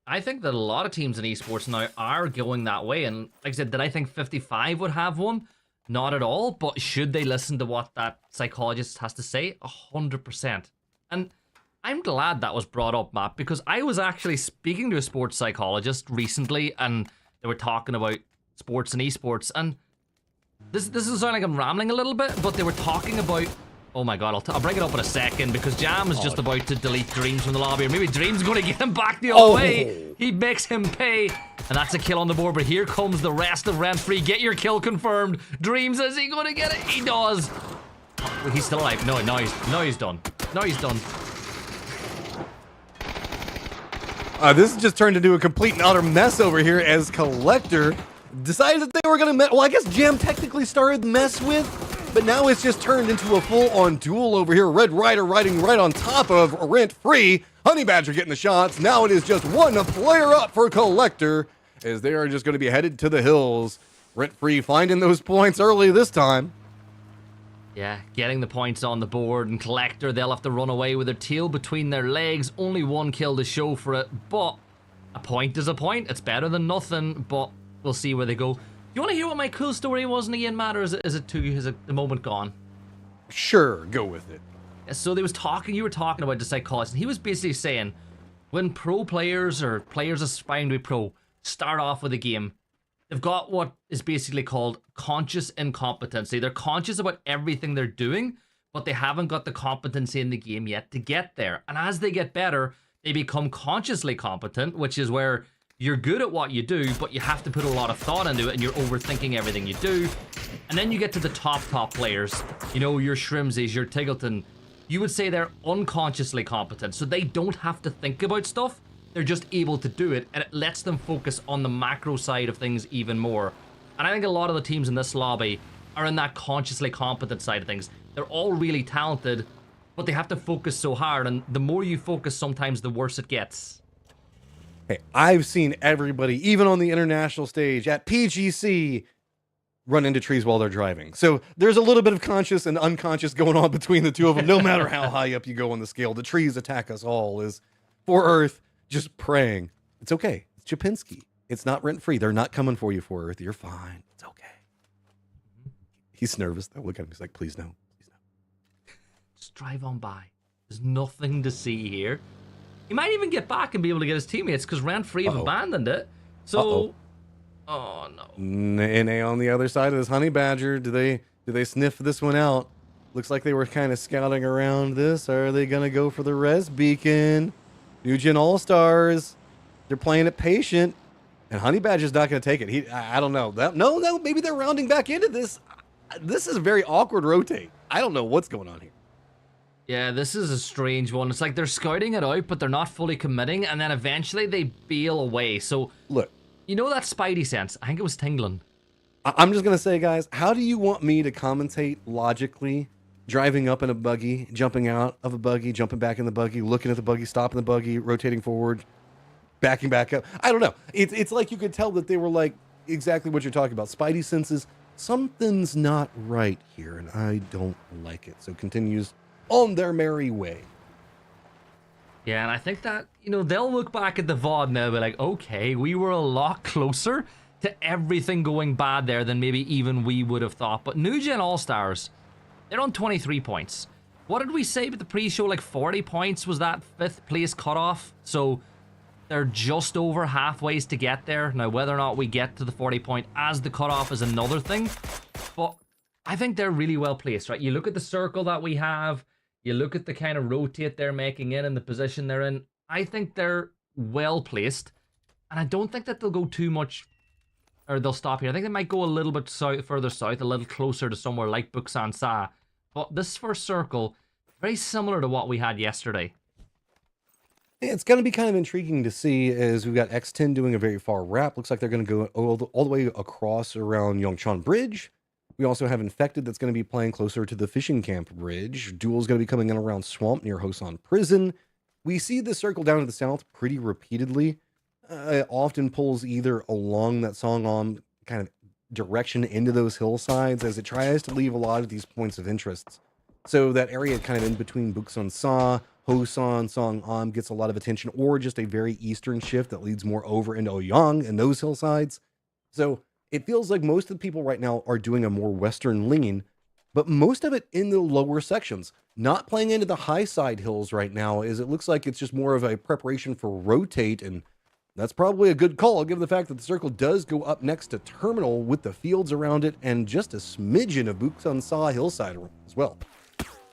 I think that a lot of teams in esports now are going that way. And like I said, did I think 55 would have one? Not at all. But should they listen to what that psychologist has to say? 100%. And I'm glad that was brought up, Matt, because I was actually speaking to a sports psychologist recently and they were talking about sports and esports. And this will sound like I'm rambling a little bit, but they were talking about... Oh my God, I'll bring it up in a second because Jam is just about to delete Dreams from the lobby. Or maybe Dreams going to get him back the other way. He makes him pay. And that's a kill on the board, but here comes the rest of Rent Free. Get your kill confirmed. Dreams, is he going to get it? He does. Oh, he's still alive. No, he's done. No, he's done. This has just turned into a complete and utter mess over here as Collector decided that they were going to mess. Well, I guess Jam technically started the mess with, but now it's just turned into a full-on duel over here. Red Rider riding right on top of Rent Free. Honey Badger getting the shots. Now it is just one player up for Collector as they are just going to be headed to the hills. Rent Free finding those points early this time. Yeah, getting the points on the board, and Collector, they'll have to run away with their tail between their legs. Only one kill to show for it, but a point is a point. It's better than nothing, but we'll see where they go. You want to hear what my cool story was again, Matt, or is the moment gone? Sure, go with it. So you were talking about the psychologist, and he was basically saying, when pro players or players aspiring to be pro start off with a game, they've got what is basically called conscious incompetency. They're conscious about everything they're doing, but they haven't got the competency in the game yet to get there. And as they get better, they become consciously competent, which is where you're good at what you do, but you have to put a lot of thought into it, and you're overthinking everything you do. And then you get to the top players, you know, your Shrimsies, your Tiggleton. You would say they're unconsciously competent, so they don't have to think about stuff. They're just able to do it, and it lets them focus on the macro side of things even more. And I think a lot of the teams in this lobby are in that consciously competent side of things. They're all really talented, but they have to focus so hard, and the more you focus, sometimes the worse it gets. Hey, I've seen everybody, even on the international stage at PGC, run into trees while they're driving. So there's a little bit of conscious and unconscious going on between the two of them, no matter how high up you go on the scale. The trees attack us all is for Earth just praying. It's okay. It's Chapinski. It's not rent-free. They're not coming for you, for Earth. You're fine. It's okay. He's nervous, though. Look at him. He's like, please no. Please no. Just drive on by. There's nothing to see here. He might even get back and be able to get his teammates because rent-free have abandoned it. So, oh no. NA on the other side of this honey badger. Do they sniff this one out? Looks like they were kind of scouting around this. Are they gonna go for the res beacon? New Gen All-Stars. They're playing it patient. And honey badger's not gonna take it. I don't know. No, maybe they're rounding back into this. This is a very awkward rotate. I don't know what's going on here. Yeah, this is a strange one. It's like they're scouting it out, but they're not fully committing, and then eventually they bail away. So, look, you know that Spidey sense? I think it was tingling. I'm just going to say, guys, how do you want me to commentate logically, driving up in a buggy, jumping out of a buggy, jumping back in the buggy, looking at the buggy, stopping the buggy, rotating forward, backing back up? I don't know. It's like you could tell that they were like exactly what you're talking about. Spidey senses, something's not right here, and I don't like it. So continues on their merry way. Yeah, and I think that, you know, they'll look back at the VOD now and be like, okay, we were a lot closer to everything going bad there than maybe even we would have thought. But New Gen All-Stars, they're on 23 points. What did we say with the pre-show? Like 40 points was that 5th place cutoff. So they're just over halfway to get there. Now, whether or not we get to the 40 point as the cutoff is another thing. But I think they're really well placed, right? You look at the circle that we have. You look at the kind of rotate they're making in and the position they're in. I think they're well placed. And I don't think that they'll go too much, or they'll stop here. I think they might go a little bit further south, a little closer to somewhere like Busan Sa. But this first circle, very similar to what we had yesterday. It's going to be kind of intriguing to see as we've got X10 doing a very far wrap. Looks like they're going to go all the way across around Yongchan Bridge. We also have Infected that's going to be playing closer to the Fishing Camp Bridge. Duel is going to be coming in around Swamp near Hosan Prison. We see the circle down to the south pretty repeatedly. It often pulls either along that Songam kind of direction into those hillsides as it tries to leave a lot of these points of interest. So that area kind of in between Buksan Sa, Hosan, Songam gets a lot of attention, or just a very eastern shift that leads more over into Oyang and those hillsides. So it feels like most of the people right now are doing a more western lean, but most of it in the lower sections. Not playing into the high side hills right now, is it looks like it's just more of a preparation for rotate, and that's probably a good call, given the fact that the circle does go up next to Terminal with the fields around it and just a smidgen of Buksan Sa hillside as well.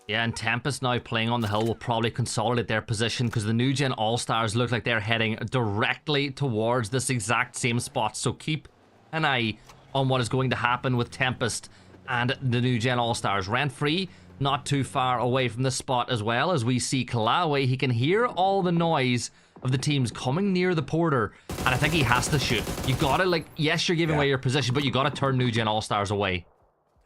Yeah, and Tempest now playing on the hill will probably consolidate their position because the New Gen All-Stars look like they're heading directly towards this exact same spot. So keep an eye on what is going to happen with Tempest and the New Gen All-Stars. Rent-free, not too far away from this spot as well, as we see Kalawe. He can hear all the noise of the teams coming near the porter, and I think he has to shoot. You gotta, like, yes, you're giving away your position, but you gotta turn New Gen All-Stars away.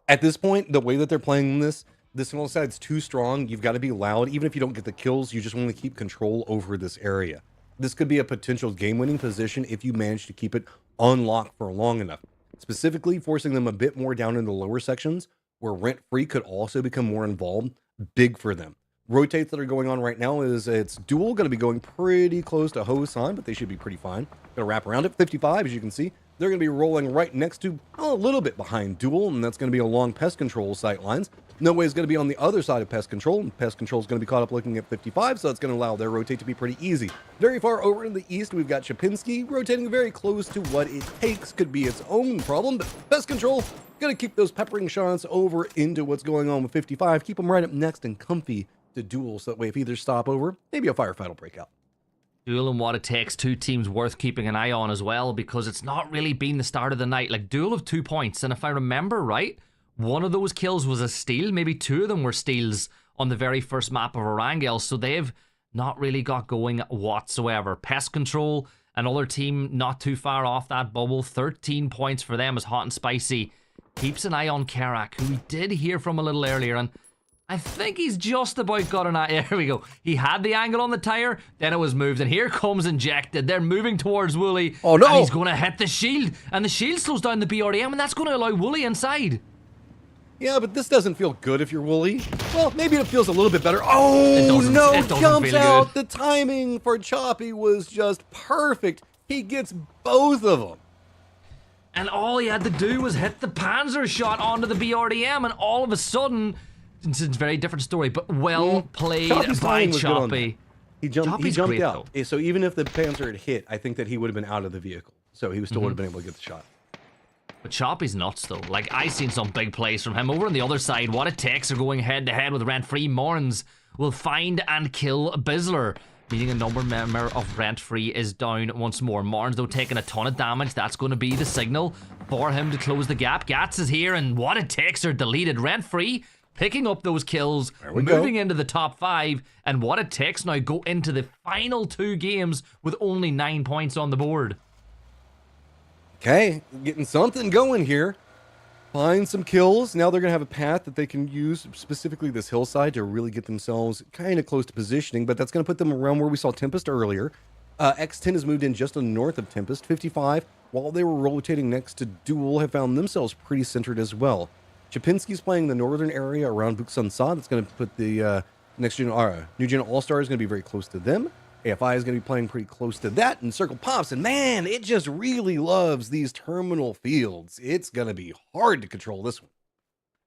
At this point, the way that they're playing this single side's too strong. You've got to be loud. Even if you don't get the kills, you just want to keep control over this area. This could be a potential game-winning position if you manage to keep it unlocked for long enough. Specifically, forcing them a bit more down in the lower sections, where rent-free could also become more involved. Big for them. Rotates that are going on right now is it's Duel going to be going pretty close to Hosan, but they should be pretty fine. Going to wrap around it. 55, as you can see. They're going to be rolling right next to, a little bit behind Duel, and that's going to be along Pest Control sight lines. No way is going to be on the other side of Pest Control, and Pest Control is going to be caught up looking at 55, so that's going to allow their rotate to be pretty easy. Very far over in the east, we've got Chapinski rotating very close to what it takes. Could be its own problem, but Pest Control going to keep those peppering shots over into what's going on with 55. Keep them right up next and comfy to Duel, so that way if either stop over, maybe a firefight will break out. Duel and What It Takes, two teams worth keeping an eye on as well, because it's not really been the start of the night. Like, Duel of 2 points, and if I remember right, one of those kills was a steal. Maybe two of them were steals on the very first map of Erangel, so they've not really got going whatsoever. Pest Control, another team not too far off that bubble. 13 points for them as Hot and Spicy keeps an eye on Karak, who we did hear from a little earlier, and I think he's just about got an eye. There we go. He had the angle on the tire, then it was moved, and here comes Injected. They're moving towards Wooly. Oh no! And he's going to hit the shield, and the shield slows down the BRDM, and that's going to allow Wooly inside. Yeah, but this doesn't feel good if you're Wooly. Well, maybe it feels a little bit better. Oh no! It doesn't Jumps feel out. good. The timing for Choppy was just perfect. He gets both of them. And all he had to do was hit the Panzer shot onto the BRDM, and all of a sudden, it's a very different story, but well played Choppy's by timing was good on Choppy. that. He jumped Choppy's great, out. So even if the Panzer had hit, I think that he would have been out of the vehicle. So he still would have been able to get the shot. But Choppy's nuts though. Like, I seen some big plays from him. Over on the other side, What It Takes are going head to head with Rent Free. Morns will find and kill Bizzler, meaning a number member of Rent Free is down once more. Morns though taking a ton of damage. That's going to be the signal for him to close the gap. Gats is here, and What It Takes are deleted. Rent Free picking up those kills, moving into the top 5, and What It Takes now go into the final 2 games with only 9 points on the board. Okay, getting something going here. Find some kills. Now they're going to have a path that they can use, specifically this hillside, to really get themselves kind of close to positioning, but that's going to put them around where we saw Tempest earlier. X10 has moved in just to the north of Tempest. 55, while they were rotating next to Duel, have found themselves pretty centered as well. Chapinski's playing the northern area around Buksan Sa. That's going to put the New Gen All-Stars going to be very close to them. AFI is going to be playing pretty close to that, and Circle pops, and man, it just really loves these terminal fields. It's going to be hard to control this one.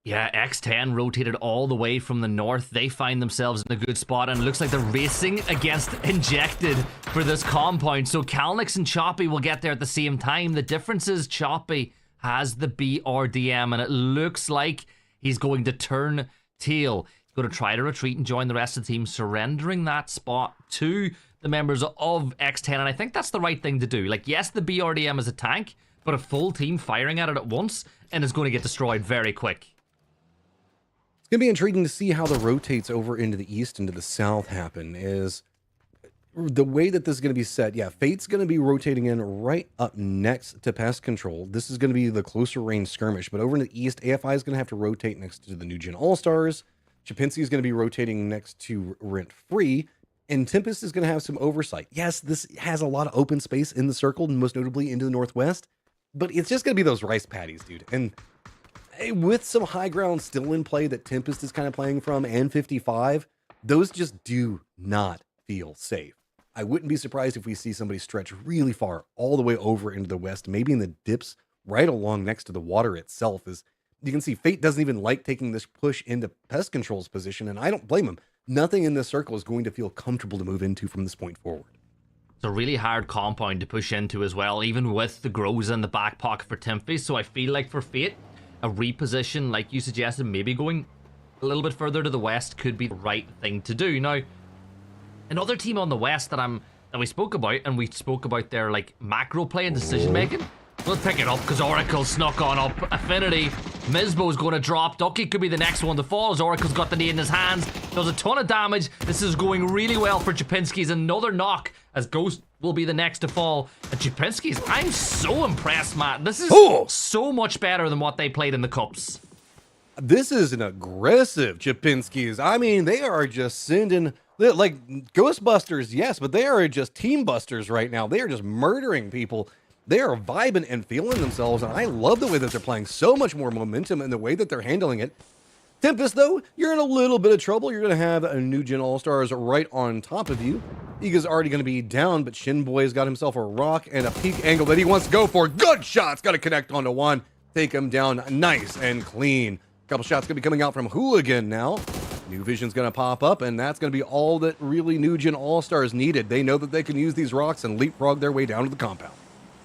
Yeah, X10 rotated all the way from the north. They find themselves in a good spot, and it looks like they're racing against Injected for this compound. So Kalnix and Choppy will get there at the same time. The difference is Choppy has the BRDM, and it looks like he's going to turn tail. He's going to try to retreat and join the rest of the team, surrendering that spot to the members of X10, and I think that's the right thing to do. Like, yes, the BRDM is a tank, but a full team firing at it at once, and it's going to get destroyed very quick. It's going to be intriguing to see how the rotates over into the east and to the south happen. Is the way that this is going to be set. Yeah, Fate's going to be rotating in right up next to Pest Control. This is going to be the closer range skirmish, but over in the east, AFI is going to have to rotate next to the New Gen All-Stars. Chapinski is going to be rotating next to Rent Free, and Tempest is going to have some oversight. Yes, this has a lot of open space in the circle, most notably into the northwest, but it's just going to be those rice paddies, dude. And with some high ground still in play that Tempest is kind of playing from, and 55, those just do not feel safe. I wouldn't be surprised if we see somebody stretch really far all the way over into the west, maybe in the dips right along next to the water itself. As you can see, Fate doesn't even like taking this push into Pest Control's position, and I don't blame him. Nothing in this circle is going to feel comfortable to move into from this point forward. It's a really hard compound to push into as well, even with the grows in the back pocket for Timphy. So I feel like for Fate, a reposition, like you suggested, maybe going a little bit further to the west could be the right thing to do. Now, another team on the west that we spoke about, and we spoke about their like macro play and decision making. Let's pick it up because Oracle snuck on up. Affinity, Mizbo's going to drop. Ducky could be the next one to fall as Oracle's got the nade in his hands. Does a ton of damage. This is going really well for Chapinski's. Another knock as Ghost will be the next to fall. And Chapinski's, I'm so impressed, Matt. This is so much better than what they played in the Cups. This is an aggressive Chapinski's. I mean, they are just sending, like, Ghostbusters, yes, but they are just team busters right now. They are just murdering people. They are vibing and feeling themselves, and I love the way that they're playing. So much more momentum in the way that they're handling it. Tempest, though, you're in a little bit of trouble. You're going to have a New Gen All-Stars right on top of you. Iga's already going to be down, but Shinboy's got himself a rock and a peak angle that he wants to go for. Good shots. Got to connect onto one. Take him down nice and clean. A couple shots going to be coming out from Hooligan now. New Vision's going to pop up, and that's going to be all that really New Gen All-Stars needed. They know that they can use these rocks and leapfrog their way down to the compound.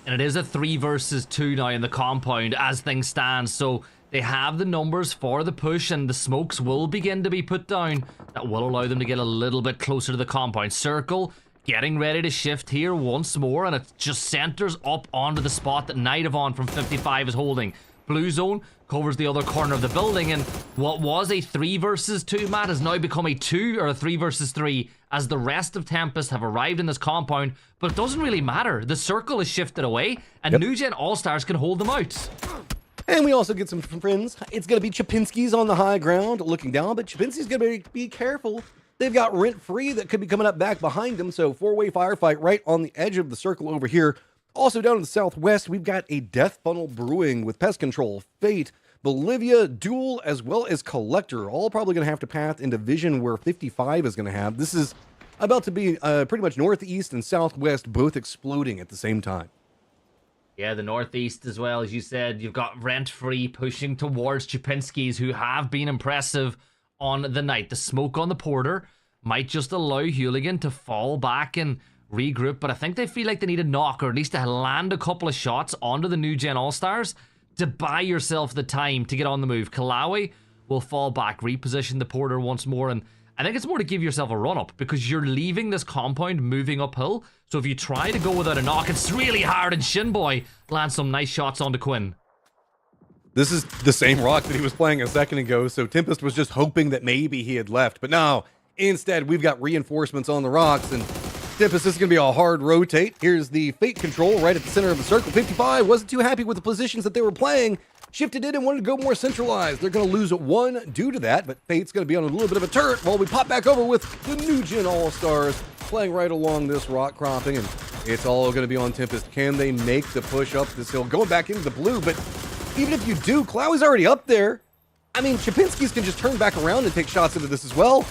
And it is a 3 versus 2 now in the compound as things stand. So they have the numbers for the push, and the smokes will begin to be put down. That will allow them to get a little bit closer to the compound. Circle getting ready to shift here once more, and it just centers up onto the spot that Nightavon from 55 is holding. Blue zone covers the other corner of the building, and what was a 3 versus 2 Matt has now become a 2 or a 3 versus 3 as the rest of Tempest have arrived in this compound, but it doesn't really matter. The circle is shifted away, and New Gen All-Stars can hold them out. And we also get some friends. It's going to be Chapinski's on the high ground looking down, but Chapinski's going to be careful. They've got Rent Free that could be coming up back behind them, so 4-way firefight right on the edge of the circle over here. Also down in the southwest, we've got a death funnel brewing with Pest Control, Fate, Bolivia, Duel, as well as Collector, all probably going to have to path into Vision where 55 is going to have. This is about to be pretty much northeast and southwest both exploding at the same time. Yeah, the northeast as well, as you said. You've got Rent Free pushing towards Chapinski's, who have been impressive on the night. The smoke on the Porter might just allow Hooligan to fall back and regroup, but I think they feel like they need a knock, or at least to land a couple of shots onto the New Gen All-Stars to buy yourself the time to get on the move. Kalawi will fall back, reposition the Porter once more, and I think it's more to give yourself a run-up, because you're leaving this compound moving uphill, so if you try to go without a knock, it's really hard, and Shinboy lands some nice shots onto Quinn. This is the same rock that he was playing a second ago, so Tempest was just hoping that maybe he had left, but no, instead we've got reinforcements on the rocks, and Tempest, this is going to be a hard rotate. Here's the Fate control right at the center of the circle. 55 wasn't too happy with the positions that they were playing. Shifted in and wanted to go more centralized. They're going to lose 1 due to that, but Fate's going to be on a little bit of a turret while we pop back over with the New Gen All-Stars playing right along this rock cropping, and it's all going to be on Tempest. Can they make the push up this hill? Going back into the blue, but even if you do, Clowy's already up there. I mean, Chapinski's can just turn back around and take shots into this as well.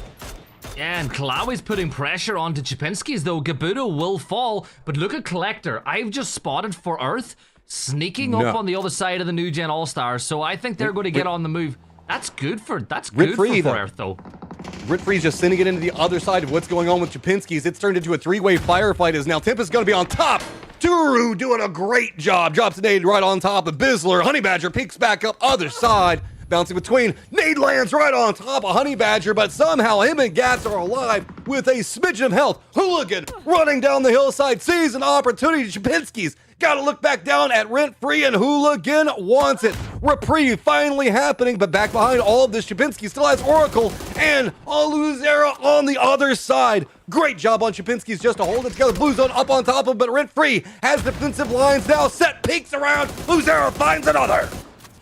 Yeah, and Kalawi's putting pressure onto Chapinski's, though. Gabudo will fall, but look at Collector. I've just spotted for Earth sneaking up on the other side of the New Gen All-Stars, so I think they're going to get on the move. That's good for Earth, though. Rent Free's just sending it into the other side of what's going on with Chapinski's. It's turned into a 3-way firefight as now Tempest's going to be on top. Turu doing a great job. Drops a nade right on top of Bizzler. Honey Badger peeks back up other side. Bouncing between. Nade lands right on top of Honey Badger, but somehow him and Gats are alive with a smidgen of health. Hooligan running down the hillside sees an opportunity. Chapinski's got to look back down at Rent Free, and Hooligan wants it. Reprieve finally happening, but back behind all of this, Chapinski still has Oracle and Luzera on the other side. Great job on Chapinski's just to hold it together. Blue zone up on top of him, but Rent Free has defensive lines now set. Peeks around. Luzera finds another.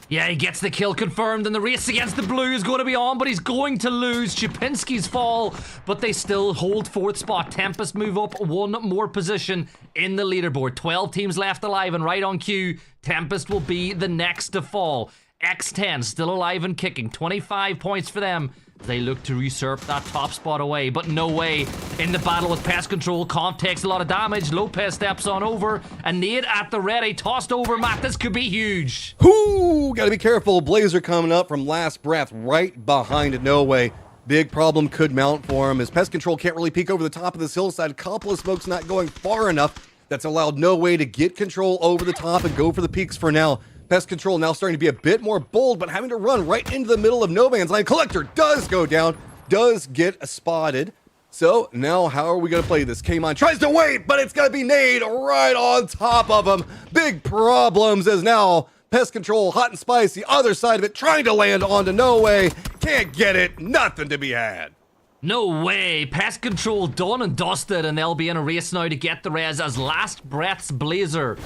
Yeah, he gets the kill confirmed, and the race against the blue is going to be on, but he's going to lose. Chapinski's fall, but they still hold 4th spot. Tempest move up 1 more position in the leaderboard. 12 teams left alive, and right on cue, Tempest will be the next to fall. X10 still alive and kicking. 25 points for them. They look to usurp that top spot away, but no way. In the battle with Pest Control, Comp takes a lot of damage. Lopez steps on over. A nade at the ready. Tossed over, Matt. This could be huge. Ooh, gotta be careful. Blazer coming up from last breath right behind it. No way. Big problem could mount for him as Pest Control can't really peek over the top of this hillside. A couple of smokes not going far enough. That's allowed No Way to get control over the top and go for the peaks for now. Pest Control now starting to be a bit more bold, but having to run right into the middle of no man's land. Collector does go down, does get spotted. So now how are we going to play this? Kmon tries to wait, but it's going to be nade right on top of him. Big problems as now Pest Control, hot and spicy, other side of it, trying to land onto No Way. Can't get it, nothing to be had. No way. Pest Control done and dusted, and they'll be in a race now to get the res as Last Breath's Blazer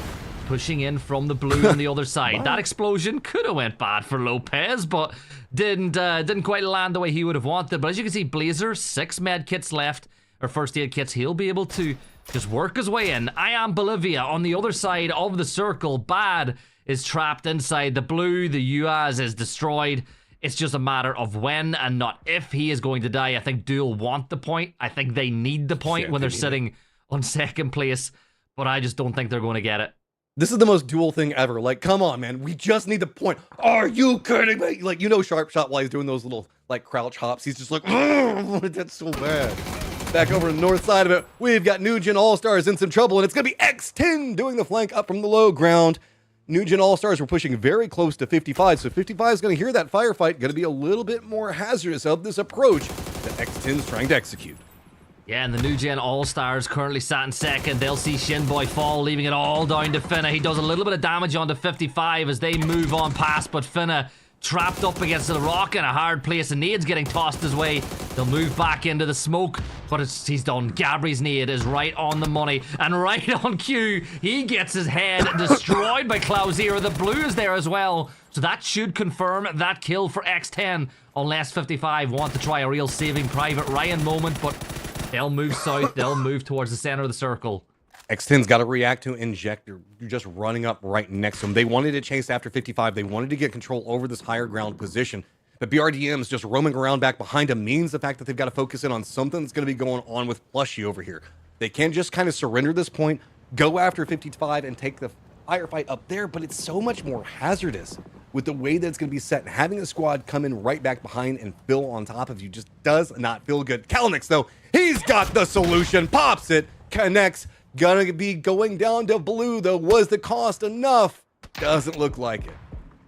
pushing in from the blue on the other side. That explosion could have went bad for Lopez, but didn't quite land the way he would have wanted. But as you can see, Blazer, 6 med kits left, or first aid kits. He'll be able to just work his way in. I am Bolivia on the other side of the circle. Bad is trapped inside the blue. The UAZ is destroyed. It's just a matter of when and not if he is going to die. I think Duel want the point. I think they need the point when they're sitting on 2nd place, but I just don't think they're going to get it. This is the most Duel thing ever. Like, come on, man. We just need the point. Are you kidding me? Like, you know Sharp Shot while he's doing those little, like, crouch hops. He's just like, oh, that's so bad. Back over to the north side of it, we've got New Gen All-Stars in some trouble, and it's going to be X10 doing the flank up from the low ground. New Gen All-Stars were pushing very close to 55, so 55 is going to hear that firefight. Going to be a little bit more hazardous of this approach that X10's trying to execute. Yeah, and the New Gen All-Stars currently sat in second. They'll see Shinboy fall, leaving it all down to Finna. He does a little bit of damage onto 55 as they move on past, but Finna trapped up against the rock in a hard place, and Nade's getting tossed his way. They'll move back into the smoke, but he's done. Gabri's nade is right on the money, and right on cue, he gets his head destroyed by Clouzero. The blue is there as well, so that should confirm that kill for X10, unless 55 want to try a real Saving Private Ryan moment, but they'll move south, they'll move towards the center of the circle. X10's got to react to Injector just running up right next to him. They wanted to chase after 55. They wanted to get control over this higher ground position. But BRDM's just roaming around back behind him means the fact that they've got to focus in on something that's going to be going on with Plushy over here. They can just kind of surrender this point, go after 55 and take the firefight up there, but it's so much more hazardous with the way that it's going to be set. And having a squad come in right back behind and fill on top of you just does not feel good. Kalnix, though, he's got the solution. Pops it, connects. Gonna be going down to blue, though. Was the cost enough? Doesn't look like it.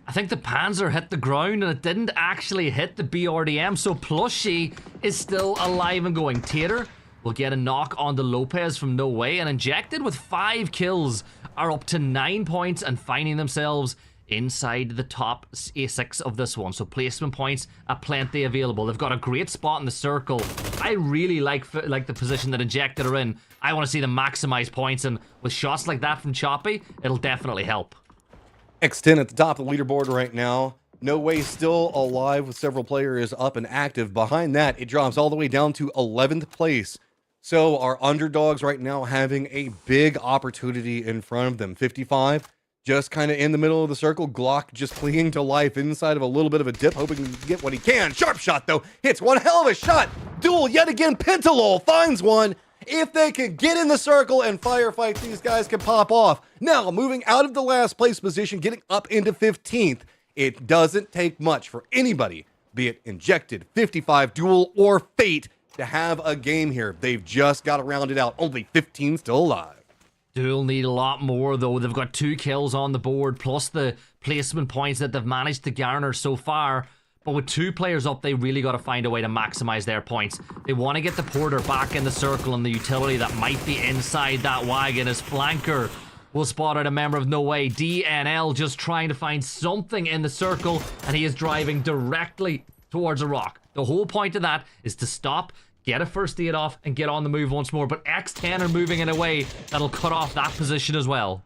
I think the Panzer hit the ground and it didn't actually hit the BRDM, so Plushy is still alive and going. Tater will get a knock on the Lopez from No Way, and Injected with 5 kills are up to 9 points and finding themselves inside the top A6 of this one. So placement points are plenty available. They've got a great spot in the circle. I really like the position that Injected are in. I want to see them maximize points, and with shots like that from Choppy, it'll definitely help. X10 at the top of the leaderboard right now. No Way still alive with several players up and active. Behind that, it drops all the way down to 11th place. So our underdogs right now having a big opportunity in front of them. 55 just kind of in the middle of the circle. Glock just clinging to life inside of a little bit of a dip, hoping to get what he can. Sharp shot, though. Hits one hell of a shot. Duel yet again. Pentalol finds one. If they can get in the circle and firefight, these guys can pop off. Now, moving out of the last place position, getting up into 15th. It doesn't take much for anybody, be it Injected, 55, Duel, or Fate, to have a game here. They've just got to round it out. Only 15 still alive. Duel need a lot more, though. They've got 2 kills on the board, plus the placement points that they've managed to garner so far. But with 2 players up, they really got to find a way to maximize their points. They want to get the Porter back in the circle, and the utility that might be inside that wagon as Flanker will spot out a member of No Way. DNL just trying to find something in the circle, and he is driving directly towards a rock. The whole point of that is to stop, get a first aid off, and get on the move once more. But X10 are moving in a way that'll cut off that position as well.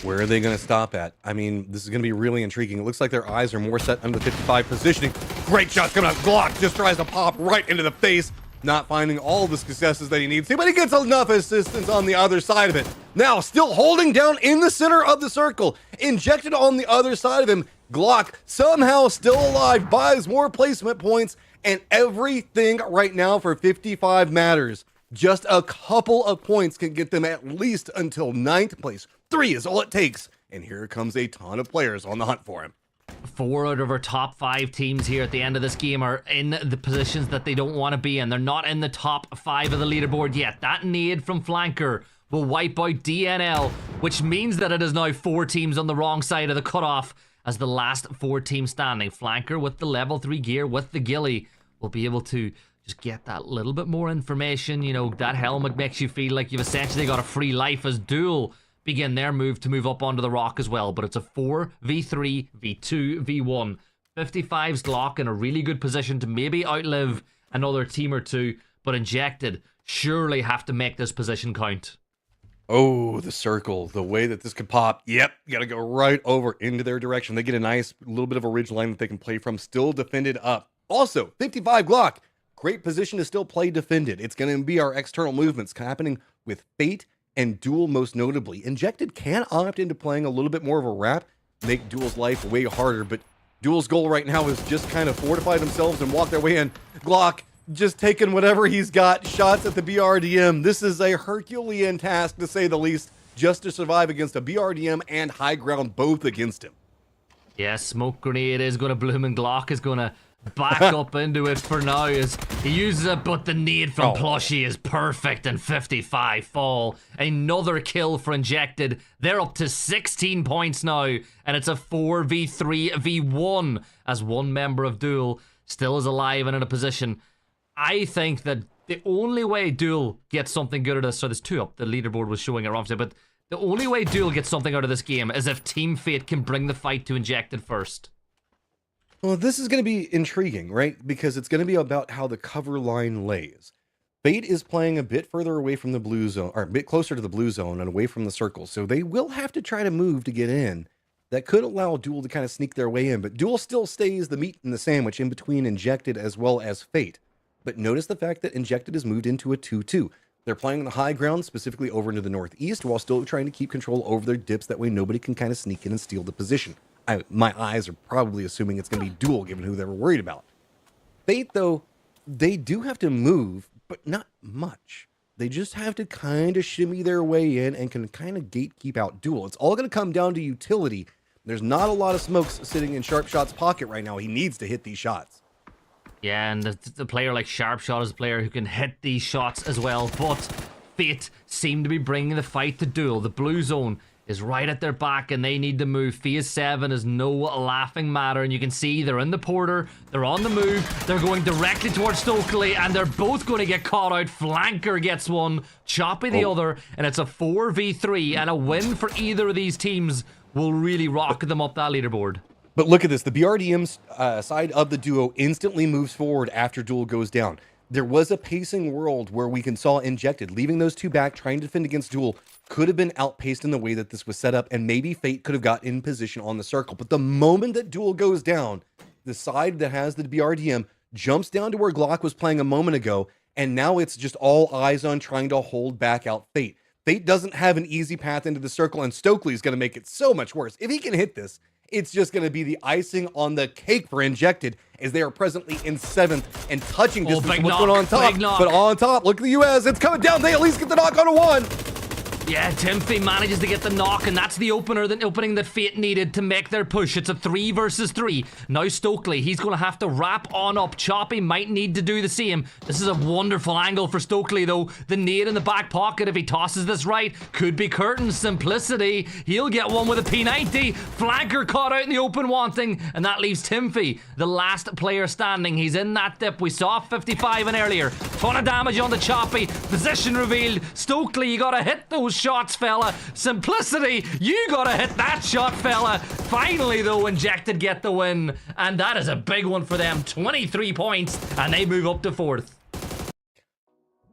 Where are they going to stop at? I mean, this is going to be really intriguing. It looks like their eyes are more set under the 55 positioning. Great shots coming out. Glock just tries to pop right into the face. Not finding all the successes that he needs to, but he gets enough assistance on the other side of it. Now, still holding down in the center of the circle. Injected on the other side of him. Glock somehow still alive, buys more placement points, and everything right now for 55 matters. Just a couple of points can get them at least until 9th place. 3 is all it takes. And here comes a ton of players on the hunt for him. 4 out of our top 5 teams here at the end of this game are in the positions that they don't want to be in. They're not in the top 5 of the leaderboard yet. That nade from Flanker will wipe out DNL, which means that it is now 4 teams on the wrong side of the cutoff as the last 4 teams standing. Flanker with the level 3 gear, with the ghillie, will be able to just get that little bit more information. You know, that helmet makes you feel like you've essentially got a free life as Duel begin their move to move up onto the rock as well. But it's a 4v3, v2, v1. 55's Glock in a really good position to maybe outlive another team or 2, but Injected surely have to make this position count. Oh, the circle, the way that this could pop. Yep, you got to go right over into their direction. They get a nice little bit of a ridge line that they can play from, still defended up. Also, 55 Glock, great position to still play defended. It's going to be our external movements happening with Fate and Duel most notably. Injected can opt into playing a little bit more of a wrap, make Duel's life way harder, but Duel's goal right now is just kind of fortify themselves and walk their way in. Glock just taking whatever he's got, shots at the BRDM. This is a Herculean task, to say the least, just to survive against a BRDM and high ground both against him. Yeah, smoke grenade is going to bloom, and Glock is going to back up into it for now as he uses it, but the nade from Plushy is perfect, and 55 fall. Another kill for Injected. They're up to 16 points now, and it's a 4v3 v1 as one member of Duel still is alive and in a position. I think that The only way Duel gets something good out of this, so there's 2 up, the leaderboard was showing it wrong, but the only way Duel gets something out of this game is if Team Fate can bring the fight to Injected first. Well, this is going to be intriguing, right? Because it's going to be about how the cover line lays. Fate is playing a bit further away from the blue zone, or a bit closer to the blue zone and away from the circle. So they will have to try to move to get in. That could allow Duel to kind of sneak their way in, but Duel still stays the meat in the sandwich in between Injected as well as Fate. But notice the fact that Injected has moved into a 2-2. They're playing the high ground, specifically over into the northeast, while still trying to keep control over their dips. That way nobody can kind of sneak in and steal the position. My eyes are probably assuming it's going to be Duel, given who they were worried about. Fate, though, they do have to move, but not much. They just have to kind of shimmy their way in and can kind of gatekeep out Duel. It's all going to come down to utility. There's not a lot of smokes sitting in Sharpshot's pocket right now. He needs to hit these shots. Yeah, and the player like Sharpshot is a player who can hit these shots as well, but Fate seem to be bringing the fight to Duel. The blue zone is right at their back and they need to move. Phase 7 is no laughing matter, and you can see they're in the Porter, they're on the move, they're going directly towards Stokely, and they're both going to get caught out. Flanker gets one, Choppy the other, and it's a 4v3, and a win for either of these teams will really rock them up that leaderboard. But look at this, the BRDM side of the duo instantly moves forward after Duel goes down. There was a pacing world where we saw Injected, leaving those two back, trying to defend against Duel, could have been outpaced in the way that this was set up, and maybe Fate could have got in position on the circle. But the moment that Duel goes down, the side that has the BRDM jumps down to where Glock was playing a moment ago, and now it's just all eyes on trying to hold back out Fate. Fate doesn't have an easy path into the circle, and Stokely's going to make it so much worse. If he can hit this, it's just going to be the icing on the cake for Injected, as they are presently in 7th and touching distance from what's going on top. But on top, look at the US. It's coming down. They at least get the knock on a 1. Yeah, Timothy manages to get the knock, and that's the opening that Fate needed to make their push. It's a 3 versus 3. Now Stokely, he's going to have to wrap on up. Choppy might need to do the same. This is a wonderful angle for Stokely, though. The nade in the back pocket, if he tosses this right, could be Curtin. Simplicity. He'll get one with a P90. Flanker caught out in the open wanting, and that leaves Timothy, the last player standing. He's in that dip. We saw 55 in earlier. Ton of damage on the Choppy. Position revealed. Stokely, you got to hit those shots, fella. Simplicity, you gotta hit that shot, fella. Finally, though, Injected get the win, and that is a big one for them. 23 points, and they move up to 4th.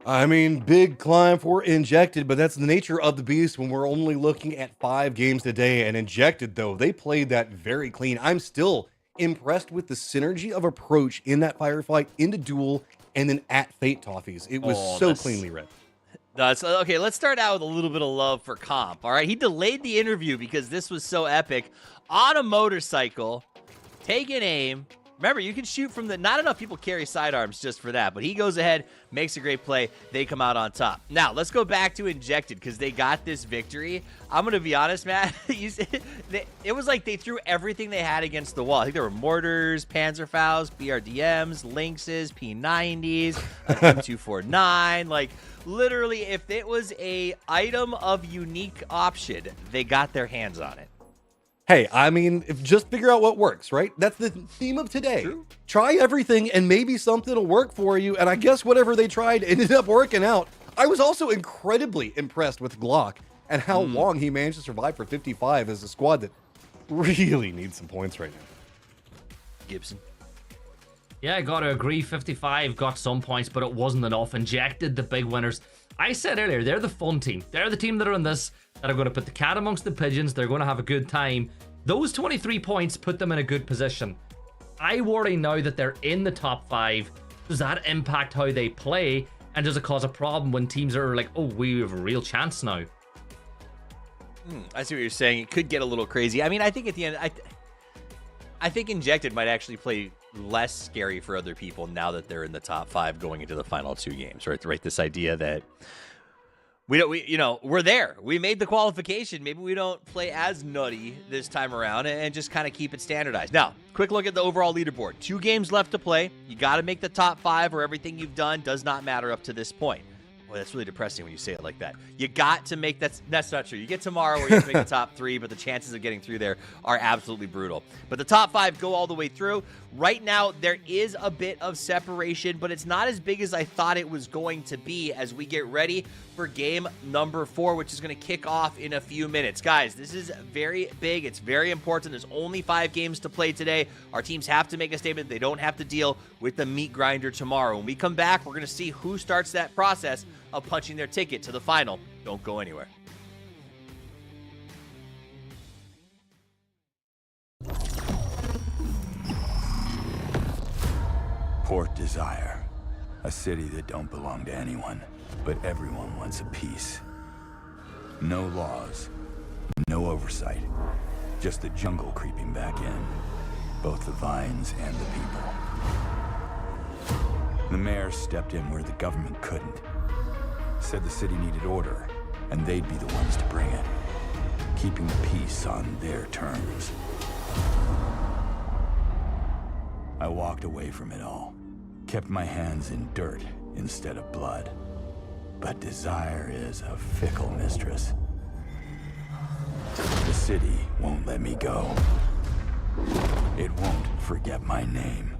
I mean, big climb for Injected, but that's the nature of the beast when we're only looking at 5 games today. And Injected, though, they played that very clean. I'm still impressed with the synergy of approach in that firefight, into Duel, and then at Fate Toffees. It was so cleanly read. Okay, let's start out with a little bit of love for Comp. All right, he delayed the interview because this was so epic. On a motorcycle, taking aim. Remember, you can shoot from the... Not enough people carry sidearms just for that, but he goes ahead, makes a great play. They come out on top. Now, let's go back to Injected because they got this victory. I'm going to be honest, Matt. It was like they threw everything they had against the wall. I think there were mortars, Panzerfaust, BRDMs, Lynxes, P90s, M249. Like, literally, if it was a item of unique option, they got their hands on it. Hey, I mean, just figure out what works, right? That's the theme of today. True. Try everything and maybe something will work for you. And I guess whatever they tried ended up working out. I was also incredibly impressed with Glock and how long he managed to survive for 55 as a squad that really needs some points right now. Gibson. Yeah, I got to agree. 55 got some points, but it wasn't enough. Injected, the big winners. I said earlier, they're the fun team. They're the team that are in this, that are going to put the cat amongst the pigeons. They're going to have a good time. Those 23 points put them in a good position. I worry now that they're in the top 5. Does that impact how they play? And does it cause a problem when teams are like, oh, we have a real chance now? I see what you're saying. It could get a little crazy. I mean, I think at the end, I think Injected might actually play less scary for other people now that they're in the top 5 going into the final 2 games, right? This idea that we're there. We made the qualification. Maybe we don't play as nutty this time around and just kind of keep it standardized. Now, quick look at the overall leaderboard. 2 games left to play. You got to make the top 5 or everything you've done does not matter up to this point. Well, that's really depressing when you say it like that. You got to make that's not true. You get tomorrow where you have to make the top 3, but the chances of getting through there are absolutely brutal. But the top 5 go all the way through. Right now, there is a bit of separation, but it's not as big as I thought it was going to be as we get ready for game number 4, which is going to kick off in a few minutes. Guys, this is very big. It's very important. There's only 5 games to play today. Our teams have to make a statement. They don't have to deal with the meat grinder tomorrow. When we come back, we're going to see who starts that process of punching their ticket to the final. Don't go anywhere. Port Desire, a city that don't belong to anyone, but everyone wants a piece. No laws, no oversight, just the jungle creeping back in, both the vines and the people. The mayor stepped in where the government couldn't. Said the city needed order, and they'd be the ones to bring it, keeping the peace on their terms. I walked away from it all, kept my hands in dirt instead of blood. But desire is a fickle mistress. The city won't let me go. It won't forget my name.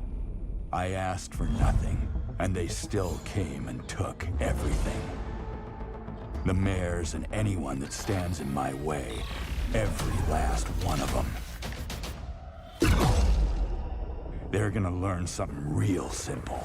I asked for nothing, and they still came and took everything. The mayors and anyone that stands in my way, every last one of them. They're gonna learn something real simple.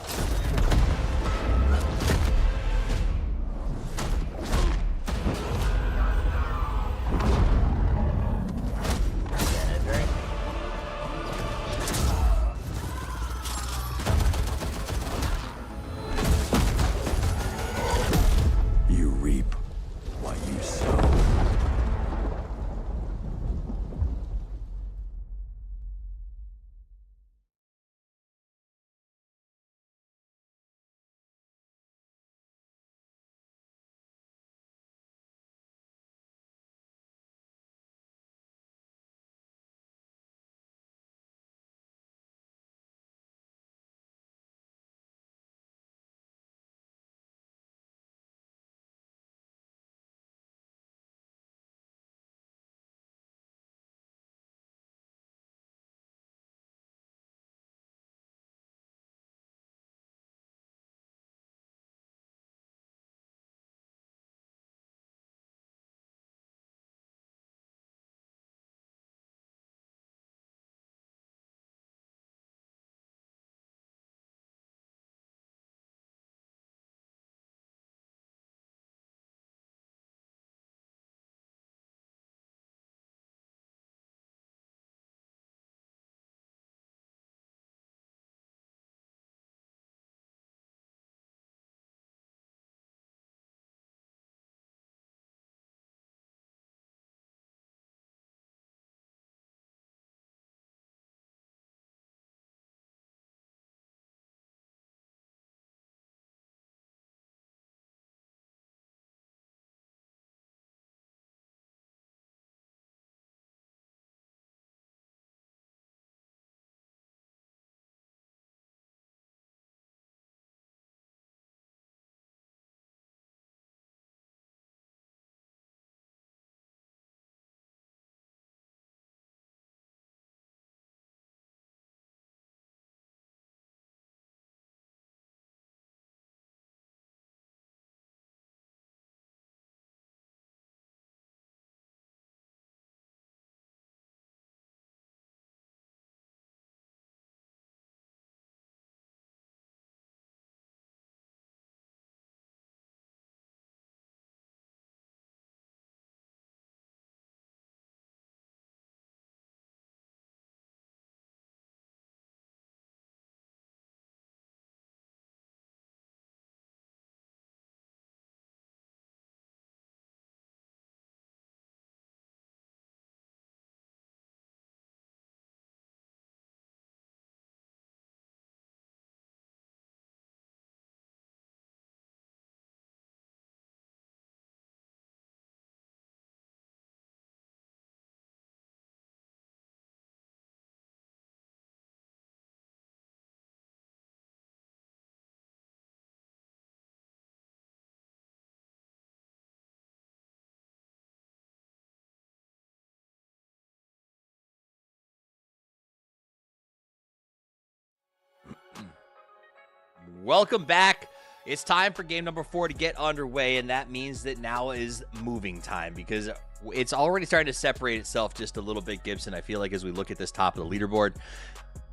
Welcome back. It's time for game number 4 to get underway, and that means that now is moving time because it's already starting to separate itself just a little bit, Gibson. I feel like as we look at this top of the leaderboard,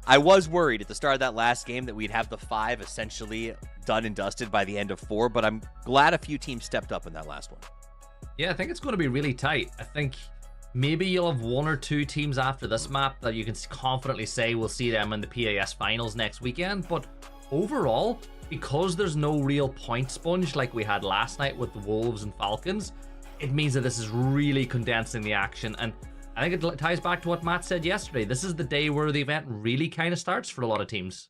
I was worried at the start of that last game that we'd have the 5 essentially done and dusted by the end of 4, but I'm glad a few teams stepped up in that last one. Yeah, I think it's going to be really tight. I think maybe you'll have 1 or 2 teams after this map that you can confidently say we'll see them in the PAS finals next weekend, but overall, because there's no real point sponge like we had last night with the Wolves and Falcons, it means that this is really condensing the action. And I think it ties back to what Matt said yesterday. This is the day where the event really kind of starts for a lot of teams.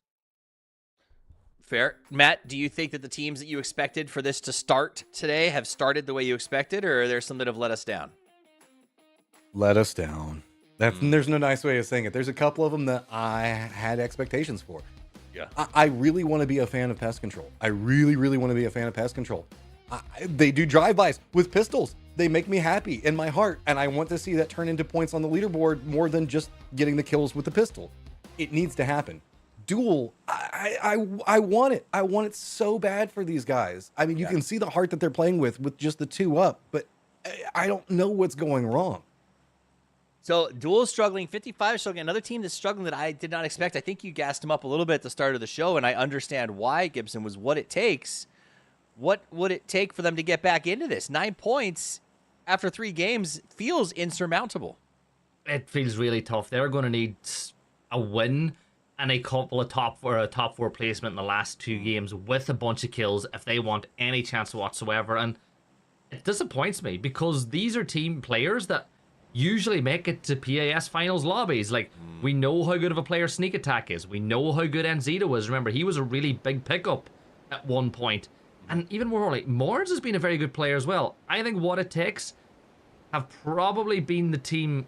Fair. Matt, do you think that the teams that you expected for this to start today have started the way you expected, or are there some that have let us down? Let us down. There's no nice way of saying it. There's a couple of them that I had expectations for. Yeah. I really want to be a fan of pest control. I really, really want to be a fan of pest control. They do drive-bys with pistols. They make me happy in my heart, and I want to see that turn into points on the leaderboard more than just getting the kills with the pistol. It needs to happen. Duel, I want it. I want it so bad for these guys. I mean, you can see the heart that they're playing with just the 2 up, but I don't know what's going wrong. So Duel is struggling, 55 is struggling. Another team that's struggling that I did not expect. I think you gassed him up a little bit at the start of the show, and I understand why, Gibson, was what it takes. What would it take for them to get back into this? 9 points after 3 games feels insurmountable. It feels really tough. They're going to need a win and a couple of top 4 placement in the last 2 games with a bunch of kills if they want any chance whatsoever. And it disappoints me because these are team players that usually make it to PAS finals lobbies. Like, we know how good of a player Sneak Attack is. We know how good Enzito is. Remember, he was a really big pickup at one point. And even more, like, Mords has been a very good player as well. I think what it takes have probably been the team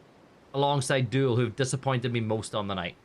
alongside Duel who've disappointed me most on the night.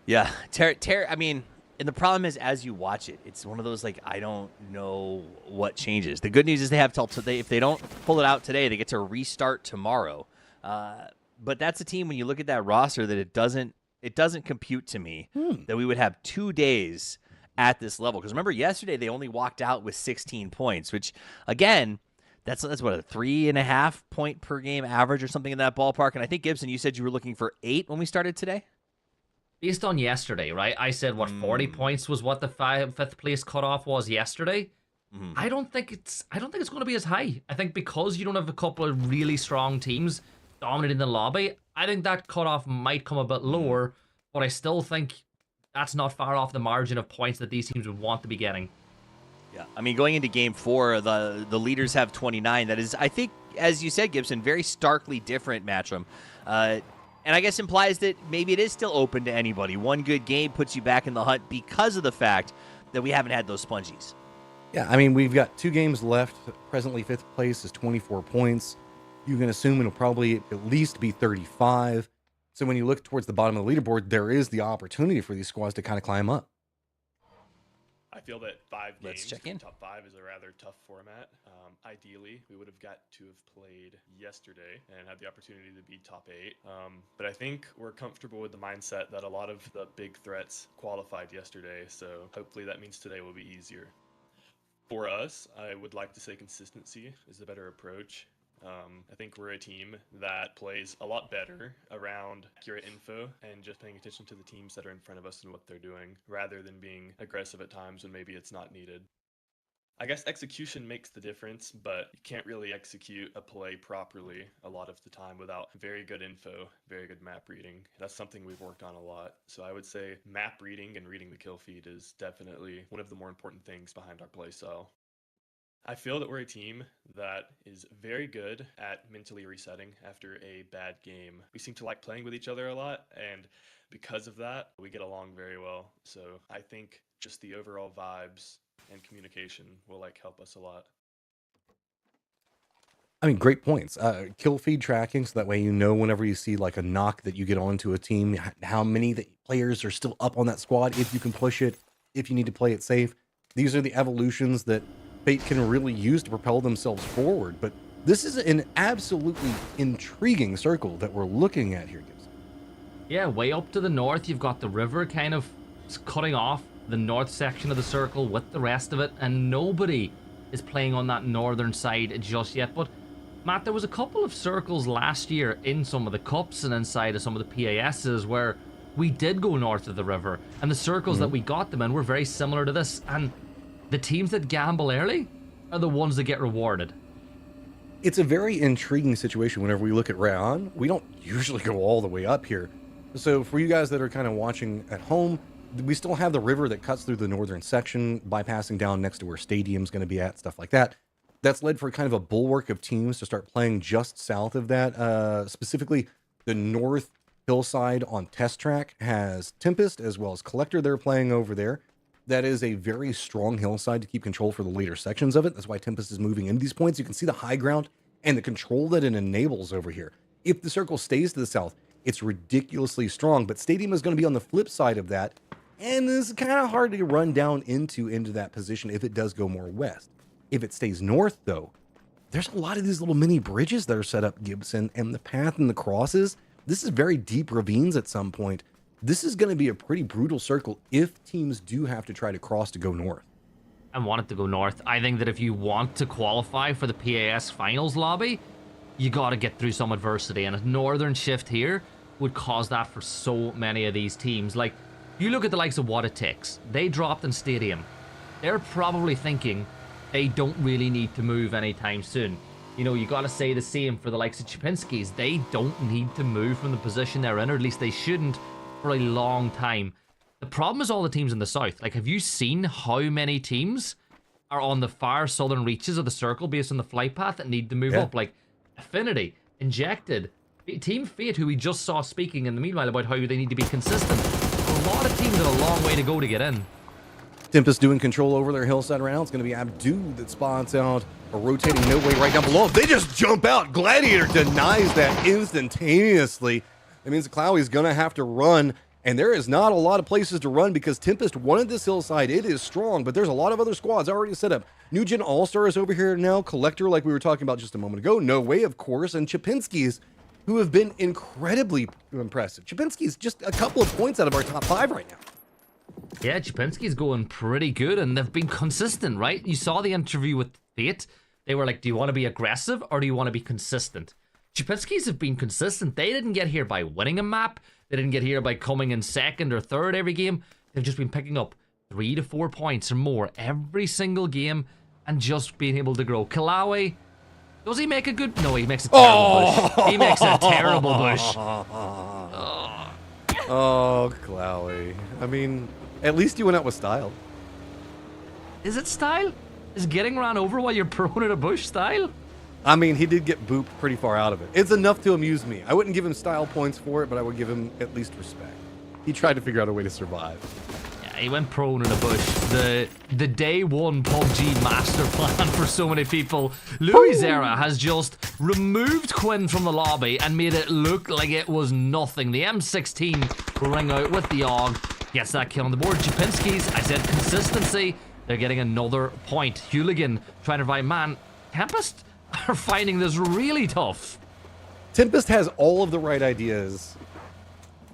Yeah, I mean, and the problem is as you watch it, it's one of those, like, I don't know what changes. The good news is they have till today. If they don't pull it out today, they get to restart tomorrow. But that's a team, when you look at that roster, that it doesn't compute to me that we would have 2 days at this level. Because remember, yesterday they only walked out with 16 points, which, again, that's what, a 3.5 point per game average or something in that ballpark. And I think, Gibson, you said you were looking for 8 when we started today? Based on yesterday, right? I said, 40 points was what the 5th place cutoff was yesterday. I don't think it's going to be as high. I think because you don't have a couple of really strong teams dominating the lobby, I think that cutoff might come a bit lower, but I still think that's not far off the margin of points that these teams would want to be getting. Yeah, I mean, going into game 4, the leaders have 29. That is, I think, as you said, Gibson, very starkly different matchup. And I guess implies that maybe it is still open to anybody. 1 good game puts you back in the hunt because of the fact that we haven't had those spongies. Yeah, I mean, we've got 2 games left. Presently, 5th place is 24 points. You can assume it'll probably at least be 35. So when you look towards the bottom of the leaderboard, there is the opportunity for these squads to kind of climb up. I feel that 5 Let's games, check in. top 5 is a rather tough format. Ideally, we would have got to have played yesterday and had the opportunity to be top 8. But I think we're comfortable with the mindset that a lot of the big threats qualified yesterday. So hopefully that means today will be easier. For us, I would like to say consistency is the better approach. I think we're a team that plays a lot better around accurate info and just paying attention to the teams that are in front of us and what they're doing, rather than being aggressive at times when maybe it's not needed. I guess execution makes the difference, but you can't really execute a play properly a lot of the time without very good info, very good map reading. That's something we've worked on a lot. So I would say map reading and reading the kill feed is definitely one of the more important things behind our play style. I feel that we're a team that is very good at mentally resetting after a bad game. We seem to like playing with each other a lot, and because of that, we get along very well. So I think just the overall vibes and communication will help us a lot. I mean, great points. Kill feed tracking, so that way you know whenever you see like a knock that you get onto a team, how many players are still up on that squad, if you can push it, if you need to play it safe. These are the evolutions that Fate can really use to propel themselves forward. But this is an absolutely intriguing circle that we're looking at here, Gibson. Yeah, way up to the north, you've got the river kind of cutting off the north section of the circle with the rest of it, and nobody is playing on that northern side just yet. But Matt, there was a couple of circles last year in some of the cups and inside of some of the PASs where we did go north of the river, and the circles that we got them in were very similar to this, and the teams that gamble early are the ones that get rewarded. It's a very intriguing situation whenever we look at Rayon. We don't usually go all the way up here. So for you guys that are kind of watching at home, we still have the river that cuts through the northern section, bypassing down next to where stadium's going to be at, stuff like that. That's led for kind of a bulwark of teams to start playing just south of that. Specifically, the north hillside on Test Track has Tempest as well as Collector they're playing over there. That is a very strong hillside to keep control for the later sections of it. That's why Tempest is moving into these points. You can see the high ground and the control that it enables over here. If the circle stays to the south, it's ridiculously strong, but Stadium is going to be on the flip side of that, and it's kind of hard to run down into that position if it does go more west. If it stays north, though, there's a lot of these little mini bridges that are set up, Gibson, and the path and the crosses. This is very deep ravines at some point. This is going to be a pretty brutal circle if teams do have to try to cross to go north. I want it to go north. I think that if you want to qualify for the PAS finals lobby, you got to get through some adversity, and a northern shift here would cause that for so many of these teams. Like, you look at the likes of What It Takes. They dropped in Stadium. They're probably thinking they don't really need to move anytime soon. You know, you got to say the same for the likes of Chapinski's. They don't need to move from the position they're in, or at least they shouldn't, for a long time. The problem is all the teams in the south. Like, have you seen how many teams are on the far southern reaches of the circle based on the flight path that need to move up? Like, Affinity, Injected, Team Fate, who we just saw speaking in the meanwhile about how they need to be consistent. A lot of teams have a long way to go to get in. Tempest doing control over their hillside right now. It's going to be Abdu that spots out a rotating no way right down below. They just jump out. Gladiator denies that instantaneously. It means Clowey's going to have to run, and there is not a lot of places to run because Tempest wanted this hillside. It is strong, but there's a lot of other squads already set up. New Gen All-Star is over here now. Collector, like we were talking about just a moment ago. No Way, of course, and Chapinski's, who have been incredibly impressive. Chapinski's just a couple of points out of our top 5 right now. Yeah, Chapinski's going pretty good, and they've been consistent, right? You saw the interview with Fate. They were like, do you want to be aggressive or do you want to be consistent? Chapinski's have been consistent. They didn't get here by winning a map. They didn't get here by coming in second or third every game. They've just been picking up 3 to 4 points or more every single game and just being able to grow. Kalawi, does he make a good... No, he makes a terrible bush. He makes a terrible bush. Oh, Clowy. I mean, at least you went out with style. Is it style? Is getting run over while you're prone in a bush style? I mean, he did get booped pretty far out of it. It's enough to amuse me. I wouldn't give him style points for it, but I would give him at least respect. He tried to figure out a way to survive. Yeah, he went prone in a bush. The day one PUBG master plan for so many people. Louis Zera has just removed Quinn from the lobby and made it look like it was nothing. The M16 will ring out with the AUG. Gets that kill on the board. Chapinski's, I said consistency. They're getting another point. Hooligan trying to revive. Man, Tempest are finding this really tough. Tempest has all of the right ideas.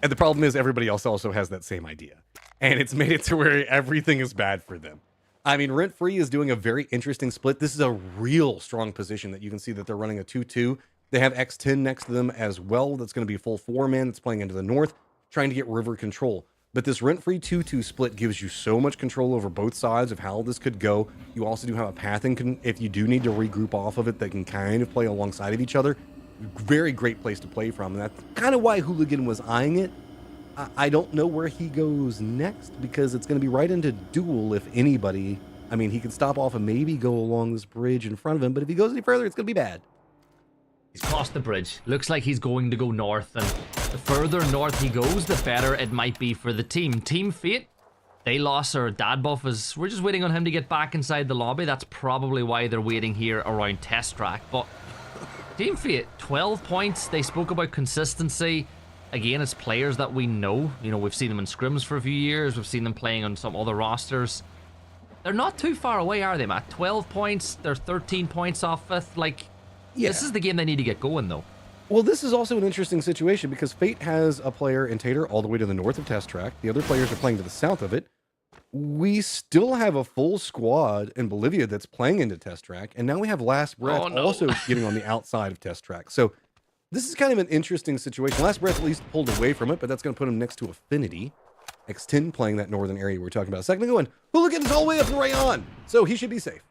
And the problem is everybody else also has that same idea. And it's made it to where everything is bad for them. I mean, Rent Free is doing a very interesting split. This is a real strong position that you can see that they're running a 2-2. They have X10 next to them as well. That's going to be a full 4-man that's playing into the north, trying to get river control. But this Rent Free 2-2 split gives you so much control over both sides of how this could go. You also do have a pathing, if you do need to regroup off of it, that can kind of play alongside of each other. Very great place to play from. And that's kind of why Hooligan was eyeing it. I don't know where he goes next because it's going to be right into duel if anybody. I mean, he could stop off and maybe go along this bridge in front of him, but if he goes any further, it's going to be bad. He's crossed the bridge. Looks like he's going to go north, and the further north he goes, the better it might be for the team. Team Fate, they lost their dad buff. We're just waiting on him to get back inside the lobby. That's probably why they're waiting here around Test Track. But Team Fate, 12 points. They spoke about consistency. Again, it's players that we know. You know, we've seen them in scrims for a few years. We've seen them playing on some other rosters. They're not too far away, are they, Matt? 12 points. They're 13 points off 5th. Like, yeah. This is the game they need to get going, though. Well, this is also an interesting situation because Fate has a player in Tater all the way to the north of Test Track. The other players are playing to the south of it. we still have a full squad in Bolivia that's playing into Test Track, and now we have Last Breath also getting on the outside of Test Track. So this is kind of an interesting situation. Last Breath at least pulled away from it, but that's going to put him next to Affinity. X10 playing that northern area we were talking about a second ago, and Hooligan is all the way up in Rayon, so he should be safe.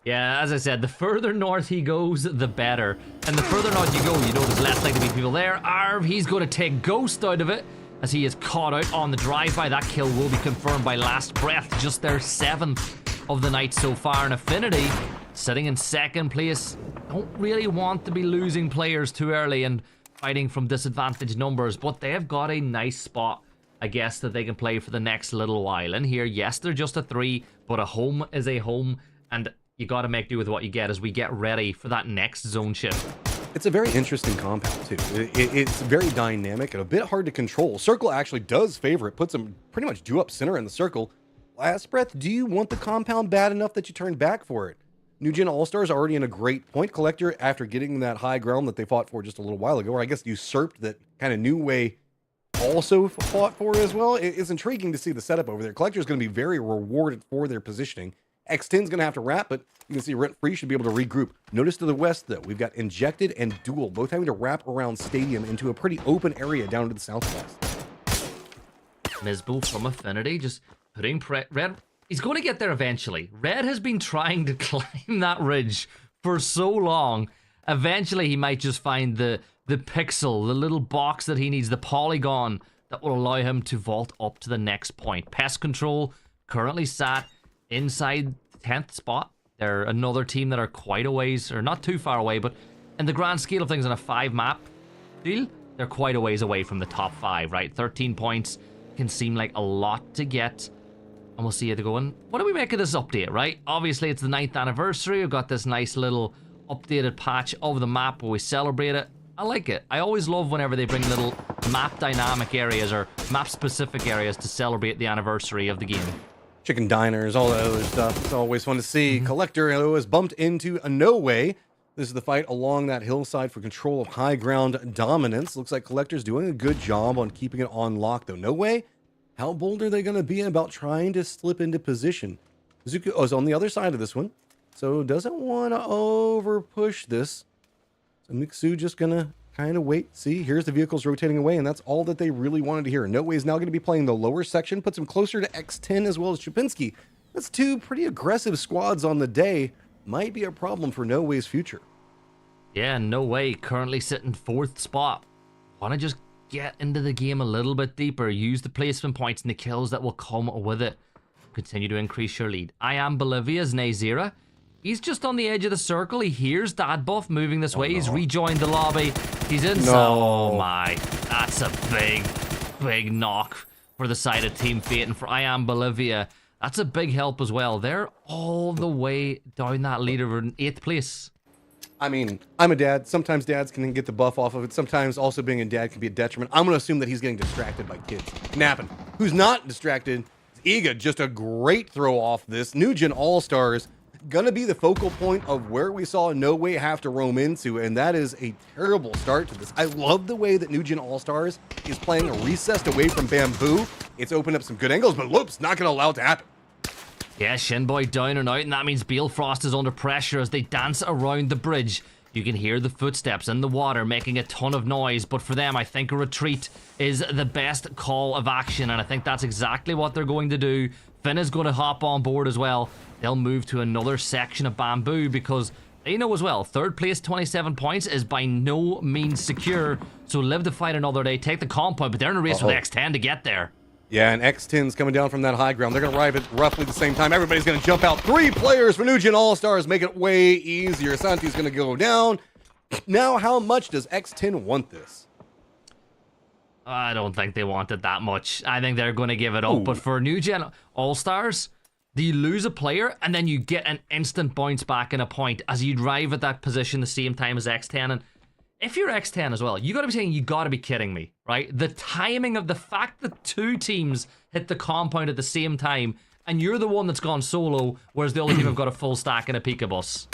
Yeah, as I said, the further north he goes, the better. And the further north you go, you know there's less likely to be people there. Arv, he's going to take Ghost out of it as he is caught out on the drive-by. That kill will be confirmed by Last Breath, just their 7th of the night so far. And Affinity, sitting in 2nd place, don't really want to be losing players too early and fighting from disadvantaged numbers, but they have got a nice spot, I guess, that they can play for the next little while. And here, yes, they're just a 3, but a home is a home, and you got to make do with what you get as we get ready for that next zone shift. It's a very interesting compound, too. It's very dynamic and a bit hard to control. Circle actually does favor it, puts them pretty much due up center in the circle. Last Breath, do you want the compound bad enough that you turn back for it? New Gen All-Stars already in a great point collector after getting that high ground that they fought for just a little while ago, or I guess usurped that kind of new way also fought for as well. It's intriguing to see the setup over there. Collector is going to be very rewarded for their positioning. X10 is going to have to wrap, but you can see Rent Free should be able to regroup. Notice to the west, though, we've got Injected and Duel, both having to wrap around Stadium into a pretty open area down to the southwest. Mizbo from Affinity, just putting Red. He's going to get there eventually. Red has been trying to climb that ridge for so long. Eventually, he might just find the pixel, the little box that he needs, the polygon that will allow him to vault up to the next point. Pest Control currently sat inside 10th spot. They're another team that are quite a ways, or not too far away, but in the grand scale of things on a 5-map deal, they're quite a ways away from the top 5, right? 13 points can seem like a lot to get, and we'll see how they go. And what do we make of this update, right? Obviously, it's the 9th anniversary. We've got this nice little updated patch of the map where we celebrate it. I like it. I always love whenever they bring little map dynamic areas or map specific areas to celebrate the anniversary of the game. Chicken diners, all that other stuff. It's always fun to see. Collector has bumped into a No Way. This is the fight along that hillside for control of high ground dominance. Looks like Collector's doing a good job on keeping it on lock, though. No Way, how bold are they going to be about trying to slip into position? Zuko is on the other side of this one, so doesn't want to over push this. So Mixu just going to kind of wait. See, here's the vehicles rotating away, and that's all that they really wanted to hear. No Way is now going to be playing the lower section, puts him closer to X10 as well as Chapinski. That's 2 pretty aggressive squads on the day. Might be a problem for No Way's future. Yeah, No Way currently sitting 4th spot. Want to just get into the game a little bit deeper, use the placement points and the kills that will come with it. Continue to increase your lead. I Am Bolivia's Nazira. He's just on the edge of the circle. He hears Dad Buff moving this way. He's rejoined the lobby. He's in. Oh my, that's a big knock for the side of Team Fate. And for I Am Bolivia, that's a big help as well. They're all the way down that leader in 8th place. I mean, I'm a dad. Sometimes dads can get the buff off of it. Sometimes also being a dad can be a detriment. I'm going to assume that he's getting distracted by kids napping. Who's not distracted is Iga. Just a great throw off this. New Gen All-Stars going to be the focal point of where we saw No Way have to roam into, and that is a terrible start to this. I love the way that New Gen All-Stars is playing a recessed away from Bamboo. It's opened up some good angles, but Loop's not going to allow it to happen. Yeah, Shinboy down and out, and that means Balefrost is under pressure as they dance around the bridge. You can hear the footsteps in the water making a ton of noise, but for them, I think a retreat is the best call of action, and I think that's exactly what they're going to do. Finn is going to hop on board as well. They'll move to another section of Bamboo because they know as well, 3rd place, 27 points is by no means secure. So live to fight another day, take the compound, but they're in a race with X10 to get there. Yeah, and X10's coming down from that high ground. They're going to arrive at roughly the same time. Everybody's going to jump out. 3 players for New Gen All-Stars, make it way easier. Santi's going to go down. Now, how much does X10 want this? I don't think they want it that much. I think they're going to give it up. But for New Gen All-Stars, do you lose a player and then you get an instant bounce back in a point as you drive at that position the same time as X10? And if you're X10 as well, you got to be saying, you got to be kidding me, right? The timing of the fact that 2 teams hit the compound at the same time and you're the one that's gone solo, whereas the other team have got a full stack and a Pika bus.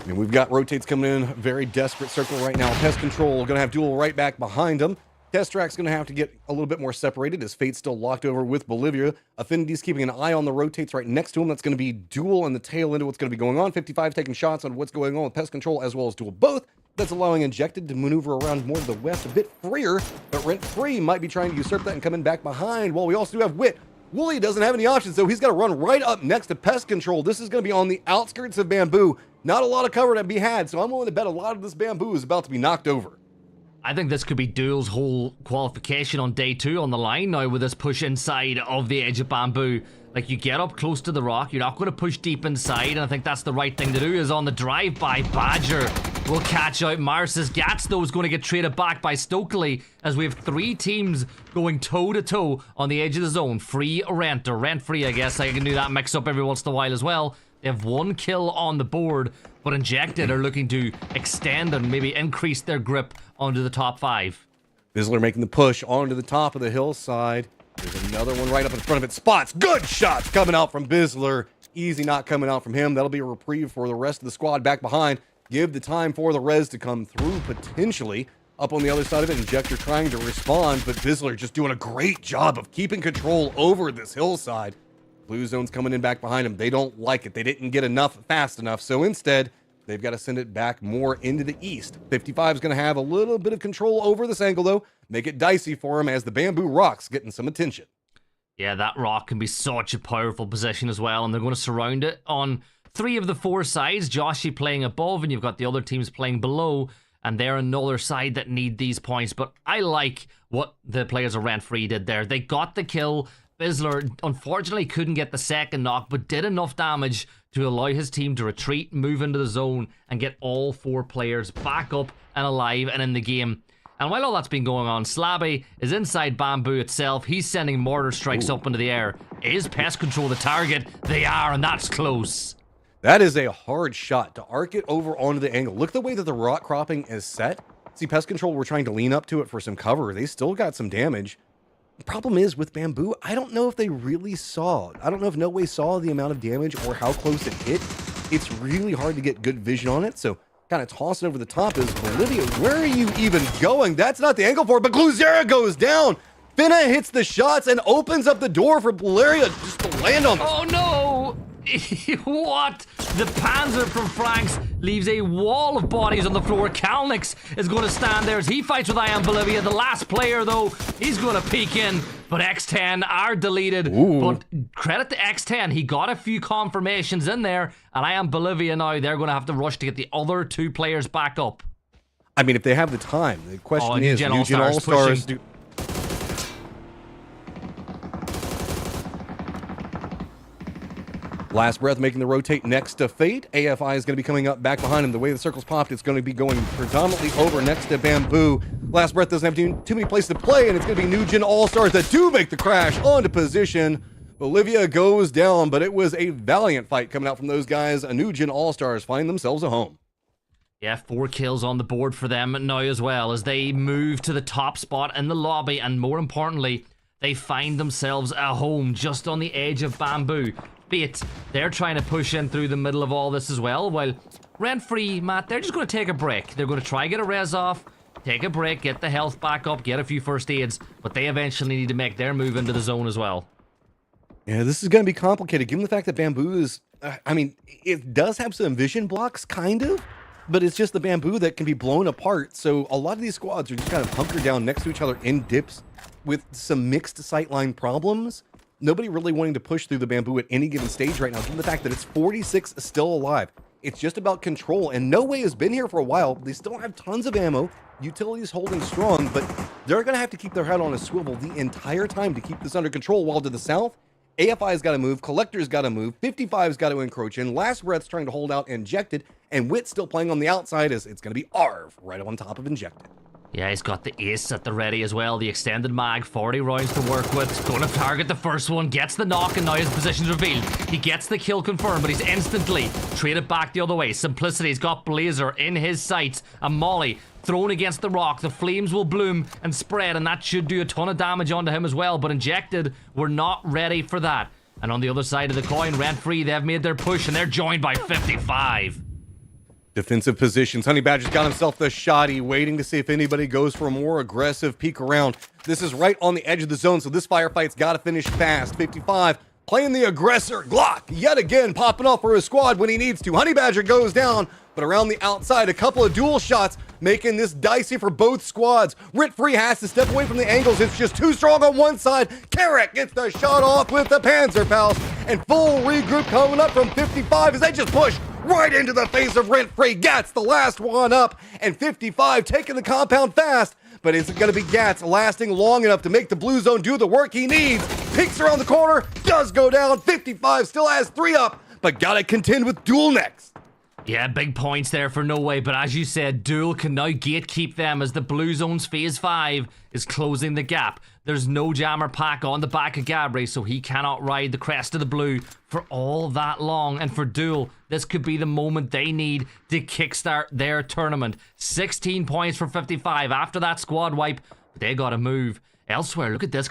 I mean, we've got rotates coming in, very desperate circle right now. Pest Control going to have Duel right back behind them. Test Track's going to have to get a little bit more separated as Fate's still locked over with Bolivia. Affinity's keeping an eye on the rotates right next to him. That's going to be Duel in the tail end of what's going to be going on. 55 taking shots on what's going on with Pest Control as well as Duel both. That's allowing Injected to maneuver around more to the west a bit freer, but Rent Free might be trying to usurp that and come in back behind. While we also do have Wit. Wooly doesn't have any options, so he's got to run right up next to Pest Control. This is going to be on the outskirts of Bamboo. Not a lot of cover to be had, so I'm willing to bet a lot of this Bamboo is about to be knocked over. I think this could be Duel's whole qualification on day 2 on the line now with this push inside of the edge of Bamboo. Like, you get up close to the rock, you're not going to push deep inside, and I think that's the right thing to do. Is on the drive-by, Badger will catch out Marcis. Gats, though, is going to get traded back by Stokely as we have 3 teams going toe-to-toe on the edge of the zone. Free Rent, or Rent Free, I guess. I can do that mix up every once in a while as well. They have 1 kill on the board, but Injected are looking to extend and maybe increase their grip onto the top 5. Bizzler making the push onto the top of the hillside. There's another one right up in front of it. Spots. Good shots coming out from Bizzler. Easy not coming out from him. That'll be a reprieve for the rest of the squad back behind. Give the time for the res to come through potentially. Up on the other side of it, Injector trying to respond, but Bizzler just doing a great job of keeping control over this hillside. Blue zone's coming in back behind him. They don't like it. They didn't get enough fast enough. So instead, they've got to send it back more into the east. 55 is going to have a little bit of control over this angle, though. Make it dicey for him as the Bamboo Rock's getting some attention. Yeah, that rock can be such a powerful position as well, and they're going to surround it on 3 of the 4 sides. Joshy playing above, and you've got the other teams playing below, and they're another side that need these points. But I like what the players of Rent Free did there. They got the kill. Bizzler unfortunately couldn't get the second knock, but did enough damage to allow his team to retreat, move into the zone, and get all 4 players back up and alive and in the game. And while all that's been going on, Slabby is inside Bamboo itself. He's sending mortar strikes up into the air. Is Pest Control the target? They are, and that's close. That is a hard shot to arc it over onto the angle. Look at the way that the rock cropping is set. See, Pest Control were trying to lean up to it for some cover. They still got some damage. The problem is with Bamboo, I don't know if they really saw. I don't know if No Way saw the amount of damage or how close it hit. It's really hard to get good vision on it, so kind of tossing over the top is Bolivia. Where are you even going? That's not the angle for it, but Gluzera goes down. Finna hits the shots and opens up the door for Bolivia just to land on them. Oh no! What? The Panzer from Franks leaves a wall of bodies on the floor. Kalnix is going to stand there as he fights with I Am Bolivia. The last player, though, he's going to peek in. But X10 are deleted. Ooh. But credit to X10. He got a few confirmations in there. And I Am Bolivia now, they're going to have to rush to get the other 2 players back up. I mean, if they have the time. The question is, Nugent Nugent All-Stars do... Last Breath making the rotate next to Fate. AFI is going to be coming up back behind him. The way the circle's popped, it's going to be going predominantly over next to Bamboo. Last Breath doesn't have too many places to play, and it's going to be Nugent All-Stars that do make the crash onto position. Bolivia goes down, but it was a valiant fight coming out from those guys. Nugent All-Stars find themselves a home. Yeah, 4 kills on the board for them now as well as they move to the top spot in the lobby, and more importantly, they find themselves a home just on the edge of Bamboo. Fate, they're trying to push in through the middle of all this as well, while Rent Free, Matt, they're just going to take a break. They're going to try get a res off, take a break, get the health back up, get a few first aids, but they eventually need to make their move into the zone as well. Yeah, this is going to be complicated, given the fact that Bamboo is, I mean, it does have some vision blocks, kind of, but it's just the Bamboo that can be blown apart, so a lot of these squads are just kind of hunkered down next to each other in dips with some mixed sightline problems. Nobody really wanting to push through the Bamboo at any given stage right now, given the fact that it's 46 still alive. It's just about control, and No Way has been here for a while. They still have tons of ammo. Utility's holding strong, but they're going to have to keep their head on a swivel the entire time to keep this under control, while to the south, AFI's got to move, Collector's got to move, 55's got to encroach in, Last Breath's trying to hold out Injected, and Wit's still playing on the outside as it's going to be Arv right on top of Injected. Yeah, he's got the ace at the ready as well. The extended mag, 40 rounds to work with. Going to target the first one, gets the knock, and now his position's revealed. He gets the kill confirmed, but he's instantly traded back the other way. Simplicity's got Blazer in his sights. A Molly thrown against the rock. The flames will bloom and spread, and that should do a ton of damage onto him as well. But Injected were not ready for that. And on the other side of the coin, Rent Free, they've made their push, and they're joined by 55. Defensive positions. Honey Badger's got himself the shotty, waiting to see if anybody goes for a more aggressive peek around. This is right on the edge of the zone, so this firefight's got to finish fast. 55 playing the aggressor. Glock yet again popping off for his squad when he needs to. Honey Badger goes down, but around the outside, a couple of dual shots making this dicey for both squads. Rit Free has to step away from the angles. It's just too strong on one side. Carrick gets the shot off with the Panzer Pals, and full regroup coming up from 55 as they just push right into the face of Rent Free. Gats the last one up, and 55 taking the compound fast. But is it going to be Gats lasting long enough to make the blue zone do the work he needs? Peeks around the corner, does go down. 55 still has 3 up, but got to contend with Duel next. Yeah, big points there for No Way, but as you said, Duel can now gatekeep them as the Blue Zone's Phase 5 is closing the gap. There's no jammer pack on the back of Gabri, so he cannot ride the crest of the blue for all that long. And for Duel, this could be the moment they need to kickstart their tournament. 16 points for 55 after that squad wipe, but they gotta move elsewhere. Look at this.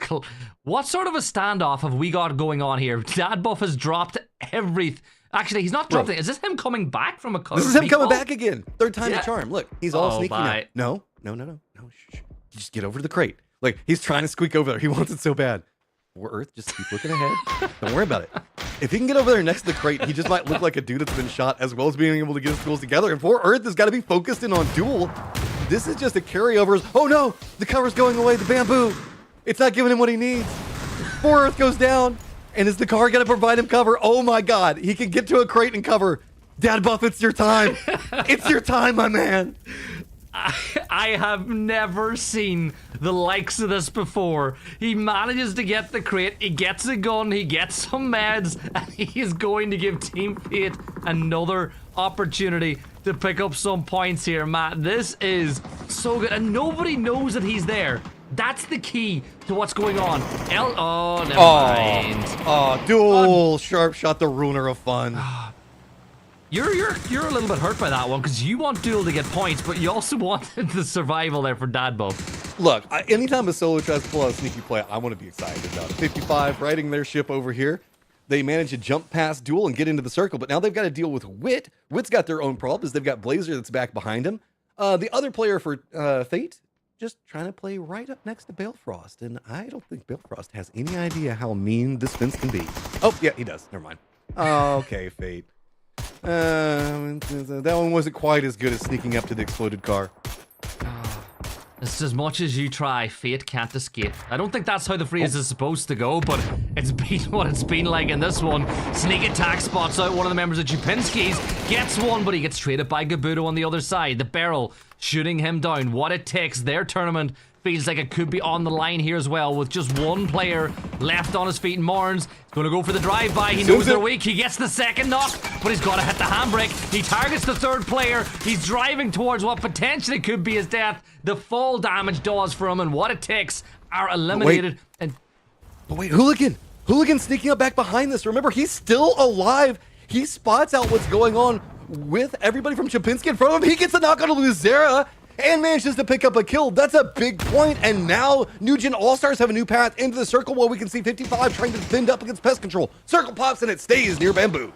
What sort of a standoff have we got going on here? Dad Buff has dropped everything. Actually, he's not dropped it. Is this him coming back from a This is him coming back again. Third time the charm. Look, he's all sneaky now. No. Shh. Just get over to the crate. Like, he's trying to squeak over there. He wants it so bad. For Earth, just keep looking ahead. Don't worry about it. If he can get over there next to the crate, he just might look like a dude that's been shot, as well as being able to get his tools together. And For Earth has got to be focused in on Duel. This is just a carryover. Oh no, the cover's going away. The bamboo. It's not giving him what he needs. For Earth goes down. And is the car going to provide him cover? Oh my God. He can get to a crate and cover. Dad Buff, it's your time. It's your time, my man. I have never seen the likes of this before. He manages to get the crate, he gets a gun, he gets some meds, and he is going to give Team Fate another opportunity to pick up some points here, Matt. This is so good, and nobody knows that he's there. That's the key to what's going on. Oh, never mind. Oh, Duel sharp shot, the ruiner of fun. You're a little bit hurt by that one because you want Duel to get points, but you also wanted the survival there for Dad Buff. Look, anytime a solo tries to pull out a sneaky play, I want to be excited about it. 55 riding their ship over here. They manage to jump past Duel and get into the circle, but now they've got to deal with Wit. Wit's got their own problems. They've got Blazer that's back behind him. The other player for Fate, just trying to play right up next to Balefrost, and I don't think Balefrost has any idea how mean this fence can be. Oh, yeah, he does. Never mind. Okay, Fate. That one wasn't quite as good as sneaking up to the exploded car. It's as much as you try, Fate can't escape. I don't think that's how the freeze is supposed to go, but it's been what it's been like in this one. Sneak attack spots out one of the members of Chupinski's, gets one, but he gets traded by Gabudo on the other side. The barrel shooting him down. What it takes, their tournament feels like it could be on the line here as well, with just one player left on his feet. Morns is going to go for the drive-by. He knows they're weak. He gets the second knock, but he's got to hit the handbrake. He targets the third player. He's driving towards what potentially could be his death. The fall damage does for him, and what it takes are eliminated. But wait, Hooligan sneaking up back behind this. Remember, he's still alive. He spots out what's going on with everybody from Chapinski in front of him. He gets a knock on Luzera and manages to pick up a kill. That's a big point. And now New Gen All-Stars have a new path into the circle where we can see 55 trying to defend up against Pest Control. Circle pops and it stays near Bamboo.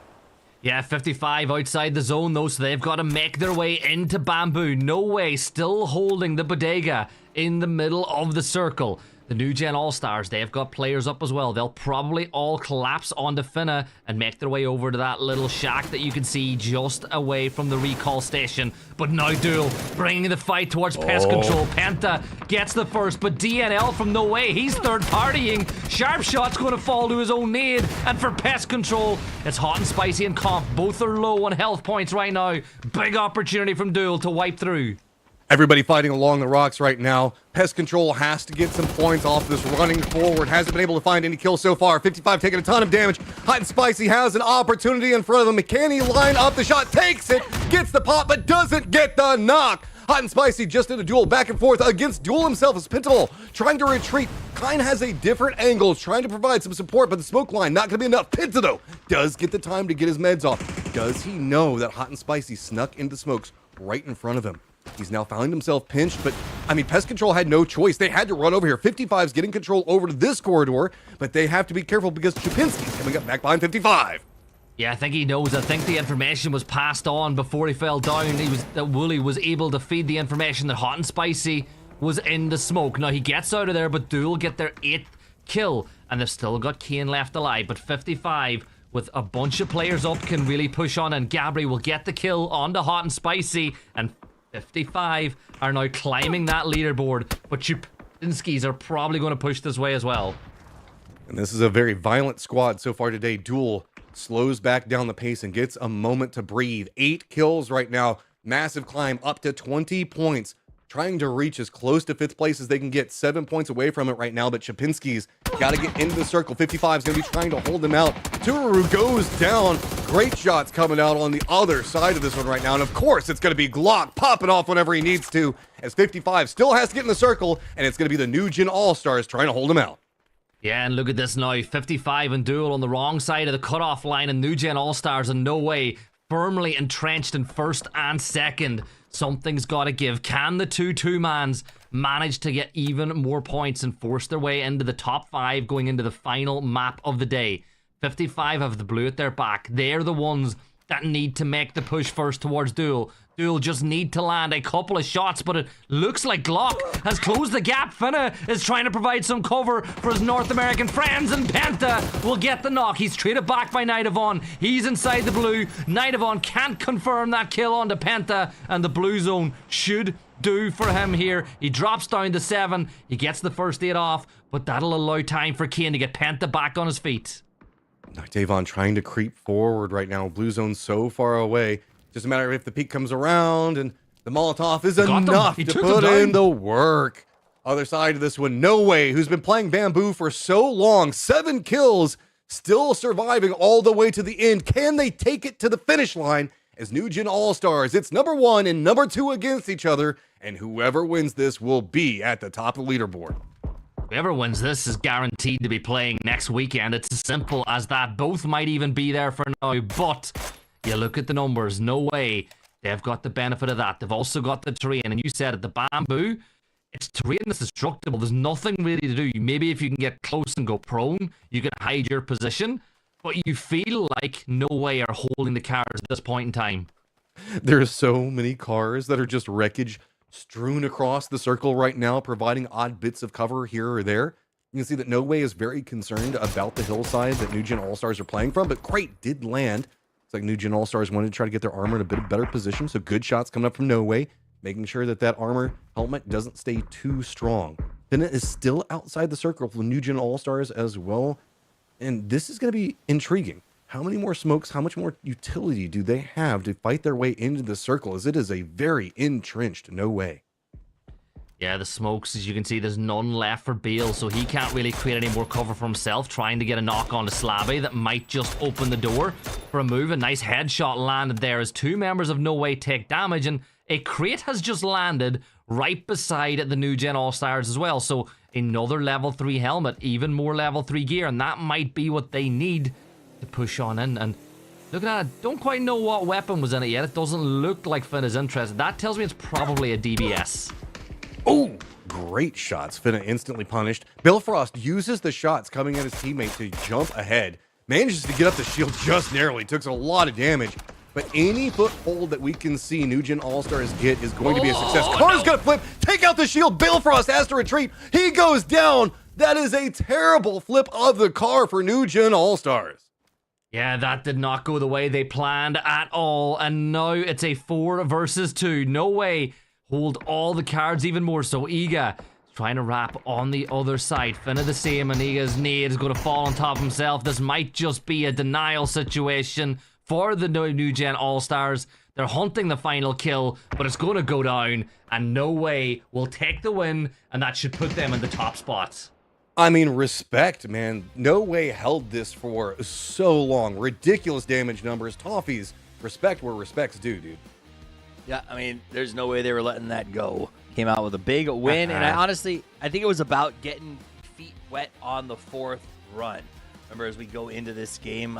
Yeah, 55 outside the zone though, so they've got to make their way into Bamboo. No Way still holding the bodega in the middle of the circle. The New Gen All-Stars, they've got players up as well. They'll probably all collapse onto Finna and make their way over to that little shack that you can see just away from the recall station. But now Duel bringing the fight towards Pest Control. Penta gets the first, but DNL from No Way, he's third partying. Sharp Shot's going to fall to his own nade. And for Pest Control, it's Hot and Spicy and Comp. Both are low on health points right now. Big opportunity from Duel to wipe through. Everybody fighting along the rocks right now. Pest Control has to get some points off this running forward. Hasn't been able to find any kills so far. 55 taking a ton of damage. Hot and Spicy has an opportunity in front of him. Can he line up the shot? Takes it, gets the pop, but doesn't get the knock. Hot and Spicy just in a duel back and forth against Duel himself as Pintaball trying to retreat. Kine has a different angle, trying to provide some support, but the smoke line not going to be enough. Pinta, though, does get the time to get his meds off. Does he know that Hot and Spicy snuck into smokes right in front of him? He's now found himself pinched, but I mean, Pest Control had no choice. They had to run over here. 55's getting control over to this corridor, but they have to be careful because Chupinski's coming up back behind 55. Yeah, I think he knows. I think the information was passed on before he fell down. That Wooly was able to feed the information that Hot and Spicy was in the smoke. Now he gets out of there, but Duel get their 8th kill, and they've still got Kane left alive. But 55 with a bunch of players up can really push on, and Gabri will get the kill onto Hot and Spicy, and 55 are now climbing that leaderboard. But Chupinskis are probably going to push this way as well. And this is a very violent squad so far today. Duel slows back down the pace and gets a moment to breathe. 8 kills right now. Massive climb up to 20 points. Trying to reach as close to 5th place as they can get. 7 points away from it right now, but Chapinski's got to get into the circle. 55 is going to be trying to hold him out. Tururu goes down. Great shots coming out on the other side of this one right now. And of course, it's going to be Glock popping off whenever he needs to, as 55 still has to get in the circle, and it's going to be the New Gen All-Stars trying to hold him out. Yeah, and look at this now. 55 and Duel on the wrong side of the cutoff line, and New Gen All-Stars in no way firmly entrenched in 1st and 2nd. Something's got to give. Can the 2-2-mans manage to get even more points and force their way into the top 5 going into the final map of the day? 55 have the blue at their back. They're the ones that need to make the push first towards Duel. Duel just need to land a couple of shots, but it looks like Glock has closed the gap. Finna is trying to provide some cover for his North American friends, and Penta will get the knock. He's traded back by Nightavon. He's inside the blue. Nightavon can't confirm that kill onto Penta, and the blue zone should do for him here. He drops down to 7. He gets the first 8 off, but that'll allow time for Kane to get Penta back on his feet. Nightavon trying to creep forward right now. Blue zone so far away. Just a matter of if the peak comes around, and the Molotov is enough to put in the work. Other side of this one, No Way, who's been playing Bamboo for so long. 7 kills, still surviving all the way to the end. Can they take it to the finish line as New Gen All-Stars? It's number 1 and number 2 against each other, and whoever wins this will be at the top of the leaderboard. Whoever wins this is guaranteed to be playing next weekend. It's as simple as that. Both might even be there for now, but you look at the numbers. No Way, they've got the benefit of that. They've also got the terrain, and you said it, the Bamboo, it's terrain that's destructible. There's nothing really to do. Maybe if you can get close and go prone, you can hide your position, but you feel like No Way are holding the cards at this point in time. There's so many cars that are just wreckage strewn across the circle right now, providing odd bits of cover here or there. You can see that No Way is very concerned about the hillside that New Gen All-Stars are playing from, but Crate did land. It's like New Gen All-Stars wanted to try to get their armor in a bit better position, so good shots coming up from No Way, making sure that that armor helmet doesn't stay too strong. Then it is still outside the circle for New Gen All-Stars as well, and this is going to be intriguing. How many more smokes, how much more utility do they have to fight their way into the circle, as it is a very entrenched No Way. Yeah, the smokes, as you can see, there's none left for Bale, so he can't really create any more cover for himself, trying to get a knock on to Slabby that might just open the door for a move. A nice headshot landed there as 2 members of No Way take damage, and a crate has just landed right beside the New Gen All-Stars as well, so another level 3 helmet, even more level 3 gear, and that might be what they need to push on in. And looking at it, don't quite know what weapon was in it yet. It doesn't look like Finn is interested. That tells me it's probably a DBS. Oh, great shots. Finna instantly punished. Billfrost uses the shots coming at his teammate to jump ahead. Manages to get up the shield just narrowly. Took a lot of damage. But any foothold that we can see New Gen All-Stars get is going to be a success. Car's gonna flip, take out the shield. Billfrost has to retreat. He goes down. That is a terrible flip of the car for New Gen All-Stars. Yeah, that did not go the way they planned at all. And now it's a 4 versus 2. No Way hold all the cards even more. So Iga trying to wrap on the other side. Finna the same, and Iga's nade is going to fall on top of himself. This might just be a denial situation for the New Gen All-Stars. They're hunting the final kill, but it's going to go down, and No Way will take the win, and that should put them in the top spots. I mean, respect, man. No Way held this for so long. Ridiculous damage numbers. Toffees, respect where respect's due, dude. Yeah, I mean, there's no way they were letting that go. Came out with a big win, and I think it was about getting feet wet on the 4th run. Remember, as we go into this game,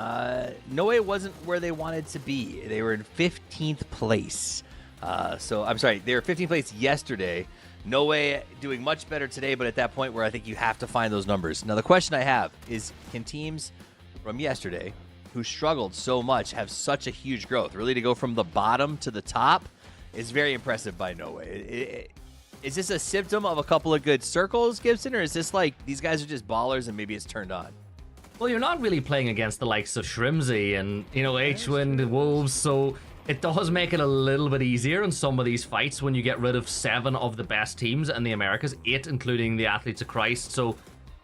No Way wasn't where they wanted to be. They were in 15th place. I'm sorry, they were 15th place yesterday. No Way doing much better today, but at that point where I think you have to find those numbers. Now, the question I have is, can teams from yesterday who struggled so much, have such a huge growth. Really, to go from the bottom to the top is very impressive by no way. Is this a symptom of a couple of good circles, Gibson, or is this like these guys are just ballers and maybe it's turned on? Well, you're not really playing against the likes of Shrimsy and, you know, H-Wind, Wolves, so it does make it a little bit easier in some of these fights when you get rid of 7 of the best teams in the Americas, 8 including the Athletes of Christ. So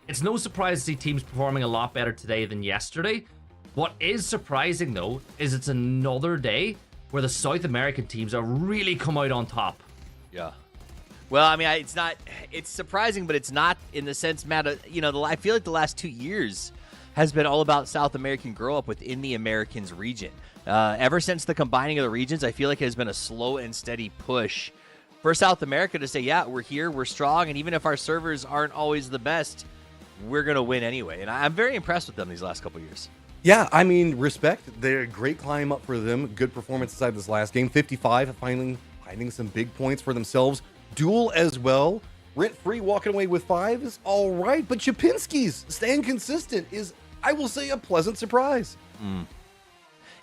it's no surprise to see teams performing a lot better today than yesterday. What is surprising, though, is it's another day where the South American teams are really come out on top. Yeah. Well, I mean, it's surprising, but it's not in the sense, Matt, you know, I feel like the last 2 years has been all about South American grow up within the Americans region. Ever since the combining of the regions, I feel like it has been a slow and steady push for South America to say, yeah, we're here, we're strong, and even if our servers aren't always the best, we're going to win anyway. And I'm very impressed with them these last couple years. Yeah, I mean, respect. They're a great climb up for them. Good performance inside this last game. 55, finally finding some big points for themselves. Duel as well. Rent-free walking away with 5 is all right, but Chapinski's staying consistent is, I will say, a pleasant surprise.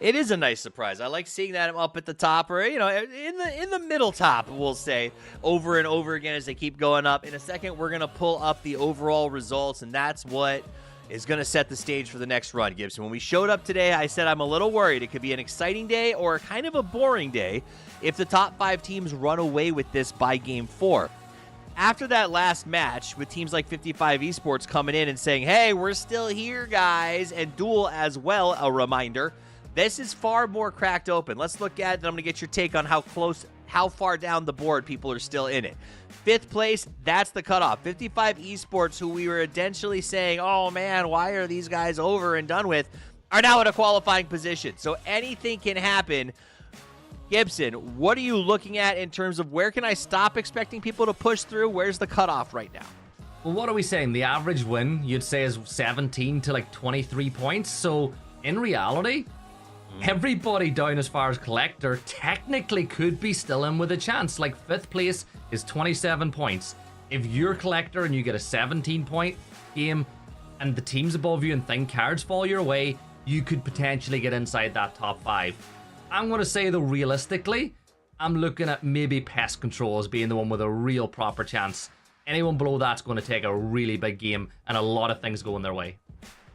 It is a nice surprise. I like seeing that up at the top, or you know, in the middle top, we'll say, over and over again as they keep going up. In a second, we're gonna pull up the overall results, and that's what is gonna set the stage for the next run, Gibson. When we showed up today, I said I'm a little worried. It could be an exciting day or kind of a boring day if the top 5 teams run away with this by game 4. After that last match, with teams like 55 Esports coming in and saying, hey, we're still here, guys, and Duel as well, a reminder, this is far more cracked open. Let's look at it, and I'm going to get your take on how far down the board people are still in it. 5th place, that's the cutoff. 55 Esports, who we were essentially saying, oh, man, why are these guys over and done with, are now in a qualifying position. So anything can happen. Gibson, what are you looking at in terms of where can I stop expecting people to push through? Where's the cutoff right now? Well, what are we saying? The average win, you'd say, is 17 to like 23 points. So in reality, everybody down as far as Collector technically could be still in with a chance. Like 5th place is 27 points. If you're Collector and you get a 17-point game and the teams above you and Think cards fall your way, you could potentially get inside that top 5. I'm going to say, though, realistically, I'm looking at maybe Pest Control as being the one with a real proper chance. Anyone below that's going to take a really big game and a lot of things going their way.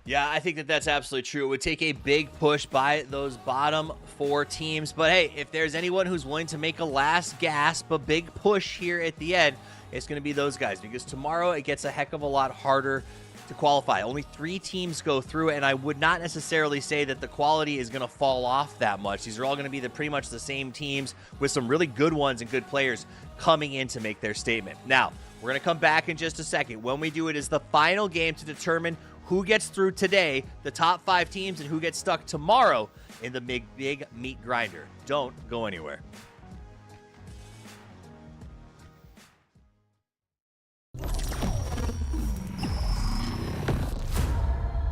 Yeah, I think that that's absolutely true. It would take a big push by those bottom 4 teams. But hey, if there's anyone who's willing to make a last gasp, a big push here at the end, it's going to be those guys. Because tomorrow it gets a heck of a lot harder to qualify. Only 3 teams go through, and I would not necessarily say that the quality is going to fall off that much. These are all going to be pretty much the same teams with some really good ones and good players coming in to make their statement. Now, we're going to come back in just a second. When we do it is the final game to determine who gets through today, the top 5 teams, and who gets stuck tomorrow in the big meat grinder. Don't go anywhere.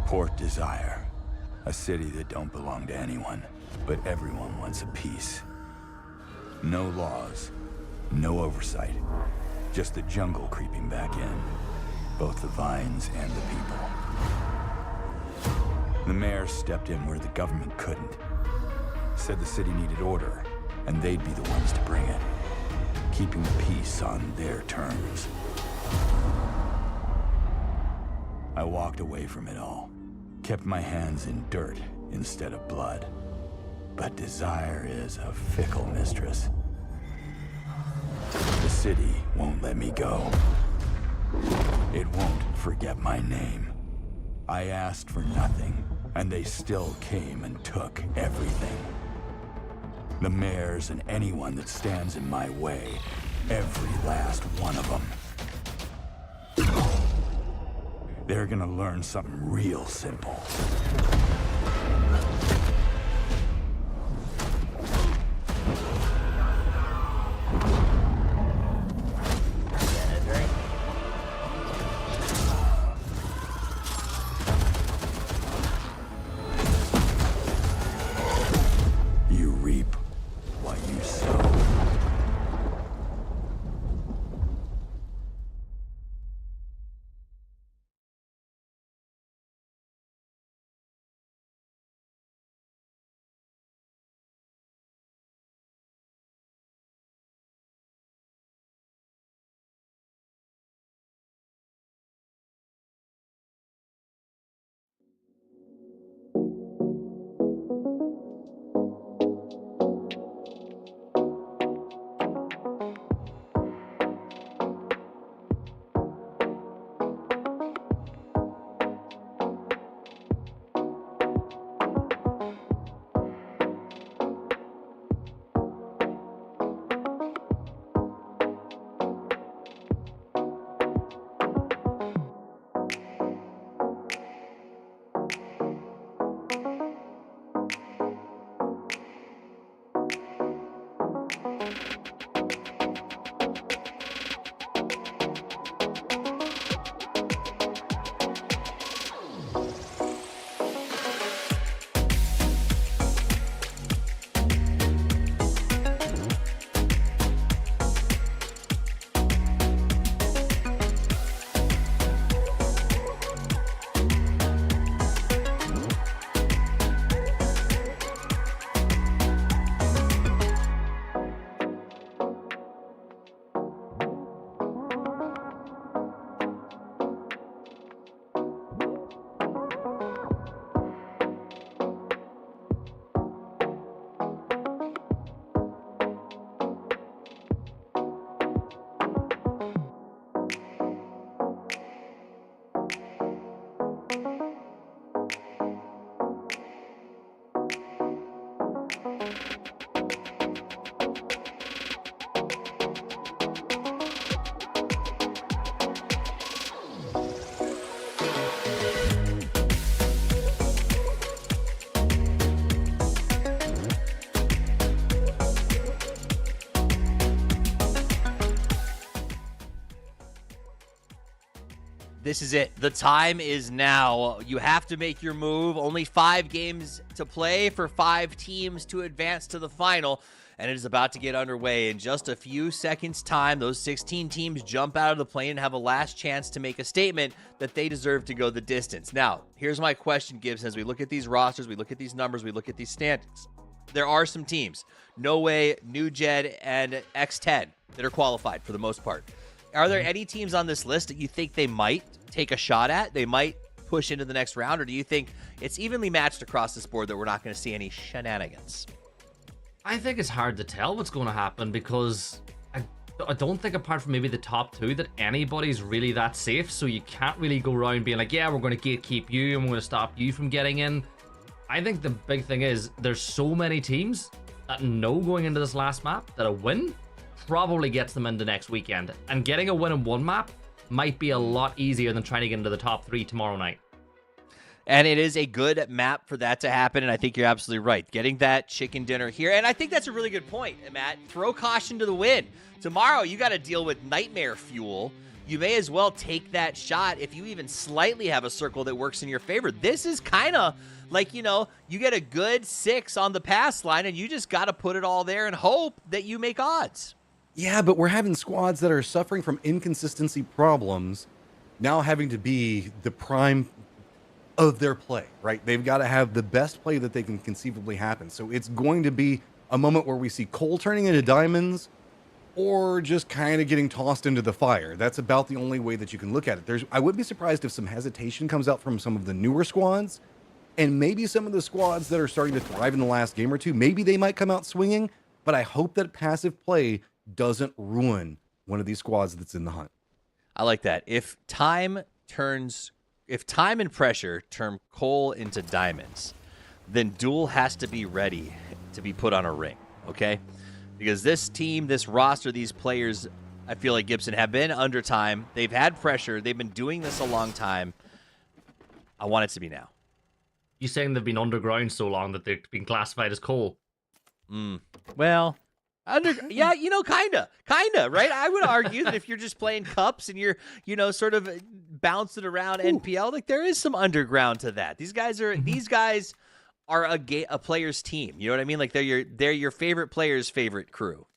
Port Desire, a city that don't belong to anyone, but everyone wants a piece. No laws, no oversight, just the jungle creeping back in, both the vines and the people. The mayor stepped in where the government couldn't, said the city needed order, and they'd be the ones to bring it, keeping the peace on their terms. I walked away from it all. Kept my hands in dirt instead of blood. But desire is a fickle mistress. The city won't let me go. It won't forget my name. I asked for nothing, and they still came and took everything. The mayors and anyone that stands in my way, every last one of them. They're gonna learn something real simple. This is it. The time is now. You have to make your move. Only 5 games to play for 5 teams to advance to the final. And it is about to get underway. In just a few seconds' time, those 16 teams jump out of the plane and have a last chance to make a statement that they deserve to go the distance. Now, here's my question, Gibson. As we look at these rosters, we look at these numbers, we look at these standings. There are some teams, No Way, New Jed, and X10, that are qualified for the most part. Are there any teams on this list that you think they might take a shot at? They might push into the next round? Or do you think it's evenly matched across this board that we're not going to see any shenanigans? I think it's hard to tell what's going to happen because I don't think, apart from maybe the top 2, that anybody's really that safe. So you can't really go around being like, yeah, we're going to gatekeep you and we're going to stop you from getting in. I think the big thing is there's so many teams that know going into this last map that a win probably gets them into next weekend. And getting a win in one map might be a lot easier than trying to get into the top 3 tomorrow night. And it is a good map for that to happen, and I think you're absolutely right. Getting that chicken dinner here, and I think that's a really good point, Matt. Throw caution to the wind. Tomorrow, you got to deal with nightmare fuel. You may as well take that shot if you even slightly have a circle that works in your favor. This is kind of like, you know, you get a good 6 on the pass line, and you just got to put it all there and hope that you make odds. Yeah, but we're having squads that are suffering from inconsistency problems now having to be the prime of their play, right? They've got to have the best play that they can conceivably happen. So it's going to be a moment where we see coal turning into diamonds or just kind of getting tossed into the fire. That's about the only way that you can look at it. I would be surprised if some hesitation comes out from some of the newer squads, and maybe some of the squads that are starting to thrive in the last game or two, maybe they might come out swinging, but I hope that passive play doesn't ruin one of these squads that's in the hunt. I like that. If time and pressure turn coal into diamonds, then Duel has to be ready to be put on a ring, okay? Because this team, this roster, these players, I feel like Gibson have been under time. They've had pressure. They've been doing this a long time. I want it to be now. You saying they've been underground so long that they've been classified as coal? Well, yeah, you know, kinda, right? I would argue that if you're just playing cups and you're, you know, sort of bouncing around NPL, like there is some underground to that. These guys are a player's team. You know what I mean? Like they're your favorite player's favorite crew.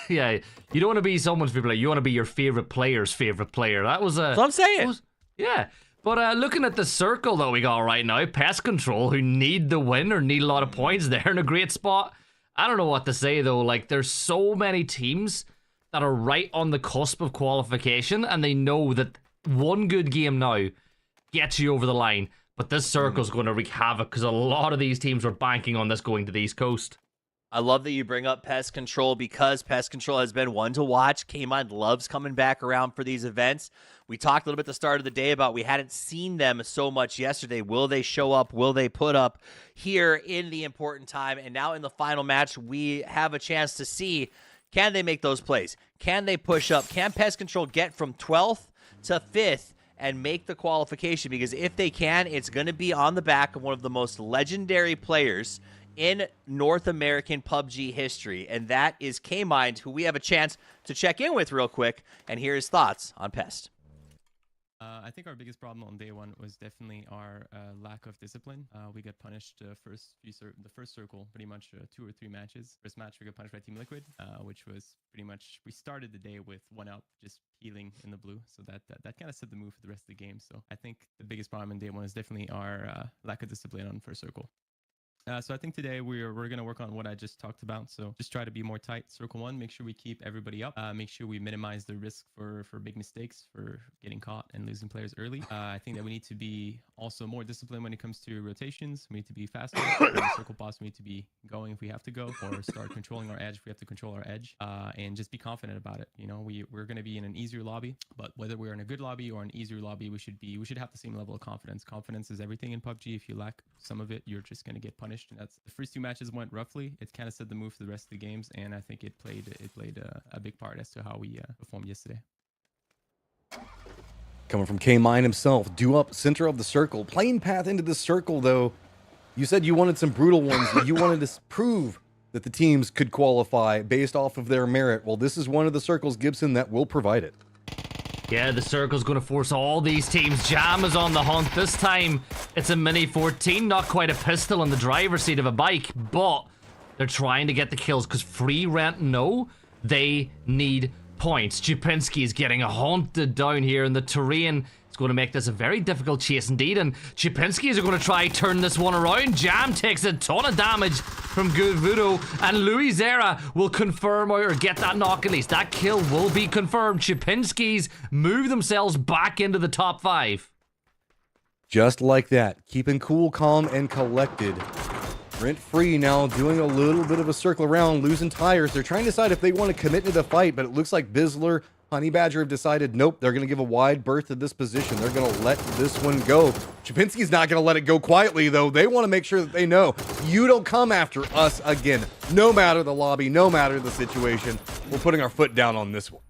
Yeah, you don't want to be someone's favorite player. You want to be your favorite player's favorite player. That's what I'm saying. Yeah. But looking at the circle that we got right now, Pest Control, who need the win or need a lot of points, they're in a great spot. I don't know what to say, though. Like, there's so many teams that are right on the cusp of qualification, and they know that one good game now gets you over the line. But this circle's going to wreak havoc because a lot of these teams are banking on this going to the East Coast. I love that you bring up Pest Control because Pest Control has been one to watch. K-Mind loves coming back around for these events. We talked a little bit at the start of the day about we hadn't seen them so much yesterday. Will they show up? Will they put up here in the important time? And now in the final match, we have a chance to see, can they make those plays? Can they push up? Can Pest Control get from 12th to 5th and make the qualification? Because if they can, it's going to be on the back of one of the most legendary players in North American PUBG history, and that is K-Mind, who we have a chance to check in with real quick and hear his thoughts on Pest. I think our biggest problem on day one was definitely our lack of discipline. We got punished the first circle, pretty much 2 or 3 matches. First match we got punished by Team Liquid, which was pretty much, we started the day with 1 up, just healing in the blue. So that kind of set the mood for the rest of the game. So I think the biggest problem in day one is definitely our lack of discipline on first circle. So I think today we're going to work on what I just talked about. So just try to be more tight. Circle 1, make sure we keep everybody up. Make sure we minimize the risk for big mistakes, for getting caught and losing players early. I think that we need to be also more disciplined when it comes to rotations. We need to be faster. Circle boss, we need to be going if we have to go, or start controlling our edge if we have to control our edge. And just be confident about it. You know, we're going to be in an easier lobby, but whether we're in a good lobby or an easier lobby, we should have the same level of confidence. Confidence is everything in PUBG. If you lack some of it, you're just going to get punished. And that's the first 2 matches went roughly. It kind of set the mood for the rest of the games, and I think it played a big part as to how we performed yesterday. Coming from K-Mind himself, due up center of the circle, plane path into the circle though. You said you wanted some brutal ones. That you wanted to prove that the teams could qualify based off of their merit. Well, this is one of the circles, Gibson, that will provide it. Yeah, the circle's going to force all these teams. Jam is on the hunt. This time, it's a Mini 14, not quite a pistol on the driver's seat of a bike, but they're trying to get the kills because Free Rent know they need points. Chupinski is getting hunted down here in the terrain. It's going to make this a very difficult chase indeed, and Chupinskis are going to try turn this one around. Jam takes a ton of damage from Good Voodoo, and Louis Zera will confirm or get that knock at least. That kill will be confirmed. Chupinskis move themselves back into the top 5. Just like that, keeping cool, calm, and collected. Rent Free now doing a little bit of a circle around, losing tires. They're trying to decide if they want to commit to the fight, but it looks like Bizzler, Honey Badger have decided, nope, they're going to give a wide berth to this position. They're going to let this one go. Chupinski's not going to let it go quietly, though. They want to make sure that they know, you don't come after us again. No matter the lobby, no matter the situation, we're putting our foot down on this one.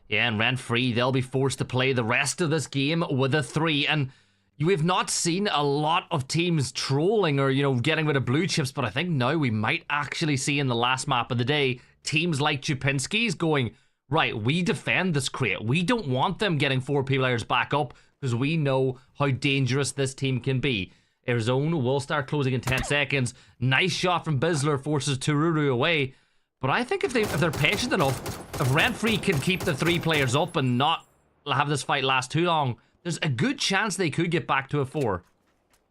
Yeah, and Rent Free, they'll be forced to play the rest of this game with a 3, and you have not seen a lot of teams trolling or, getting rid of blue chips, but I think now we might actually see in the last map of the day, teams like Chupinski's going, right, we defend this crate. We don't want them getting 4 players back up because we know how dangerous this team can be. Air zone will start closing in 10 seconds. Nice shot from Bizzler forces Tururu away. But I think if they're patient enough, if Rent Free can keep the 3 players up and not have this fight last too long, there's a good chance they could get back to a 4.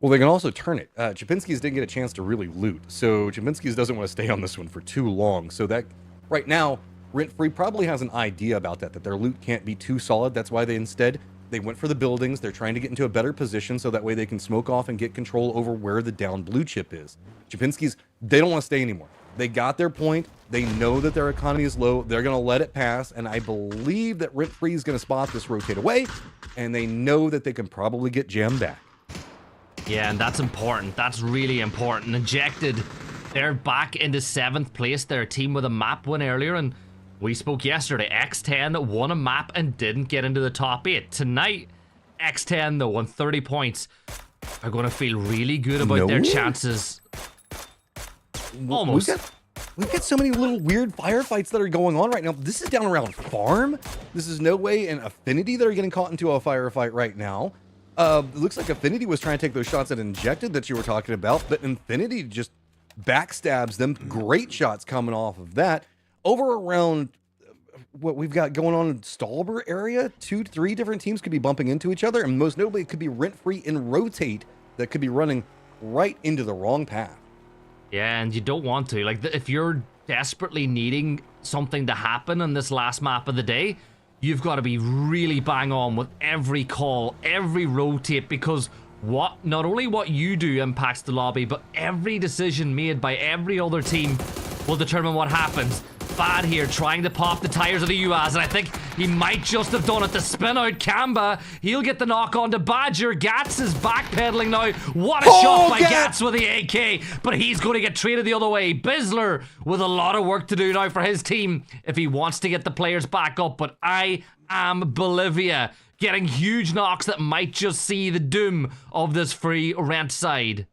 Well, they can also turn it. Chupinski's didn't get a chance to really loot, so Chupinski's doesn't want to stay on this one for too long. So that, right now, Rent Free probably has an idea about that their loot can't be too solid. That's why they went for the buildings. They're trying to get into a better position so that way they can smoke off and get control over where the down blue chip is. Chupinski's, they don't want to stay anymore. They got their point. They know that their economy is low. They're going to let it pass, and I believe that Rent Free is going to spot this rotate away, and they know that they can probably get Jam back. Yeah, and that's important. That's really important. Injected, they're back into 7th place. They're a team with a map win earlier, and we spoke yesterday. X10 won a map and didn't get into the top 8. Tonight, X10, though, on 30 points, are going to feel really good about their chances. Almost. We've got so many little weird firefights that are going on right now. This is down around Farm. This is no way an Affinity that are getting caught into a firefight right now. It looks like Affinity was trying to take those shots at Injected that you were talking about, but Infinity just backstabs them. Great shots coming off of that. Over around what we've got going on in Stalber area, 2 to 3 different teams could be bumping into each other, and most notably, it could be Rent Free and Rotate that could be running right into the wrong path. Yeah, and you don't want to. Like, if you're desperately needing something to happen in this last map of the day, you've got to be really bang on with every call, every rotate, because not only what you do impacts the lobby, but every decision made by every other team will determine what happens. Bad here, trying to pop the tires of the UAS, and I think he might just have done it to spin out Kamba. He'll get the knock on to Badger. Gats is backpedaling now. What a shot by Gats with the AK, but he's going to get traded the other way. Bizzler with a lot of work to do now for his team if he wants to get the players back up, but I am Bolivia getting huge knocks that might just see the doom of this Free Rent side.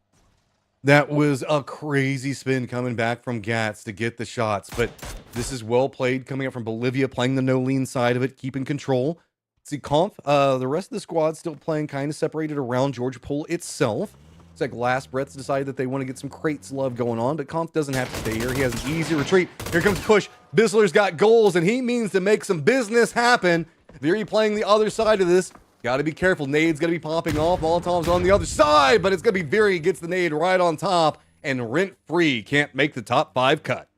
That was a crazy spin coming back from Gats to get the shots, but this is well played coming up from Bolivia, playing the no-lean side of it, keeping control. See, Conf, the rest of the squad still playing kind of separated around Georgia Pool itself. It's like Last Breath's decided that they want to get some crates love going on, but Conf doesn't have to stay here. He has an easy retreat. Here comes Push. Bizzler's got goals, and he means to make some business happen. They're playing the other side of this. Got to be careful. Nade's going to be popping off. Molotov's on the other side, but it's going to be Very gets the nade right on top, and Rent Free can't make the top 5 cut.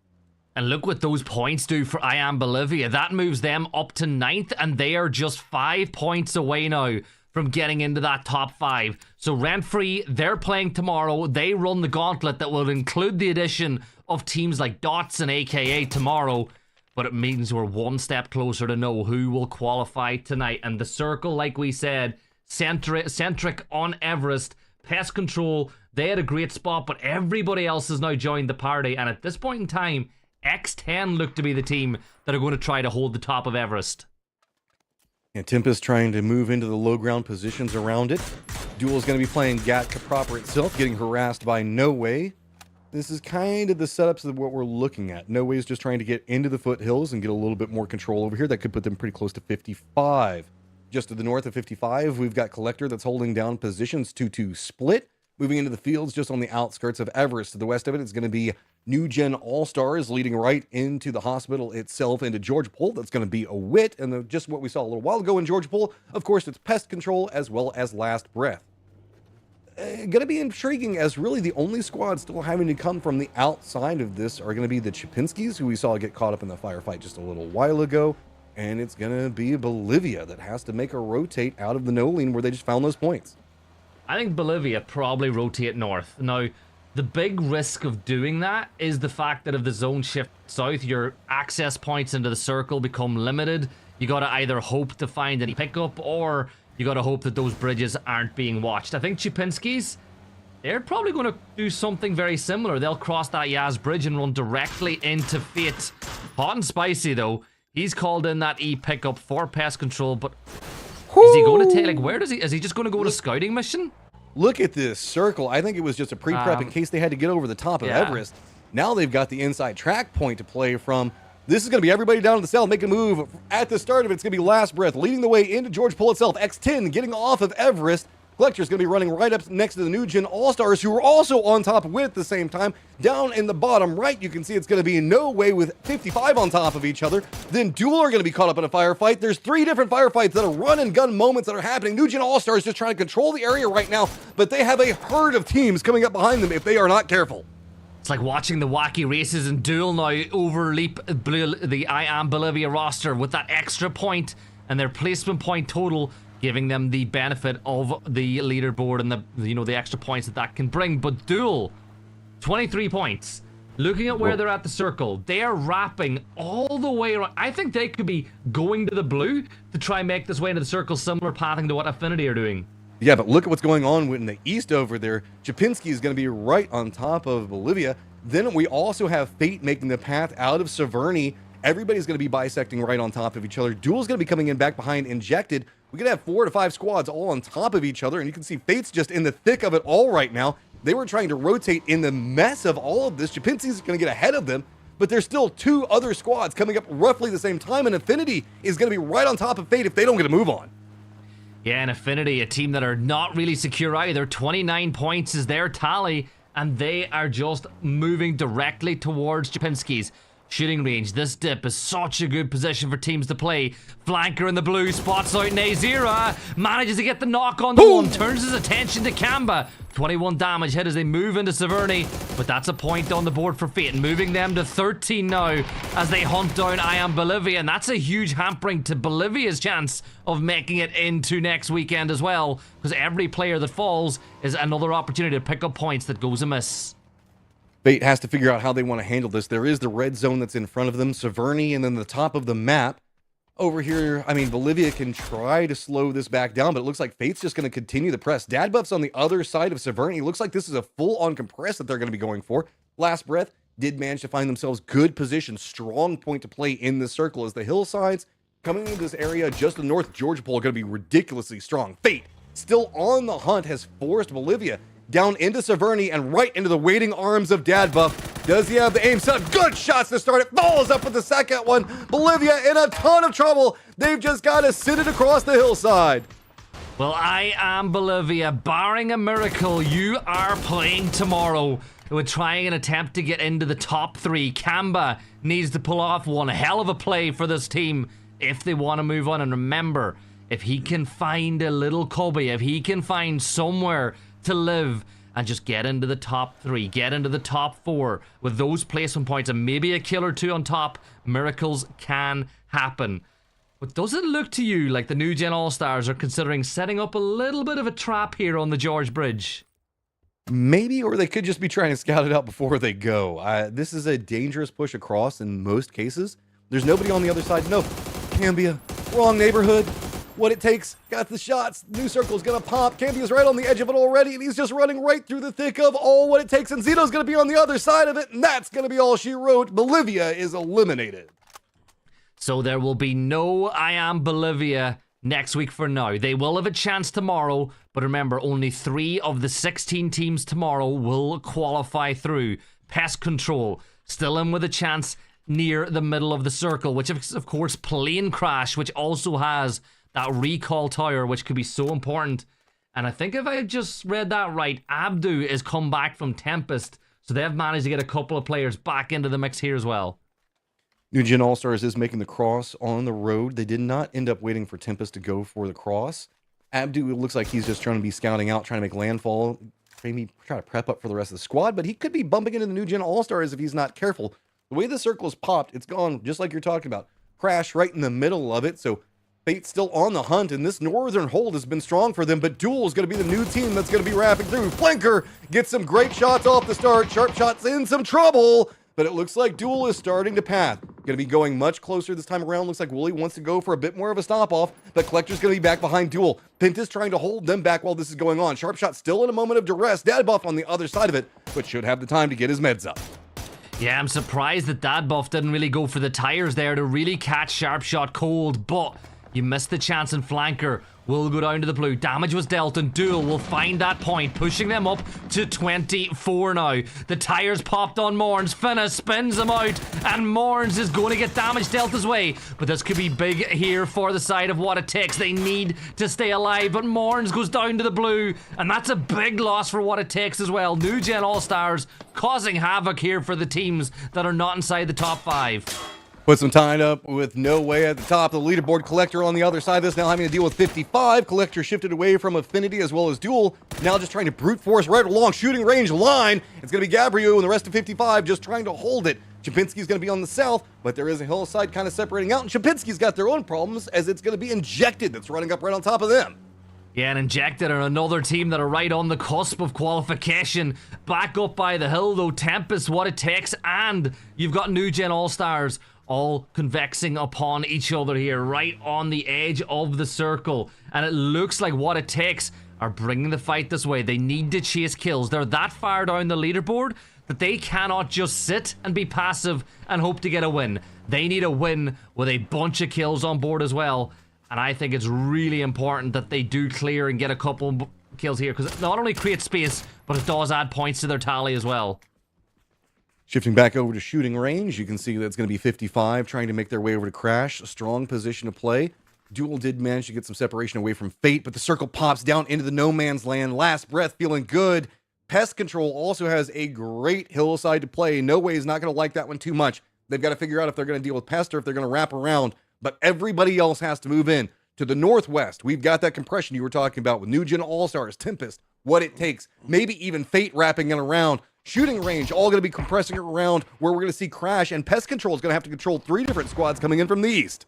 And look what those points do for I Am Bolivia. That moves them up to 9th, and they are just 5 points away now from getting into that top 5. So Rent Free, they're playing tomorrow. They run the gauntlet that will include the addition of teams like Dots and AKA tomorrow. But it means we're one step closer to know who will qualify tonight. And the circle, like we said, centric on Everest. Pest Control, they had a great spot, but everybody else has now joined the party. And at this point in time, X10 look to be the team that are going to try to hold the top of Everest. And Tempest trying to move into the low ground positions around it. Duel is going to be playing Gatka proper itself, getting harassed by No Way. This is kind of the setups of what we're looking at. No Way is just trying to get into the foothills and get a little bit more control over here. That could put them pretty close to 55. Just to the north of 55, we've got Collector that's holding down positions 2-2 split. Moving into the fields just on the outskirts of Everest. To the west of it, it's going to be New Gen All-Stars leading right into the hospital itself, into George Pole. That's going to be a Wit, and just what we saw a little while ago in George Pole, of course, it's Pest Control as well as Last Breath. Going to be intriguing, as really the only squad still having to come from the outside of this are going to be the Chapinskis, who we saw get caught up in the firefight just a little while ago, and it's going to be Bolivia that has to make a rotate out of the no-lean where they just found those points. I think Bolivia probably rotate north. Now, the big risk of doing that is the fact that if the zone shifts south, your access points into the circle become limited. You got to either hope to find any pickup, or you got to hope that those bridges aren't being watched. I think Chapinskis, they're probably going to do something very similar. They'll cross that Yaz bridge and run directly into Fate. Hot and spicy, though. He's called in that E pickup for pest control, but is he going to take, like, where does he, is he just going to go to scouting mission? Look at this circle. I think it was just a pre-prep in case they had to get over the top of Everest. Now they've got the inside track point to play from. This is going to be everybody down in the south making a move. At the start of it, it's going to be Last Breath leading the way into George Pole itself. X10 getting off of Everest. Collector's going to be running right up next to the New Gen All-Stars, who are also on top of Wit at the same time. Down in the bottom right, you can see it's going to be No Way with 55 on top of each other. Then Duel are going to be caught up in a firefight. There's 3 different firefights that are run and gun moments that are happening. New Gen All-Stars just trying to control the area right now, but they have a herd of teams coming up behind them if they are not careful. It's like watching the wacky races in Duel now overleap the I Am Bolivia roster with that extra point and their placement point total, giving them the benefit of the leaderboard and the extra points that can bring. But Duel, 23 points. Looking at where they're at the circle, they are wrapping all the way around. I think they could be going to the blue to try and make this way into the circle, similar pathing to what Affinity are doing. Yeah, but look at what's going on in the east over there. Chapinski is going to be right on top of Bolivia. Then we also have Fate making the path out of Severny. Everybody's going to be bisecting right on top of each other. Duel's going to be coming in back behind Injected. We could have 4 to 5 squads all on top of each other, and you can see Fate's just in the thick of it all right now. They were trying to rotate in the mess of all of this. Chapinski's going to get ahead of them, but there's still 2 other squads coming up roughly the same time, and Affinity is going to be right on top of Fate if they don't get a move on. Yeah, and Affinity, a team that are not really secure either. 29 points is their tally, and they are just moving directly towards Chapinski's shooting range. This dip is such a good position for teams to play. Flanker in the blue spots out Nazira, manages to get the knock on the one, turns his attention to Kamba. 21 damage hit as they move into Severny, but that's a point on the board for Fate, moving them to 13 now as they hunt down I Am Bolivia, and that's a huge hampering to Bolivia's chance of making it into next weekend as well, because every player that falls is another opportunity to pick up points that goes amiss. Fate has to figure out how they want to handle this. There is the red zone that's in front of them, Severny, and then the top of the map. Over here, I mean, Bolivia can try to slow this back down, but it looks like Fate's just going to continue the press. Dad Buff's on the other side of Severny. It looks like this is a full-on compress that they're going to be going for. Last Breath did manage to find themselves good position, strong point to play in the circle as the hillsides coming into this area just to the north. George Pole going to be ridiculously strong. Fate, still on the hunt, has forced Bolivia down into Severny and right into the waiting arms of Dad Buff. Does he have the aim set up? Good shots to start it. Follows up with the second one. Bolivia in a ton of trouble. They've just got to sit it across the hillside. Well, I Am Bolivia, barring a miracle, you are playing tomorrow. We're trying an attempt to get into the top 3. Kamba needs to pull off one hell of a play for this team if they want to move on. And remember, if he can find a little cubby, if he can find somewhere to live and just get into the top 3, get into the top 4 with those placement points and maybe a kill or 2 on top, miracles can happen. But does it look to you like the New Gen All-Stars are considering setting up a little bit of a trap here on the George Bridge? Maybe, or they could just be trying to scout it out before they go. This is a dangerous push across in most cases. There's nobody on the other side. No, Cambia, wrong neighborhood. What it takes, got the shots. New circle's gonna pop. Cambia's right on the edge of it already, and he's just running right through the thick of all what it takes. And Zito's gonna be on the other side of it, and that's gonna be all she wrote. Bolivia is eliminated. So there will be no I Am Bolivia next week for now. They will have a chance tomorrow, but remember, only 3 of the 16 teams tomorrow will qualify through. Pest Control still in with a chance near the middle of the circle, which is, of course, Plane Crash, which also has that recall tower, which could be so important. And I think if I just read that right, Abdu is come back from Tempest, so they've managed to get a couple of players back into the mix here as well. New Gen All-Stars is making the cross on the road. They did not end up waiting for Tempest to go for the cross. Abdu, it looks like he's just trying to be scouting out, trying to make landfall, maybe try to prep up for the rest of the squad, but he could be bumping into the New Gen All-Stars if he's not careful. The way the circle is popped, it's gone just like you're talking about. Crash right in the middle of it, so Fate's still on the hunt, and this northern hold has been strong for them, but Duel is going to be the new team that's going to be wrapping through. Flanker gets some great shots off the start. Sharp Shot's in some trouble, but it looks like Duel is starting to path. Going to be going much closer this time around. Looks like Wooly wants to go for a bit more of a stop-off, but Collector's going to be back behind Duel. Penta's trying to hold them back while this is going on. Sharp Shot still in a moment of duress. Dad Buff on the other side of it, but should have the time to get his meds up. Yeah, I'm surprised that Dad Buff didn't really go for the tires there to really catch Sharp Shot cold, but you missed the chance, and Flanker will go down to the blue. Damage was dealt, and Duel will find that point, pushing them up to 24 now. The tires popped on Morns. Finna spins him out, and Morns is going to get damage dealt his way. But this could be big here for the side of What It Takes. They need to stay alive, but Morns goes down to the blue, and that's a big loss for What It Takes as well. New Gen All-Stars causing havoc here for the teams that are not inside the top 5. Put some tied up with No Way at the top of the leaderboard. Collector on the other side of this, now having to deal with 55. Collector shifted away from Affinity as well as Duel. Now just trying to brute force right along shooting range line. It's going to be Gabriel and the rest of 55 just trying to hold it. Chapinski's going to be on the south, but there is a hillside kind of separating out. And Chapinski's got their own problems as it's going to be Injected that's running up right on top of them. Yeah, and Injected are another team that are right on the cusp of qualification. Back up by the hill, though. Tempest, What It Takes, and you've got New Gen All-Stars all convexing upon each other here, right on the edge of the circle. And it looks like What It Takes are bringing the fight this way. They need to chase kills. They're that far down the leaderboard that they cannot just sit and be passive and hope to get a win. They need a win with a bunch of kills on board as well. And I think it's really important that they do clear and get a couple kills here, because it not only creates space, but it does add points to their tally as well. Shifting back over to shooting range, you can see that it's going to be 55 trying to make their way over to Crash. A strong position to play. Duel did manage to get some separation away from Fate, but the circle pops down into the no man's land. Last breath feeling good. Pest Control also has a great hillside to play. No Way is not going to like that one too much. They've got to figure out if they're going to deal with Pest or if they're going to wrap around. But everybody else has to move in. To the northwest, we've got that compression you were talking about with New Gen All-Stars, Tempest, What It Takes, maybe even Fate wrapping it around. Shooting range, all going to be compressing it around where we're going to see Crash, and Pest Control is going to have to control 3 different squads coming in from the east.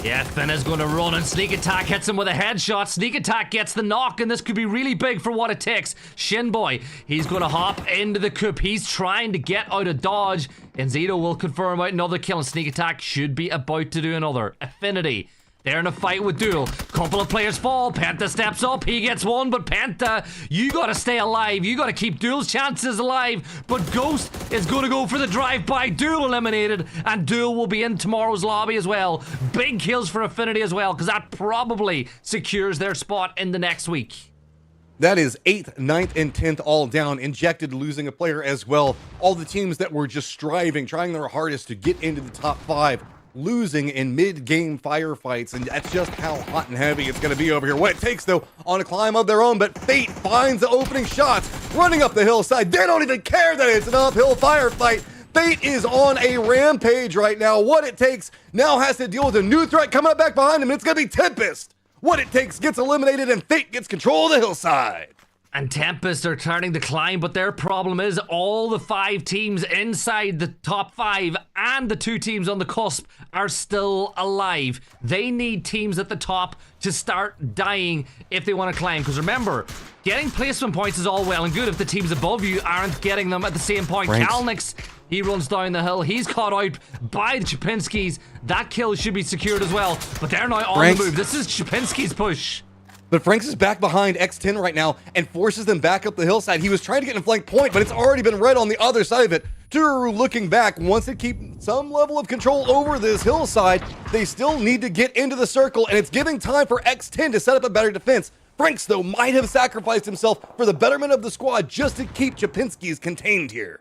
Yeah, Finna's going to run, and Sneak Attack hits him with a headshot. Sneak Attack gets the knock, and this could be really big for What It Takes. Shinboy, he's going to hop into the coop. He's trying to get out of dodge, and Zito will confirm out another kill, and Sneak Attack should be about to do another. Affinity, they're in a fight with Duel. Couple of players fall. Penta steps up. He gets one, but Penta, you gotta stay alive. You gotta keep Duel's chances alive. But Ghost is gonna go for the drive-by. Duel eliminated, and Duel will be in tomorrow's lobby as well. Big kills for Affinity as well, because that probably secures their spot in the next week. That is 8th, 9th, and 10th all down. Injected losing a player as well. All the teams that were just striving, trying their hardest to get into the top 5. Losing in mid-game firefights, and that's just how hot and heavy it's going to be over here. What It Takes, though, on a climb of their own, but Fate finds the opening shots, running up the hillside. They don't even care that it's an uphill firefight. Fate is on a rampage right now. What It Takes now has to deal with a new threat coming up back behind him. It's going to be Tempest. What It Takes gets eliminated, and Fate gets control of the hillside. And Tempest are turning the climb, but their problem is all the 5 teams inside the top 5 and the 2 teams on the cusp are still alive. They need teams at the top to start dying if they want to climb. Because remember, getting placement points is all well and good if the teams above you aren't getting them at the same point. Kalnix, he runs down the hill. He's caught out by the Chapinskis. That kill should be secured as well, but they're now on the move. This is Chapinski's push. But Franks is back behind X10 right now and forces them back up the hillside. He was trying to get in flank point, but it's already been red on the other side of it. Tururu looking back, wants to keep some level of control over this hillside. They still need to get into the circle, and it's giving time for X10 to set up a better defense. Franks, though, might have sacrificed himself for the betterment of the squad just to keep Chapinski's contained here.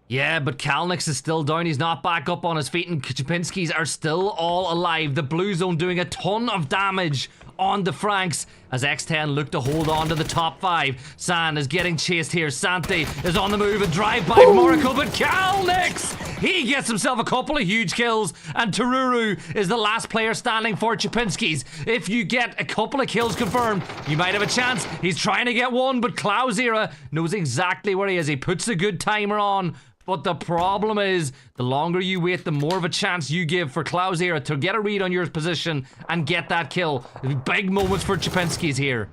Yeah, but Kalnix is still down. He's not back up on his feet, and Chapinskis are still all alive. The blue zone doing a ton of damage on the Franks as X10 look to hold on to the top 5. San is getting chased here. Santi is on the move and drive by Moracle, but Kalnix, he gets himself a couple of huge kills, and Tururu is the last player standing for Chapinskis. If you get a couple of kills confirmed, you might have a chance. He's trying to get one, but Klausera knows exactly where he is. He puts a good timer on. But the problem is, the longer you wait, the more of a chance you give for Klausera to get a read on your position and get that kill. Big moments for Chapinskis here.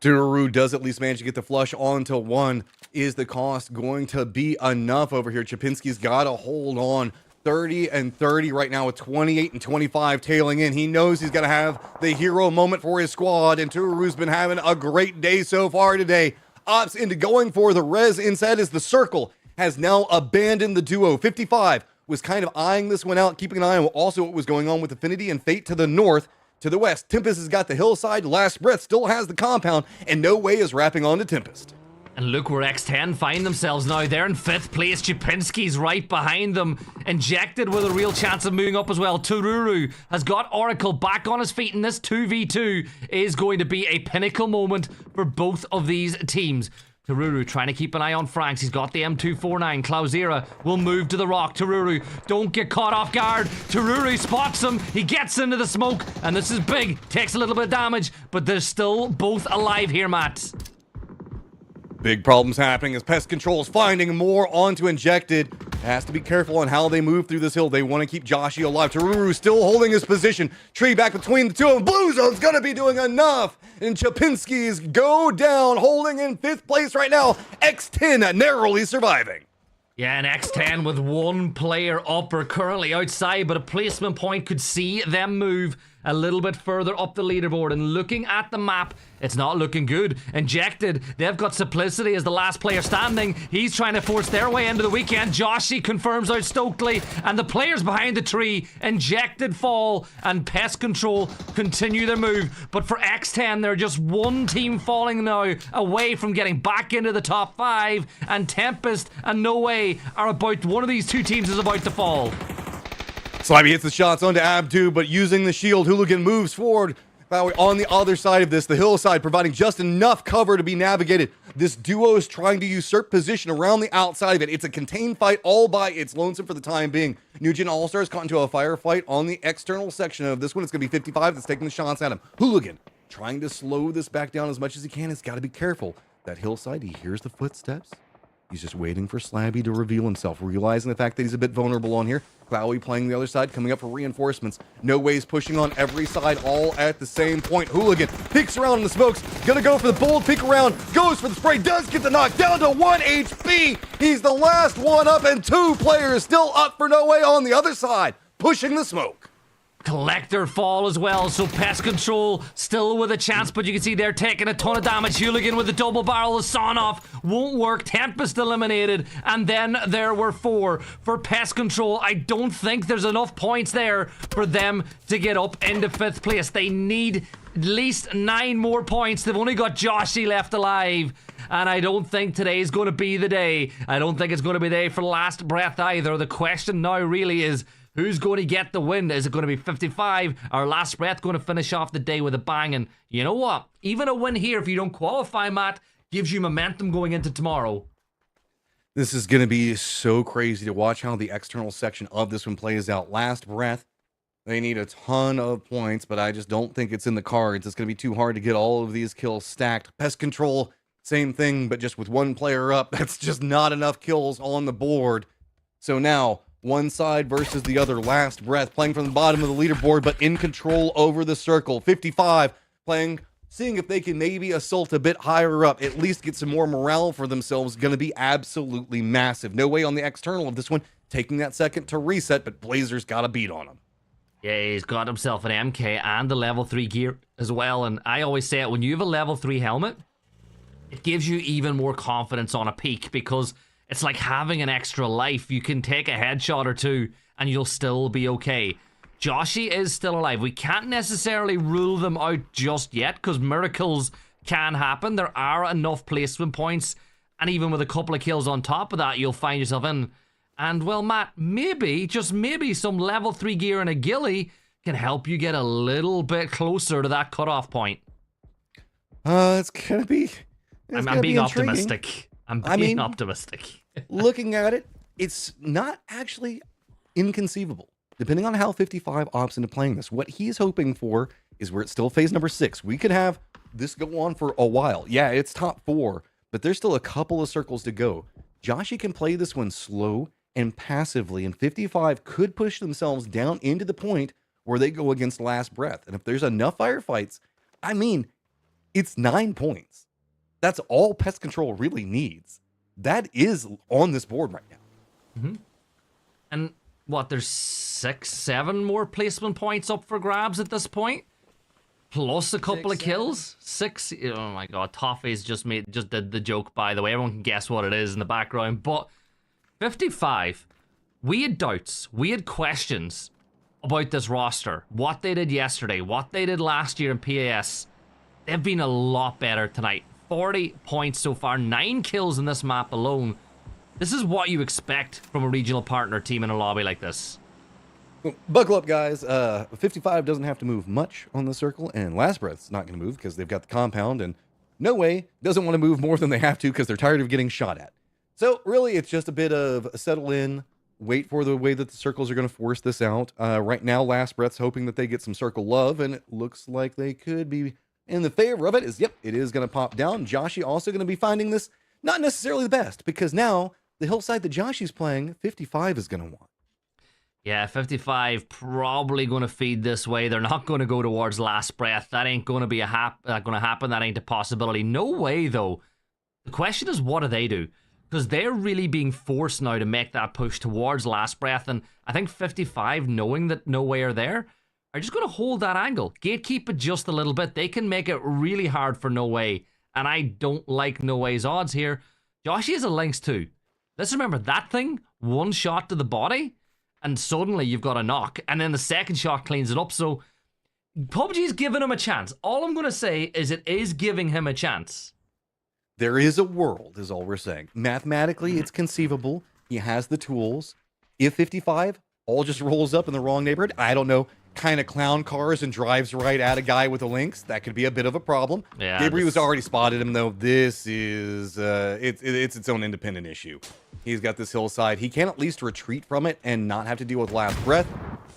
Tururu does at least manage to get the flush onto 1. Is the cost going to be enough over here? Chapinski's got to hold on. 30 and 30 right now with 28 and 25 tailing in. He knows he's going to have the hero moment for his squad, and Tururu's been having a great day so far today. Opts into going for the res inside as the circle has now abandoned the duo. 55 was kind of eyeing this one out, keeping an eye on also what was going on with Affinity and Fate to the north. To the west, Tempest has got the hillside. Last Breath still has the compound, and No Way is wrapping on to Tempest. And look where X10 find themselves now. They're in 5th place. Chapinski's right behind them. Injected with a real chance of moving up as well. Tururu has got Oracle back on his feet, and this 2v2 is going to be a pinnacle moment for both of these teams. Tururu trying to keep an eye on Franks. He's got the M249. Klausera will move to the rock. Tururu, don't get caught off guard. Tururu spots him. He gets into the smoke, and this is big. Takes a little bit of damage, but they're still both alive here, Matt. Big problems happening as Pest Control is finding more onto Injected. Has to be careful on how they move through this hill. They want to keep Joshi alive. Tururu still holding his position. Tree back between the two of them. Blue Zone's going to be doing enough. And Chapinski's go down, holding in 5th place right now. X10 narrowly surviving. Yeah, and X10 with 1 player up are currently outside, but a placement point could see them move a little bit further up the leaderboard. And looking at the map, it's not looking good. Injected, they've got Simplicity as the last player standing. He's trying to force their way into the weekend. Joshi confirms out Stokely, and the players behind the tree, Injected fall, and Pest Control continue their move. But for X10, they're just 1 team falling now away from getting back into the top 5, and Tempest and No Way are about, one of these 2 teams is about to fall. Slimy hits the shots onto Abdu, but using the shield, Hooligan moves forward. On the other side of this, the hillside providing just enough cover to be navigated. This duo is trying to usurp position around the outside of it. It's a contained fight all by its lonesome for the time being. Nugent All-Stars caught into a firefight on the external section of this one. It's going to be 55 that's taking the shots at him. Hooligan trying to slow this back down as much as he can. He's got to be careful. That hillside, he hears the footsteps. He's just waiting for Slabby to reveal himself, realizing the fact that he's a bit vulnerable on here. Clowie playing the other side, coming up for reinforcements. No Way's pushing on every side, all at the same point. Hooligan peeks around in the smokes, gonna go for the bold peek around, goes for the spray, does get the knock, down to 1 HP. He's the last one up, and 2 players still up for No Way on the other side, pushing the smoke. Collector fall as well, so Pest Control still with a chance, but you can see they're taking a ton of damage. Hooligan with the double barrel of Sonoff won't work. Tempest eliminated, and then there were 4 for Pest Control. I don't think there's enough points there for them to get up into 5th place. They need at least 9 more points. They've only got Joshi left alive, and I don't think today is going to be the day. I don't think it's going to be the day for Last Breath either. The question now really is, who's going to get the win? Is it going to be 55? Or Last Breath going to finish off the day with a bang? And you know what? Even a win here, if you don't qualify, Matt, gives you momentum going into tomorrow. This is going to be so crazy to watch how the external section of this one plays out. Last Breath, they need a ton of points, but I just don't think it's in the cards. It's going to be too hard to get all of these kills stacked. Pest Control, same thing, but just with 1 player up. That's just not enough kills on the board. So now, one side versus the other. Last Breath playing from the bottom of the leaderboard, but in control over the circle. 55 playing, seeing if they can maybe assault a bit higher up, at least get some more morale for themselves. Going to be absolutely massive. No Way on the external of this one, taking that second to reset, but Blazer's got a beat on him. Yeah, he's got himself an MK and the level 3 gear as well. And I always say it, when you have a level 3 helmet, it gives you even more confidence on a peak, because it's like having an extra life. You can take a headshot or 2 and you'll still be okay. Joshi is still alive. We can't necessarily rule them out just yet, because miracles can happen. There are enough placement points And even with a couple of kills on top of that, you'll find yourself in. And, well, Matt, maybe, just maybe, some level 3 gear and a ghillie can help you get a little bit closer to that cutoff point. It's going to be... I'm being optimistic. I'm being optimistic. Looking at it, it's not actually inconceivable. Depending on how 55 opts into playing this, what he's hoping for is where it's still phase number 6. We could have this go on for a while. Yeah, it's top 4, but there's still a couple of circles to go. Joshy can play this one slow and passively, and 55 could push themselves down into the point where they go against Last Breath. And if there's enough firefights, I mean, it's 9 points. That's all Pest Control really needs. That is on this board right now. Mm-hmm. And what, there's 6, 7 more placement points up for grabs at this point? Plus a couple of kills? 6? Oh my god, Toffee's just did the joke, by the way. Everyone can guess what it is in the background. But 55, we had doubts, we had questions about this roster. What they did yesterday, what they did last year in PAS. They've been a lot better tonight. 40 points so far, 9 kills in this map alone. This is what you expect from a regional partner team in a lobby like this. Buckle up, guys. 55 doesn't have to move much on the circle, and Last Breath's not going to move because they've got the compound, and No Way doesn't want to move more than they have to because they're tired of getting shot at. So really, it's just a bit of a settle in, wait for the way that the circles are going to force this out. Right now, Last Breath's hoping that they get some circle love, and it looks like they could be in the favor of it. Yep, it is going to pop down. Joshy also going to be finding this not necessarily the best, because now the hillside that Joshy's playing, 55 is going to want. Yeah, 55 probably going to feed this way. They're not going to go towards Last Breath. That ain't going to be going to happen. That ain't a possibility. No Way, though. The question is, what do they do? Because they're really being forced now to make that push towards Last Breath. And I think 55, knowing that No Way are there, are just going to hold that angle. Gatekeep it just a little bit. They can make it really hard for No Way. And I don't like No Way's odds here. Joshy has a Lynx too. Let's remember, that thing, one shot to the body, and suddenly you've got a knock, and then the second shot cleans it up. So PUBG's giving him a chance. All I'm going to say is it is giving him a chance. There is a world, is all we're saying. Mathematically, it's conceivable. He has the tools. If 55 all just rolls up in the wrong neighborhood, I don't know, kind of clown cars and drives right at a guy with a Lynx, that could be a bit of a problem. Yeah, Gabriel has already spotted him, though. This is, it's its own independent issue. He's got this hillside. He can at least retreat from it and not have to deal with Last Breath,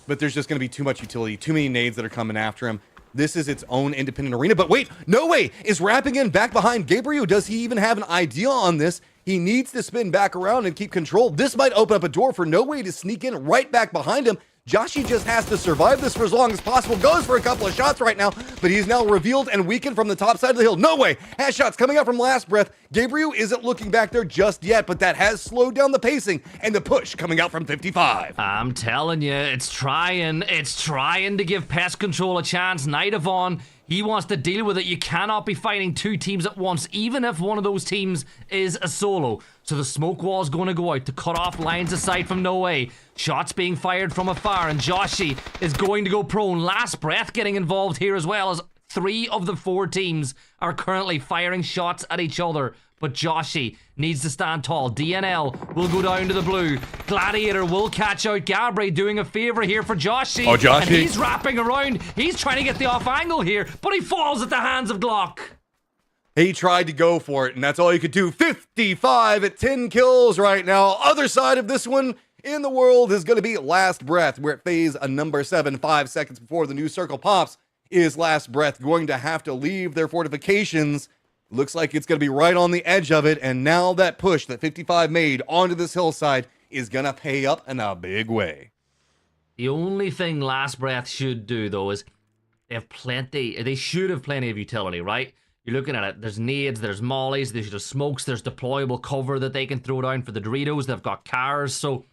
but there's just going to be too much utility, too many nades that are coming after him. This is its own independent arena. But wait, No Way is wrapping in back behind Gabriel. Does he even have an idea on this? He needs to spin back around and keep control. This might open up a door for No Way to sneak in right back behind him. Joshy just has to survive this for as long as possible. Goes for a couple of shots right now, but he's now revealed and weakened from the top side of the hill. No Way has shots coming out from Last Breath. Gabriel isn't looking back there just yet, but that has slowed down the pacing and the push coming out from 55. I'm telling you, it's trying to give Pest Control a chance. Night of On, he wants to deal with it. You cannot be fighting two teams at once, even if one of those teams is a solo. So the smoke wall is going to go out to cut off lines of sight from No Way. Shots being fired from afar, and Joshy is going to go prone. Last Breath getting involved here as well, as 3 of the 4 teams are currently firing shots at each other. But Joshy needs to stand tall. DNL will go down to the blue. Gladiator will catch out Gabri, doing a favor here for Joshy. Oh, Joshy. And he's wrapping around. He's trying to get the off angle here, but he falls at the hands of Glock. He tried to go for it, and that's all he could do. 55 at 10 kills right now. Other side of this one in the world is going to be Last Breath. We're at phase number 7, 5 seconds before the new circle pops. Is Last Breath going to have to leave their fortifications? Looks like it's going to be right on the edge of it, and now that push that 55 made onto this hillside is going to pay up in a big way. The only thing Last Breath should do, though, is they should have plenty of utility, right? You're looking at it, there's nades, there's mollies, there's smokes, there's deployable cover that they can throw down for the Doritos, they've got cars, so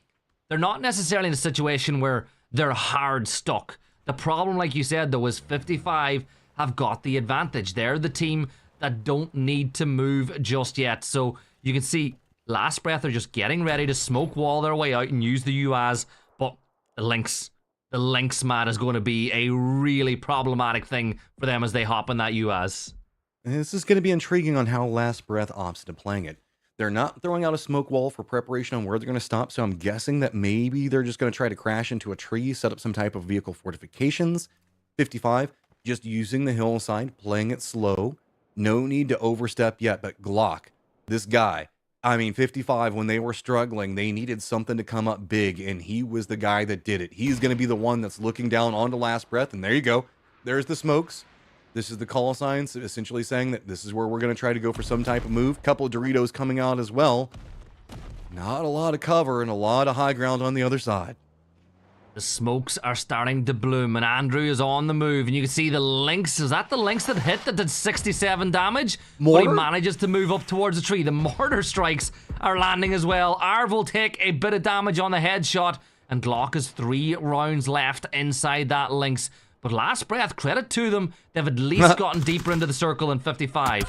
they're not necessarily in a situation where they're hard stuck. The problem, like you said, though, is 55 have got the advantage. They're the team that don't need to move just yet. So you can see Last Breath are just getting ready to smoke wall their way out and use the UAs, but the Lynx, Matt, is going to be a really problematic thing for them as they hop in that UAs. This is going to be intriguing on how Last Breath opts into playing it. They're not throwing out a smoke wall for preparation on where they're going to stop, so I'm guessing that maybe they're just going to try to crash into a tree, set up some type of vehicle fortifications. 55, just using the hillside, playing it slow. No need to overstep yet, but Glock, this guy, I mean, 55, when they were struggling, they needed something to come up big, and he was the guy that did it. He's going to be the one that's looking down onto Last Breath, and there you go. There's the smokes. This is the call signs, essentially saying that this is where we're going to try to go for some type of move. Couple of Doritos coming out as well. Not a lot of cover and a lot of high ground on the other side. The smokes are starting to bloom, and Andrew is on the move, and you can see the Lynx. Is that the Lynx that hit that did 67 damage? But he manages to move up towards the tree. The mortar strikes are landing as well. Arv will take a bit of damage on the headshot, and Glock has 3 rounds left inside that Lynx. But Last Breath, credit to them, they've at least gotten deeper into the circle in 55.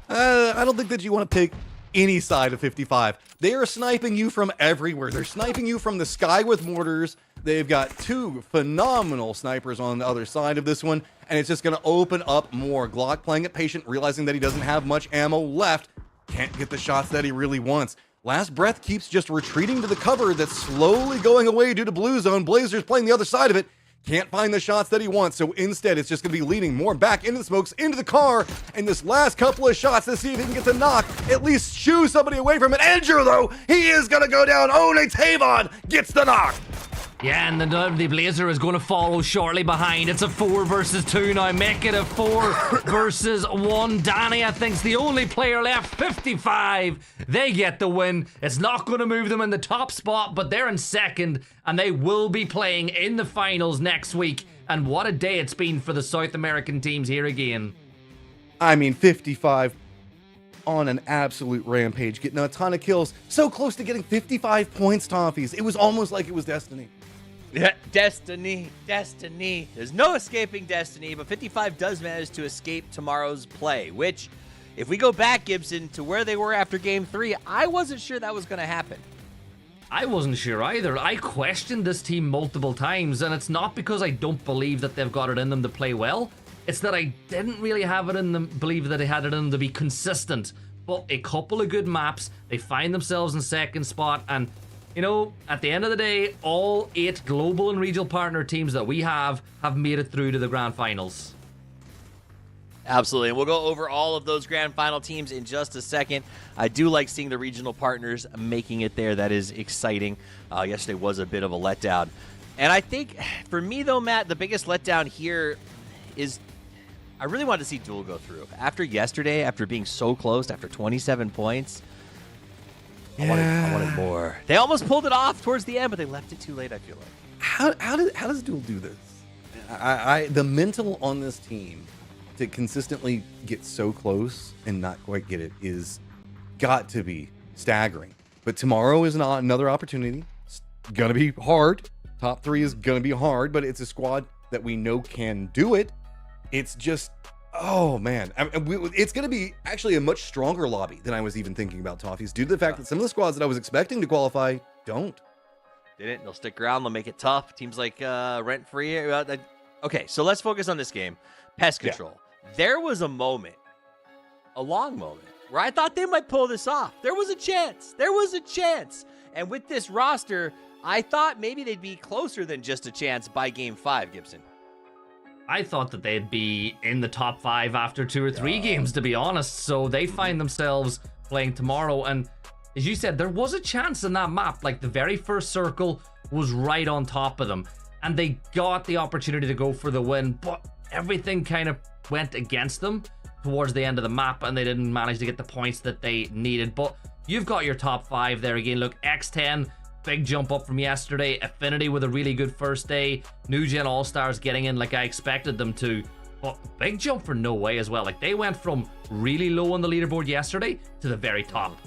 I don't think that you want to pick any side of 55. They are sniping you from everywhere. They're sniping you from the sky with mortars. They've got 2 phenomenal snipers on the other side of this one, and it's just going to open up more. Glock playing it patient, realizing that he doesn't have much ammo left. Can't get the shots that he really wants. Last Breath keeps just retreating to the cover that's slowly going away due to blue zone. Blazers playing the other side of it. Can't find the shots that he wants, so instead it's just going to be leading more back into the smokes, into the car, and this last couple of shots to see if he can get the knock, at least shoo somebody away from it. Andrew, though, he is going to go down. Only Tavon gets the knock. Yeah, and the Blazer is going to follow shortly behind. It's a 4 versus 2 now. Make it a 4 versus 1. Danny, I think, is the only player left. 55. They get the win. It's not going to move them in the top spot, but they're in second, and they will be playing in the finals next week. And what a day it's been for the South American teams here again. I mean, 55 on an absolute rampage, getting a ton of kills. So close to getting 55 points, Toffees. It was almost like it was destiny. Yeah, destiny. There's no escaping destiny, but 55 does manage to escape tomorrow's play, which, if we go back, Gibson, to where they were after Game 3, I wasn't sure that was going to happen. I wasn't sure either. I questioned this team multiple times, and it's not because I don't believe that they've got it in them to play well. It's that I didn't really have it in them, believe that they had it in them to be consistent. But a couple of good maps, they find themselves in second spot, and you know, at the end of the day, all 8 global and regional partner teams that we have made it through to the grand finals. Absolutely, and we'll go over all of those grand final teams in just a second. I do like seeing the regional partners making it there. That is exciting. Yesterday was a bit of a letdown. And I think, for me though, Matt, the biggest letdown here is I really wanted to see Duel go through. After yesterday, after being so close, after 27 points, I wanted more. They almost pulled it off towards the end, but they left it too late, I feel like. How does Duel do this? The mental on this team to consistently get so close and not quite get it is got to be staggering. But tomorrow is another opportunity. It's going to be hard. Top 3 is going to be hard, but it's a squad that we know can do it. It's just, oh man. It's going to be actually a much stronger lobby than I was even thinking about, Toffees, due to the fact that some of the squads that I was expecting to qualify don't. Didn't. They'll stick around. They'll make it tough. Teams like Rent Free. Okay, so let's focus on this game. Pest Control. Yeah. There was a moment, a long moment, where I thought they might pull this off. There was a chance. And with this roster, I thought maybe they'd be closer than just a chance by Game 5, Gibson. I thought that they'd be in the top 5 after 2 or 3 games, to be honest. So they find themselves playing tomorrow. And as you said, there was a chance in that map. Like, the very first circle was right on top of them. And they got the opportunity to go for the win. But everything kind of went against them towards the end of the map. And they didn't manage to get the points that they needed. But you've got your top 5 there again. Look, X10... big jump up from yesterday. Affinity with a really good first day. New Gen All-Stars getting in like I expected them to. But big jump for No Way as well. Like, they went from really low on the leaderboard yesterday to the very top.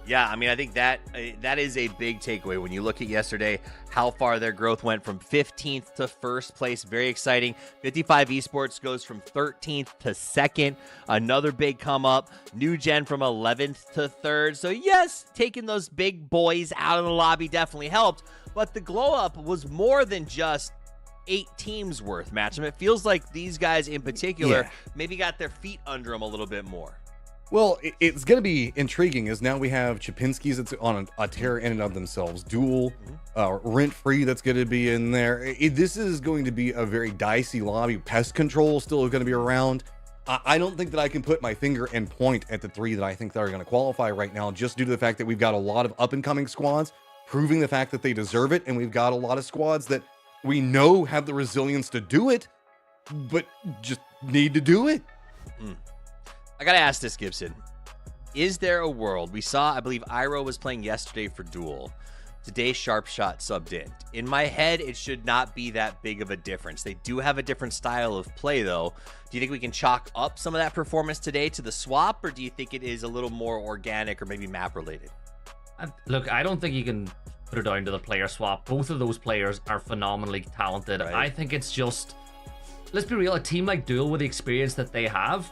Yeah, I mean, I think that is a big takeaway when you look at yesterday, how far their growth went from 15th to first place. Very exciting. 55 Esports goes from 13th to 2nd. Another big come up. New Gen from 11th to 3rd. So yes, taking those big boys out of the lobby definitely helped. But the glow up was more than just 8 teams worth match. And it feels like these guys in particular maybe got their feet under them a little bit more. Well, it's going to be intriguing as now we have Chapinski's that's on a tear in and of themselves. Duel, Rent-Free that's going to be in there. This is going to be a very dicey lobby. Pest Control still going to be around. I don't think that I can put my finger and point at the 3 that I think that are going to qualify right now, just due to the fact that we've got a lot of up-and-coming squads proving the fact that they deserve it, and we've got a lot of squads that we know have the resilience to do it, but just need to do it. I gotta ask this, Gibson. Is there a world, we saw, I believe Iroh was playing yesterday for Duel. Today, Sharpshot subbed in. In my head, it should not be that big of a difference. They do have a different style of play, though. Do you think we can chalk up some of that performance today to the swap, or do you think it is a little more organic or maybe map-related? Look, I don't think you can put it down to the player swap. Both of those players are phenomenally talented. Right. I think it's just, let's be real, a team like Duel with the experience that they have,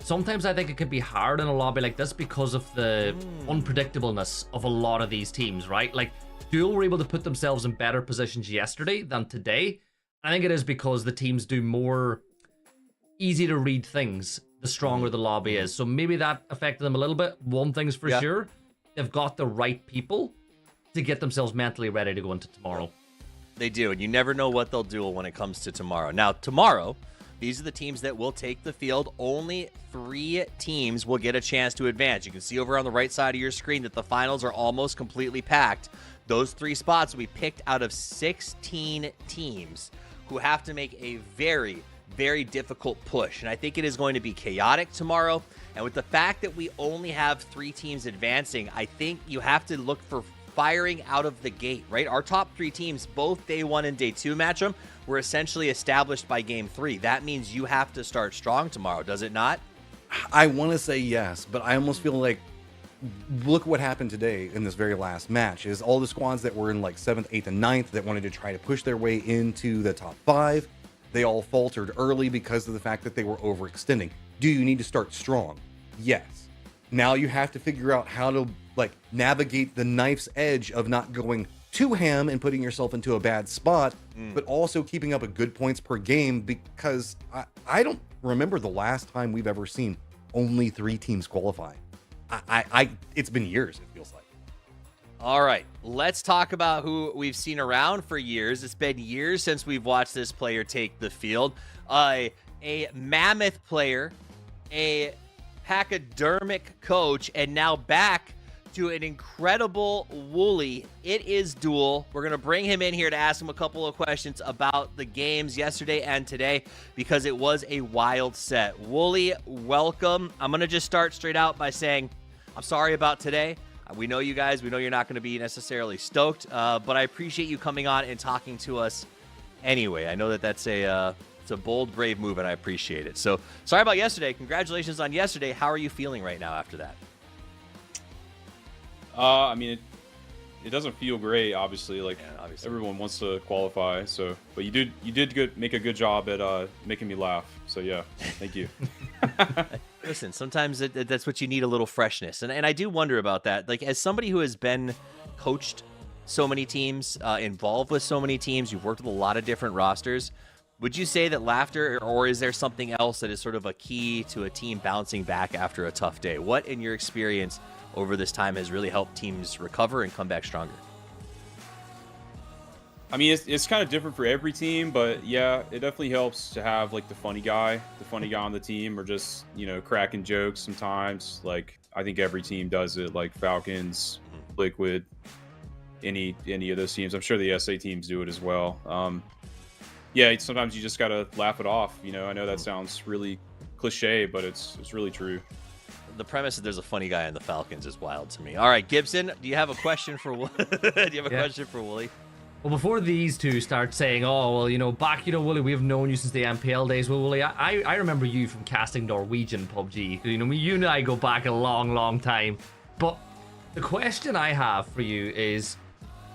sometimes I think it could be hard in a lobby like this because of the unpredictableness of a lot of these teams, right? Like, Duel were able to put themselves in better positions yesterday than today. I think it is because the teams do more easy to read things the stronger the lobby is. So maybe that affected them a little bit. One thing's for sure, they've got the right people to get themselves mentally ready to go into tomorrow. They do, and you never know what they'll do when it comes to tomorrow. Now, tomorrow, these are the teams that will take the field. Only 3 teams will get a chance to advance. You can see over on the right side of your screen that the finals are almost completely packed. Those 3 spots will be picked out of 16 teams who have to make a very, very difficult push. And I think it is going to be chaotic tomorrow. And with the fact that we only have 3 teams advancing, I think you have to look for firing out of the gate, right? Our top 3 teams, both day 1 and day 2 matchup, were essentially established by game 3. That means you have to start strong tomorrow, does it not? I want to say yes, but I almost feel like, look what happened today in this very last match, is all the squads that were in like 7th, 8th, and 9th that wanted to try to push their way into the top 5, they all faltered early because of the fact that they were overextending. Do you need to start strong? Yes. Now you have to figure out how to navigate the knife's edge of not going too ham and putting yourself into a bad spot, but also keeping up a good points per game, because I don't remember the last time we've ever seen only 3 teams qualify. It's been years, it feels like. All right, let's talk about who we've seen around for years. It's been years since we've watched this player take the field. A mammoth player, a pachydermic coach, and now back to an incredible Wooly. It is Duel. We're going to bring him in here to ask him a couple of questions about the games yesterday and today, because it was a wild set. Wooly, welcome. I'm going to just start straight out by saying I'm sorry about today. We know you guys. We know you're not going to be necessarily stoked, but I appreciate you coming on and talking to us anyway. I know that that's it's a bold, brave move, and I appreciate it. So sorry about yesterday. Congratulations on yesterday. How are you feeling right now after that? I mean, it doesn't feel great, obviously. Obviously everyone wants to qualify. So, but you did make a good job at making me laugh. So yeah, thank you. Listen, sometimes that's what you need, a little freshness, and I do wonder about that. Like, as somebody who has been coached so many teams, involved with so many teams, you've worked with a lot of different rosters. Would you say that laughter, or is there something else that is sort of a key to a team bouncing back after a tough day? What, in your experience over this time, has really helped teams recover and come back stronger? I mean, it's kind of different for every team, but yeah, it definitely helps to have the funny guy on the team, or just, cracking jokes sometimes. I think every team does it, like Falcons, Liquid, any of those teams. I'm sure the SA teams do it as well. Yeah, sometimes you just gotta laugh it off. I know that sounds really cliche, but it's really true. The premise that there's a funny guy in the Falcons is wild to me. All right, Gibson, do you have a question for question for Wooly? Well, before these two start saying, oh, well, back, Wooly, we have known you since the MPL days. Well, Wooly, I remember you from casting Norwegian PUBG. You and I go back a long, long time. But the question I have for you is,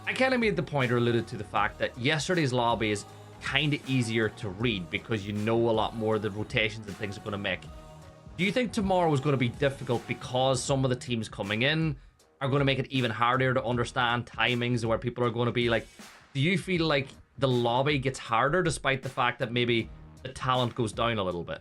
I kind of made the point or alluded to the fact that yesterday's lobby is kind of easier to read because you know a lot more of the rotations and things are going to make. Do you think tomorrow is going to be difficult because some of the teams coming in are going to make it even harder to understand timings, where people are going to be do you feel like the lobby gets harder despite the fact that maybe the talent goes down a little bit?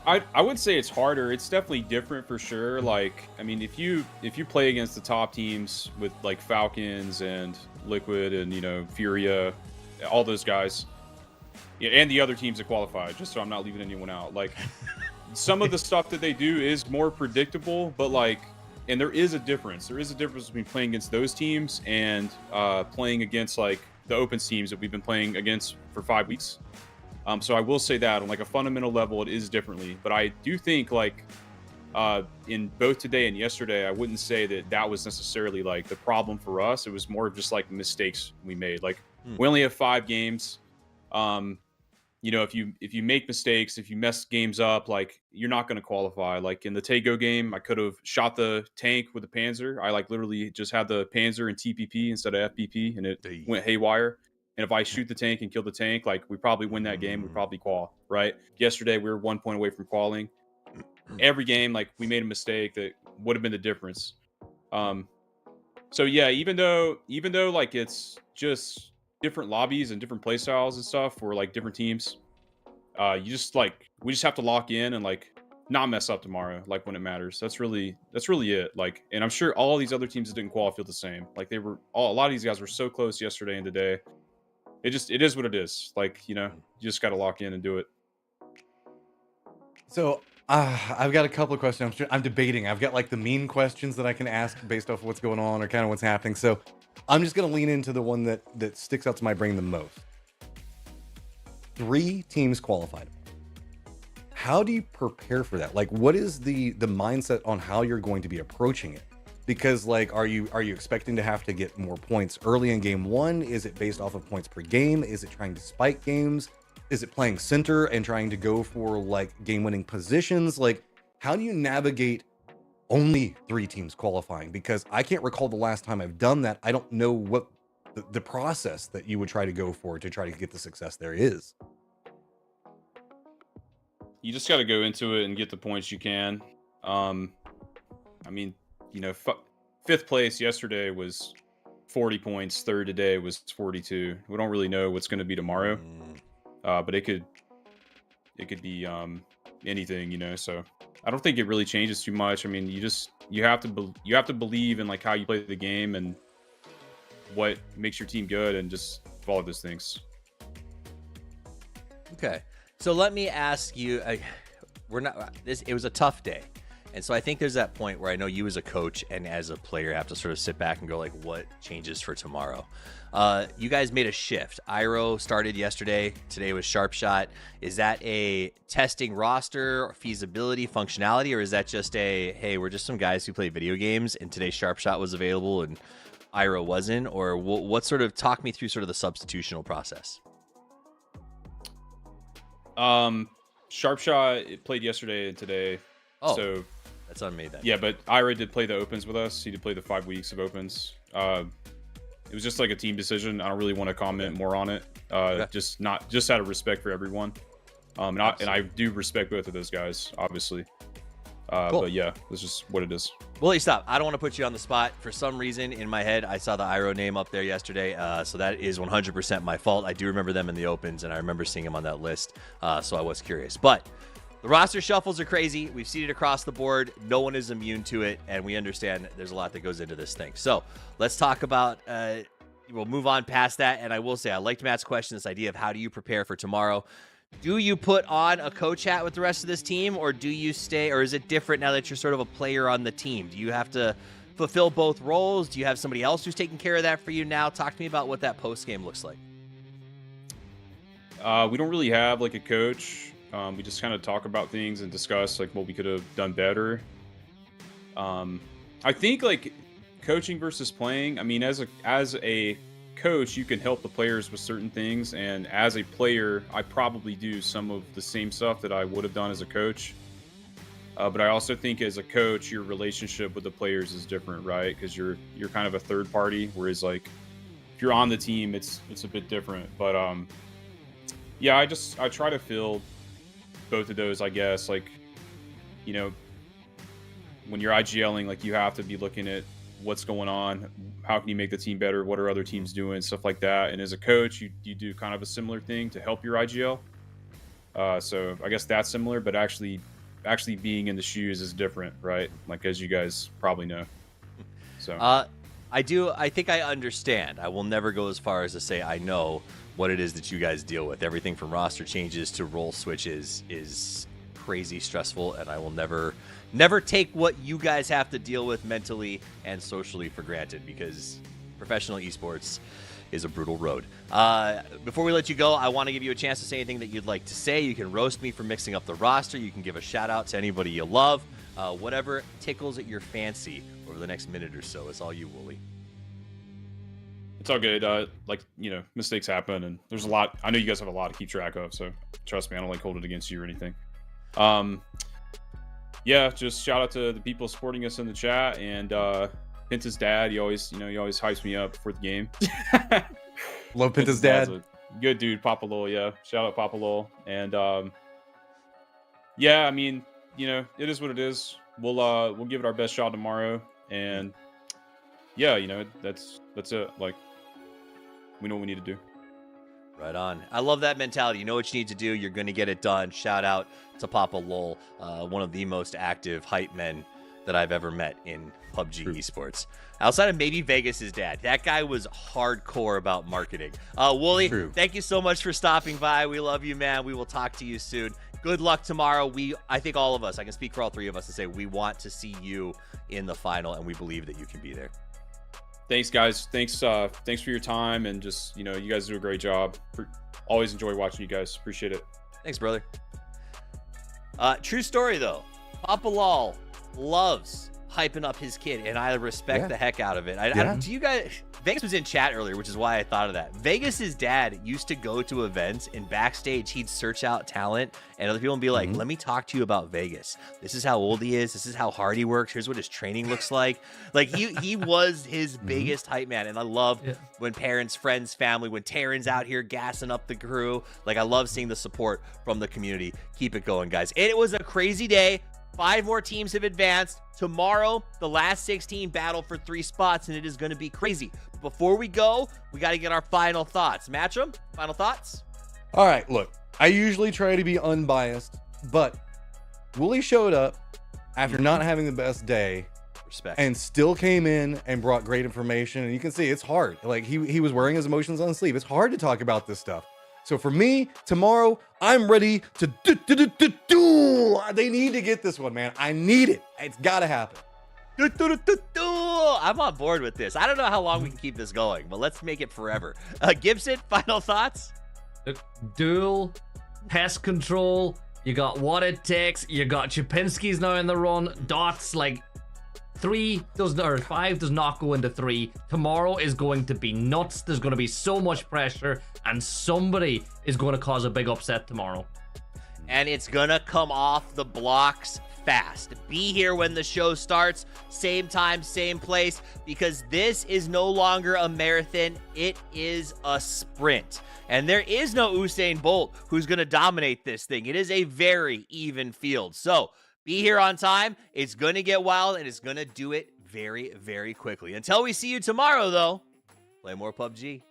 I would say it's harder. It's definitely different for sure. Like, I mean, if you play against the top teams with like Falcons and Liquid and, you know, Furia, all those guys, yeah, and the other teams that qualified, just so I'm not leaving anyone out. Like, some of the stuff that they do is more predictable, but like, and there is a difference. There is a difference between playing against those teams and playing against like the Opens teams that we've been playing against for 5 weeks. So I will say that on like a fundamental level, it is differently. But I do think like in both today and yesterday, I wouldn't say that that was necessarily like the problem for us. It was more of just like mistakes we made. Like we only have 5 games. You know, if you make mistakes, if you mess games up, like you're not going to qualify. Like in the Tego game, I could have shot the tank with the Panzer. I like literally just had the Panzer in TPP instead of FPP, and it went haywire. And if I shoot the tank and kill the tank, like we probably win that game. We probably qual, right? Yesterday we were 1 point away from qualing. Every game, like we made a mistake that would have been the difference. So yeah, even though like it's just different lobbies and different play styles and stuff for like different teams, you just like we just have to lock in and like not mess up tomorrow, like when it matters. That's really it. Like, and I'm sure all these other teams that didn't qualify feel the same. Like a lot of these guys were so close yesterday and today. It is what it is. Like, you know, you just got to lock in and do it. So I've got a couple of questions. I'm debating. I've got like the mean questions that I can ask based off of what's going on or kind of what's happening. So I'm just going to lean into the one that sticks out to my brain the most. 3 teams qualified. How do you prepare for that? Like, what is the mindset on how you're going to be approaching it? Because like, are you expecting to have to get more points early in game 1? Is it based off of points per game? Is it trying to spike games? Is it playing center and trying to go for like game-winning positions? Like, how do you navigate only 3 teams qualifying? Because I can't recall the last time I've done that. I don't know what the process that you would try to go for to try to get the success there is. You just got to go into it and get the points you can. I mean, you know, 5th place yesterday was 40 points. 3rd today was 42. We don't really know what's going to be tomorrow, but it could be anything, you know. So I don't think it really changes too much. I mean, you have to believe in like how you play the game and what makes your team good, and just follow those things. Okay, so let me ask you. It was a tough day. And so I think there's that point where I know you as a coach and as a player have to sort of sit back and go like, what changes for tomorrow? You guys made a shift. Iro started yesterday. Today was Sharp Shot. Is that a testing roster or feasibility, functionality, or is that just hey, we're just some guys who play video games and today Sharp Shot was available and Iro wasn't? Or what sort of, talk me through sort of the substitutional process? Sharp Shot played yesterday and today. Oh. So that's on me then. Yeah, but Ira did play the Opens with us. He did play the 5 weeks of Opens. It was just like a team decision. I don't really want to comment more on it. Just out of respect for everyone. And I do respect both of those guys, obviously. Cool. But yeah, that's just what it is. Willie, stop. I don't want to put you on the spot. For some reason in my head, I saw the Iro name up there yesterday. So that is 100% my fault. I do remember them in the Opens, and I remember seeing them on that list. So I was curious. But the roster shuffles are crazy. We've seen it across the board. No one is immune to it, and we understand there's a lot that goes into this thing. So let's talk about, we'll move on past that, and I will say I liked Matt's question, this idea of how do you prepare for tomorrow. Do you put on a coach hat with the rest of this team, or do you stay, or is it different now that you're sort of a player on the team? Do you have to fulfill both roles? Do you have somebody else who's taking care of that for you now? Talk to me about what that post-game looks like. We don't really have like a coach. We just kind of talk about things and discuss like what we could have done better. I think like coaching versus playing, I mean, as a coach, you can help the players with certain things, and as a player, I probably do some of the same stuff that I would have done as a coach. But I also think as a coach, your relationship with the players is different, right? Because you're kind of a third party, whereas like if you're on the team, it's a bit different. But yeah, I try to feel both of those, I guess. Like, you know, when you're IGLing, like you have to be looking at what's going on, how can you make the team better, what are other teams doing, stuff like that. And as a coach, you do kind of a similar thing to help your IGL. So I guess that's similar, but actually actually being in the shoes is different, right? Like, as you guys probably know. So I think I understand. I will never go as far as to say I know what it is that you guys deal with. Everything from roster changes to role switches is crazy stressful, and I will never take what you guys have to deal with mentally and socially for granted, because professional esports is a brutal road. Before we let you go, I want to give you a chance to say anything that you'd like to say. You can roast me for mixing up the roster. You can give a shout out to anybody you love. Whatever tickles at your fancy over the next minute or so. It's all you, Wooly. it's all good. Like, you know, mistakes happen, and there's a lot. I know you guys have a lot to keep track of, so trust me, I don't like hold it against you or anything. Yeah, just shout out to the people supporting us in the chat, and Pinta's dad. He always hypes me up for the game. Love Pinta's dad. Good dude, Papa Lowell. Yeah, shout out Papa Lowell. And yeah, I mean, you know, it is what it is. We'll give it our best shot tomorrow, and yeah, you know, that's it. Like, we know what we need to do. Right on. I love that mentality. You know what you need to do. You're going to get it done. Shout out to Papa Lowell, one of the most active hype men that I've ever met in PUBG Esports. Outside of maybe Vegas' dad. That guy was hardcore about marketing. Wooly, thank you so much for stopping by. We love you, man. We will talk to you soon. Good luck tomorrow. I think all of us, I can speak for all three of us to say we want to see you in the final, and we believe that you can be there. Thanks, guys. Thanks for your time, and just, you know, you guys do a great job. Always enjoy watching you guys. Appreciate it. Thanks, brother. True story, though. Papa Lowell loves hyping up his kid, and I respect the heck out of it. I don't, do you guys? Vegas was in chat earlier, which is why I thought of that. Vegas's dad used to go to events, and backstage he'd search out talent, and other people would be like, "Let me talk to you about Vegas. This is how old he is. This is how hard he works. Here's what his training looks like." Like he was his biggest hype man, and I love when parents, friends, family, when Terran's out here gassing up the crew. Like, I love seeing the support from the community. Keep it going, guys. And it was a crazy day. 5 more teams have advanced. Tomorrow, the last 16 battle for 3 spots, and it is going to be crazy. Before we go, we got to get our final thoughts. Matcham, final thoughts? All right, look, I usually try to be unbiased, but Wooly showed up after not having the best day. Respect. And still came in and brought great information. And you can see it's hard. Like, he was wearing his emotions on his sleeve. It's hard to talk about this stuff. So for me, tomorrow, I'm ready to do. They need to get this one, man. I need it. It's got to happen. I'm on board with this. I don't know how long we can keep this going, but let's make it forever. Gibson, final thoughts? Duel, pest control, you got what it takes, you got Chapinski's now in the run, dots, like 5 does not go into 3. Tomorrow is going to be nuts. There's going to be so much pressure, and somebody is going to cause a big upset tomorrow. And it's going to come off the blocks fast. Be here when the show starts. Same time, same place, because this is no longer a marathon. It is a sprint. And there is no Usain Bolt who's going to dominate this thing. It is a very even field. So be here on time. It's going to get wild, and it's going to do it very, very quickly. Until we see you tomorrow, though, play more PUBG.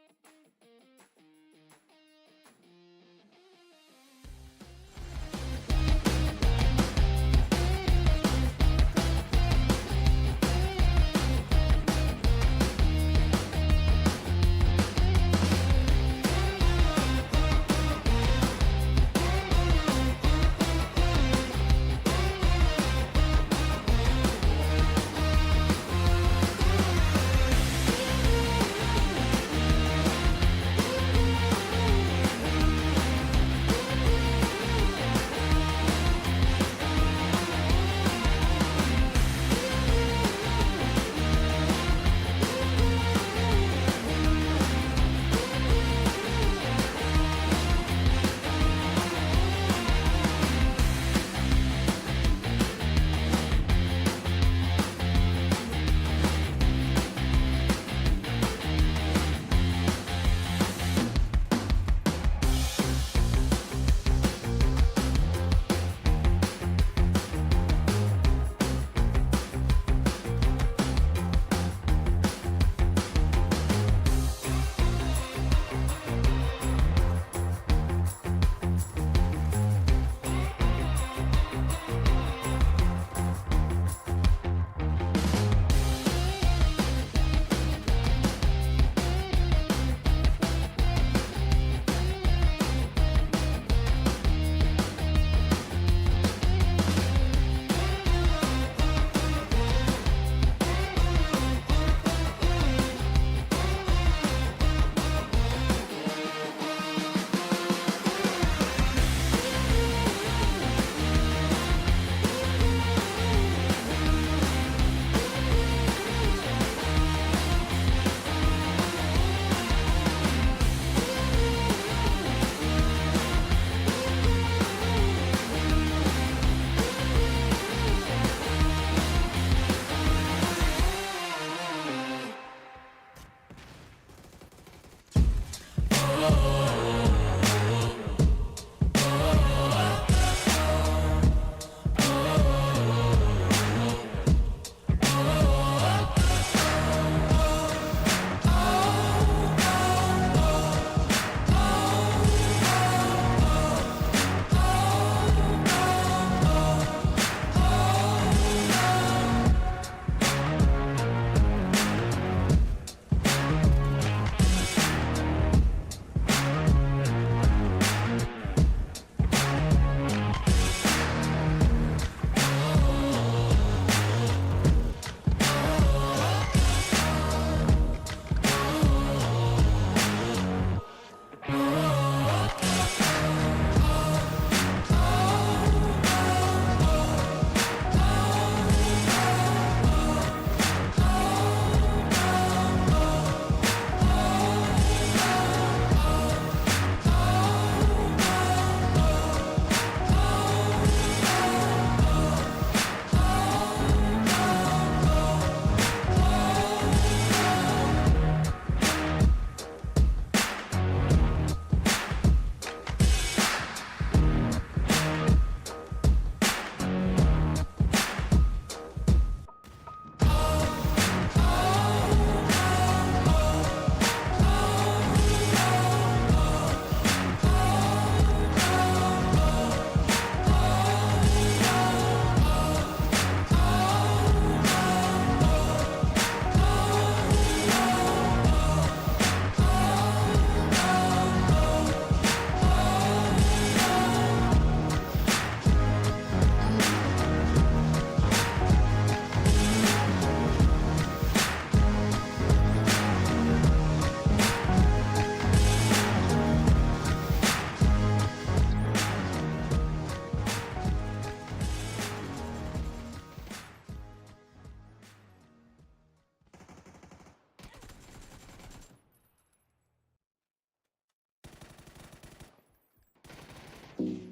Bye.